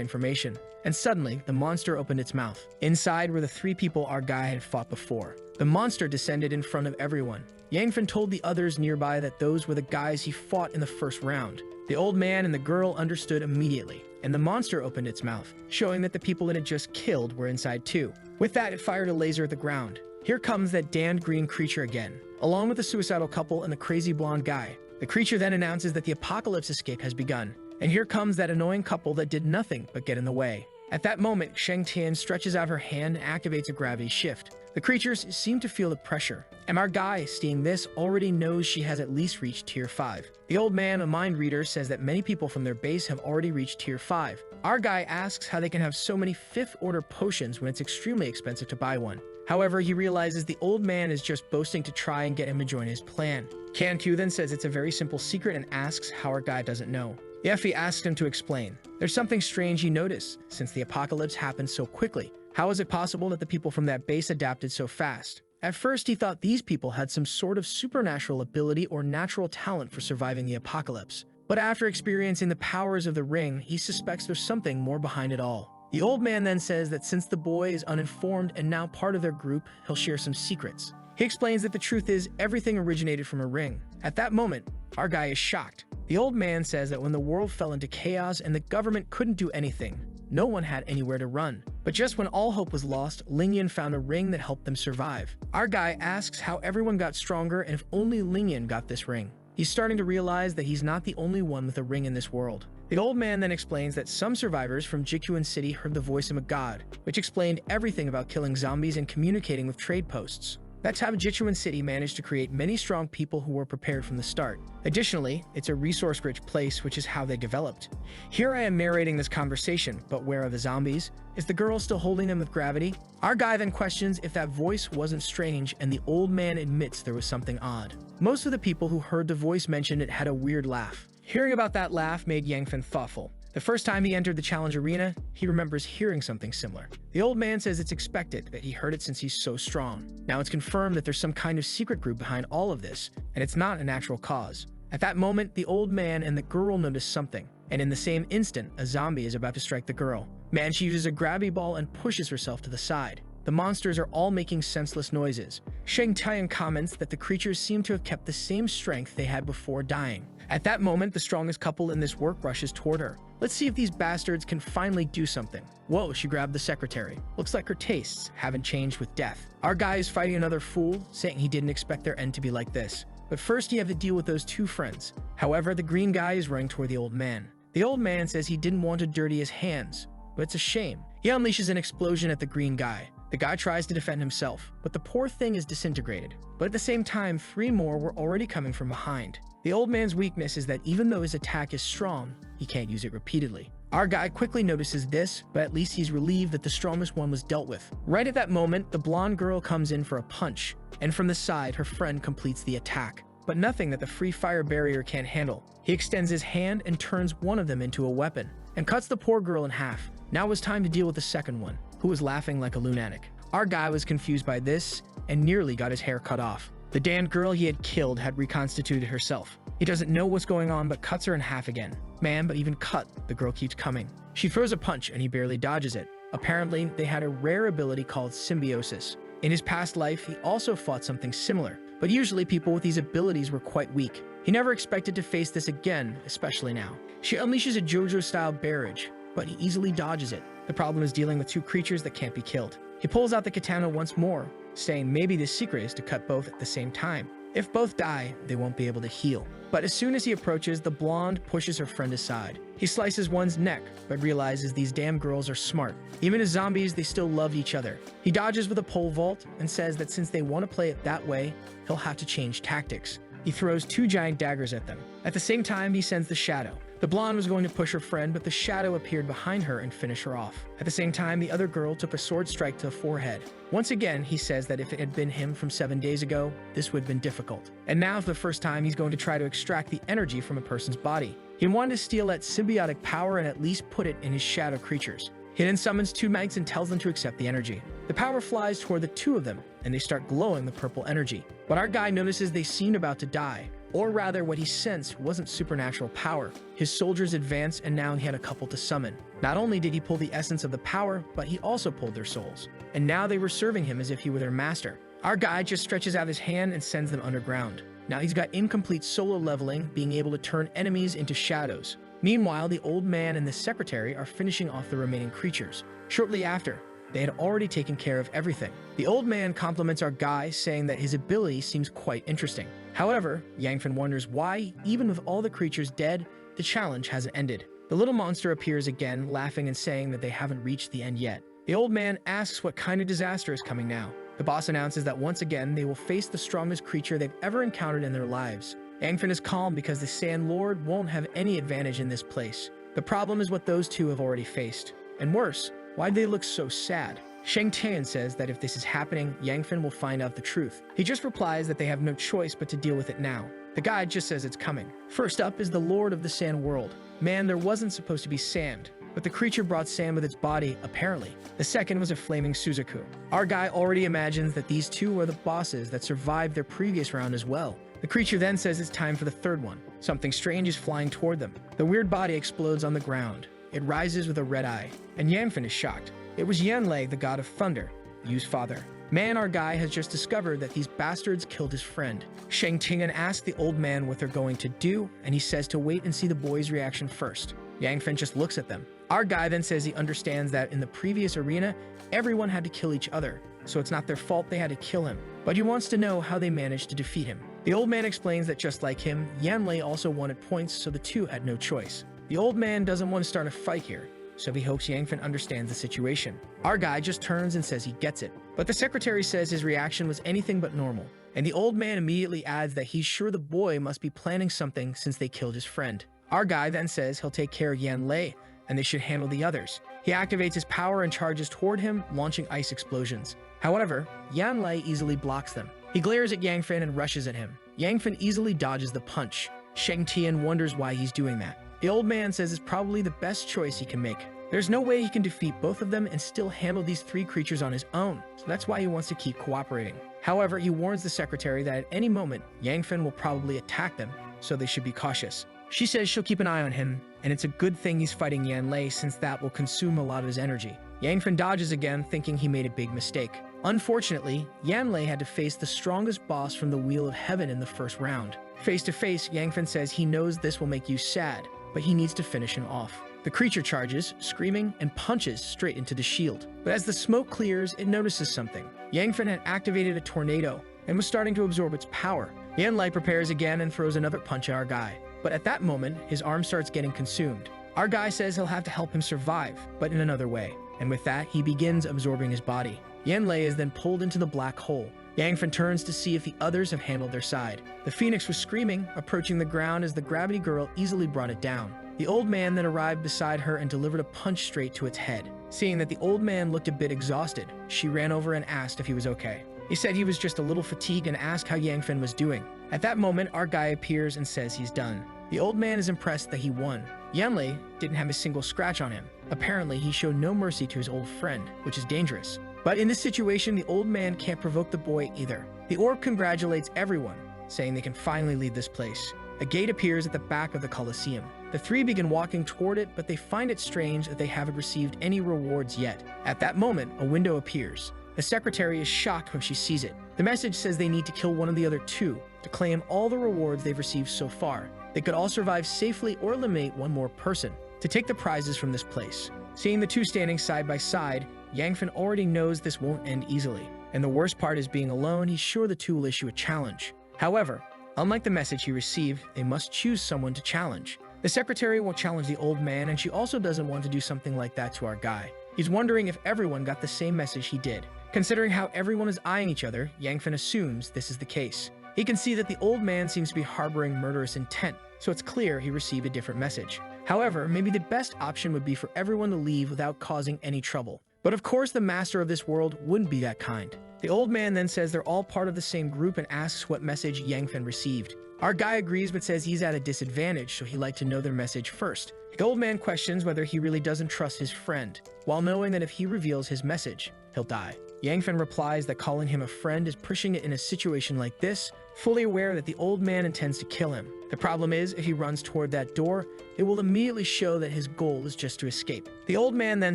information, and suddenly, the monster opened its mouth. Inside were the three people our guy had fought before. The monster descended in front of everyone. Yangfen told the others nearby that those were the guys he fought in the first round. The old man and the girl understood immediately, and the monster opened its mouth, showing that the people it had just killed were inside too. With that, it fired a laser at the ground. Here comes that damned green creature again, along with the suicidal couple and the crazy blonde guy. The creature then announces that the apocalypse escape has begun, and here comes that annoying couple that did nothing but get in the way. At that moment, Sheng Tian stretches out her hand and activates a gravity shift. The creatures seem to feel the pressure, and our guy, seeing this, already knows she has at least reached Tier 5. The old man, a mind reader, says that many people from their base have already reached Tier 5. Our guy asks how they can have so many 5th order potions when it's extremely expensive to buy one. However, he realizes the old man is just boasting to try and get him to join his plan. Kan-Q then says it's a very simple secret and asks how our guy doesn't know. Yeffy asks him to explain. There's something strange he noticed, since the apocalypse happened so quickly. How is it possible that the people from that base adapted so fast? At first, he thought these people had some sort of supernatural ability or natural talent for surviving the apocalypse. But after experiencing the powers of the ring, he suspects there's something more behind it all. The old man then says that since the boy is uninformed and now part of their group, he'll share some secrets. He explains that the truth is everything originated from a ring. At that moment, our guy is shocked. The old man says that when the world fell into chaos and the government couldn't do anything, no one had anywhere to run. But just when all hope was lost, Lingyan found a ring that helped them survive. Our guy asks how everyone got stronger and if only Lingyan got this ring. He's starting to realize that he's not the only one with a ring in this world. The old man then explains that some survivors from Jikyuan City heard the voice of a god, which explained everything about killing zombies and communicating with trade posts. That's how Jichuan City managed to create many strong people who were prepared from the start. Additionally, it's a resource-rich place, which is how they developed. Here I am narrating this conversation, but where are the zombies? Is the girl still holding them with gravity? Our guy then questions if that voice wasn't strange, and the old man admits there was something odd. Most of the people who heard the voice mention it had a weird laugh. Hearing about that laugh made Yangfen thoughtful. The first time he entered the challenge arena, he remembers hearing something similar. The old man says it's expected that he heard it since he's so strong. Now it's confirmed that there's some kind of secret group behind all of this, and it's not a natural cause. At that moment, the old man and the girl notice something, and in the same instant, a zombie is about to strike the girl. Man, she uses a gravity ball and pushes herself to the side. The monsters are all making senseless noises. Sheng Tian comments that the creatures seem to have kept the same strength they had before dying. At that moment, the strongest couple in this work rushes toward her. Let's see if these bastards can finally do something. Whoa, she grabbed the secretary. Looks like her tastes haven't changed with death. Our guy is fighting another fool, saying he didn't expect their end to be like this. But first, you have to deal with those two friends. However, the green guy is running toward the old man. The old man says he didn't want to dirty his hands, but it's a shame. He unleashes an explosion at the green guy. The guy tries to defend himself, but the poor thing is disintegrated. But at the same time, 3 more were already coming from behind. The old man's weakness is that even though his attack is strong, he can't use it repeatedly. Our guy quickly notices this, but at least he's relieved that the strongest one was dealt with. Right at that moment, the blonde girl comes in for a punch, and from the side, her friend completes the attack. But nothing that the free fire barrier can't handle. He extends his hand and turns one of them into a weapon, and cuts the poor girl in half. Now it was time to deal with the second one, who was laughing like a lunatic. Our guy was confused by this, and nearly got his hair cut off. The damned girl he had killed had reconstituted herself. He doesn't know what's going on, but cuts her in half again. Man, but even cut, the girl keeps coming. She throws a punch, and he barely dodges it. Apparently, they had a rare ability called symbiosis. In his past life, he also fought something similar, but usually people with these abilities were quite weak. He never expected to face this again, especially now. She unleashes a JoJo-style barrage, but he easily dodges it. The problem is dealing with 2 creatures that can't be killed. He pulls out the katana once more, saying maybe the secret is to cut both at the same time. If both die, they won't be able to heal. But as soon as he approaches, the blonde pushes her friend aside. He slices one's neck, but realizes these damn girls are smart. Even as zombies, they still love each other. He dodges with a pole vault and says that since they want to play it that way, he'll have to change tactics. He throws 2 giant daggers at them. At the same time, he sends the shadow. The blonde was going to push her friend, but the shadow appeared behind her and finished her off. At the same time, the other girl took a sword strike to the forehead. Once again, he says that if it had been him from 7 days ago, this would have been difficult. And now, for the first time, he's going to try to extract the energy from a person's body. He wanted to steal that symbiotic power and at least put it in his shadow creatures. He then summons 2 knights and tells them to accept the energy. The power flies toward the 2 of them, and they start glowing the purple energy. But our guy notices they seem about to die. Or rather, what he sensed wasn't supernatural power. His soldiers advanced, and now he had a couple to summon. Not only did he pull the essence of the power, but he also pulled their souls. And now they were serving him as if he were their master. Our guy just stretches out his hand and sends them underground. Now he's got incomplete solo leveling, being able to turn enemies into shadows. Meanwhile, the old man and the secretary are finishing off the remaining creatures. Shortly after, they had already taken care of everything. The old man compliments our guy, saying that his ability seems quite interesting. However, Yangfen wonders why, even with all the creatures dead, the challenge hasn't ended. The little monster appears again, laughing and saying that they haven't reached the end yet. The old man asks what kind of disaster is coming now. The boss announces that once again they will face the strongest creature they've ever encountered in their lives. Yangfen is calm because the Sand Lord won't have any advantage in this place. The problem is what those two have already faced. And worse, why'd they look so sad? Sheng Tian says that if this is happening, Yangfen will find out the truth. He just replies that they have no choice but to deal with it now. The guide just says it's coming. First up is the Lord of the Sand World. Man, there wasn't supposed to be sand, but the creature brought sand with its body, apparently. The second was a flaming Suzaku. Our guy already imagines that these two are the bosses that survived their previous round as well. The creature then says it's time for the third one. Something strange is flying toward them. The weird body explodes on the ground. It rises with a red eye, and Yangfen is shocked. It was Yanlei, the god of thunder, Yu's father. Man, our guy has just discovered that these bastards killed his friend. Sheng Tian asks the old man what they're going to do, and he says to wait and see the boy's reaction first. Yangfen just looks at them. Our guy then says he understands that in the previous arena, everyone had to kill each other, so it's not their fault they had to kill him, but he wants to know how they managed to defeat him. The old man explains that just like him, Yanlei also wanted points, so the two had no choice. The old man doesn't want to start a fight here, so he hopes Yangfen understands the situation. Our guy just turns and says he gets it, but the secretary says his reaction was anything but normal, and the old man immediately adds that he's sure the boy must be planning something since they killed his friend. Our guy then says he'll take care of Yanlei, and they should handle the others. He activates his power and charges toward him, launching ice explosions. However, Yanlei easily blocks them. He glares at Yangfen and rushes at him. Yangfen easily dodges the punch. Sheng Tian wonders why he's doing that. The old man says it's probably the best choice he can make. There's no way he can defeat both of them and still handle these three creatures on his own, so that's why he wants to keep cooperating. However, he warns the secretary that at any moment, Yangfen will probably attack them, so they should be cautious. She says she'll keep an eye on him, and it's a good thing he's fighting Yanlei since that will consume a lot of his energy. Yangfen dodges again, thinking he made a big mistake. Unfortunately, Yanlei had to face the strongest boss from the Wheel of Heaven in the first round. Face to face, Yangfen says he knows this will make you sad, but he needs to finish him off. The creature charges, screaming, and punches straight into the shield. But as the smoke clears, it notices something. Yangfen had activated a tornado and was starting to absorb its power. Yanlei prepares again and throws another punch at our guy. But at that moment, his arm starts getting consumed. Our guy says he'll have to help him survive, but in another way. And with that, he begins absorbing his body. Yanlei is then pulled into the black hole. Yangfen turns to see if the others have handled their side. The phoenix was screaming, approaching the ground as the gravity girl easily brought it down. The old man then arrived beside her and delivered a punch straight to its head. Seeing that the old man looked a bit exhausted, she ran over and asked if he was okay. He said he was just a little fatigued and asked how Yangfen was doing. At that moment, our guy appears and says he's done. The old man is impressed that he won. Yanlei didn't have a single scratch on him. Apparently, he showed no mercy to his old friend, which is dangerous. But in this situation, the old man can't provoke the boy either. The orb congratulates everyone, saying they can finally leave this place. A gate appears at the back of the Colosseum. The three begin walking toward it, but they find it strange that they haven't received any rewards yet. At that moment, a window appears. The secretary is shocked when she sees it. The message says they need to kill one of the other two to claim all the rewards they've received so far. They could all survive safely or eliminate one more person to take the prizes from this place. Seeing the two standing side by side, Yangfen already knows this won't end easily. And the worst part is being alone, he's sure the two will issue a challenge. However, unlike the message he received, they must choose someone to challenge. The secretary will challenge the old man, and she also doesn't want to do something like that to our guy. He's wondering if everyone got the same message he did. Considering how everyone is eyeing each other, Yangfen assumes this is the case. He can see that the old man seems to be harboring murderous intent, so it's clear he received a different message. However, maybe the best option would be for everyone to leave without causing any trouble. But of course, the master of this world wouldn't be that kind. The old man then says they're all part of the same group and asks what message Yangfen received. Our guy agrees but says he's at a disadvantage, so he'd like to know their message first. The old man questions whether he really doesn't trust his friend, while knowing that if he reveals his message, he'll die. Yangfen replies that calling him a friend is pushing it in a situation like this, fully aware that the old man intends to kill him. The problem is, if he runs toward that door, it will immediately show that his goal is just to escape. The old man then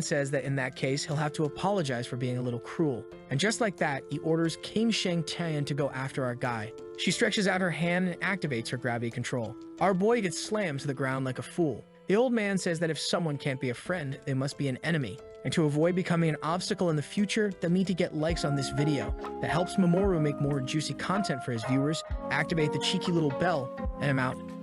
says that in that case, he'll have to apologize for being a little cruel. And just like that, he orders King Shang Tian to go after our guy. She stretches out her hand and activates her gravity control. Our boy gets slammed to the ground like a fool. The old man says that if someone can't be a friend, they must be an enemy. And to avoid becoming an obstacle in the future, they'll need to get likes on this video. That helps Mamoru make more juicy content for his viewers, activate the cheeky little bell, and I'm out.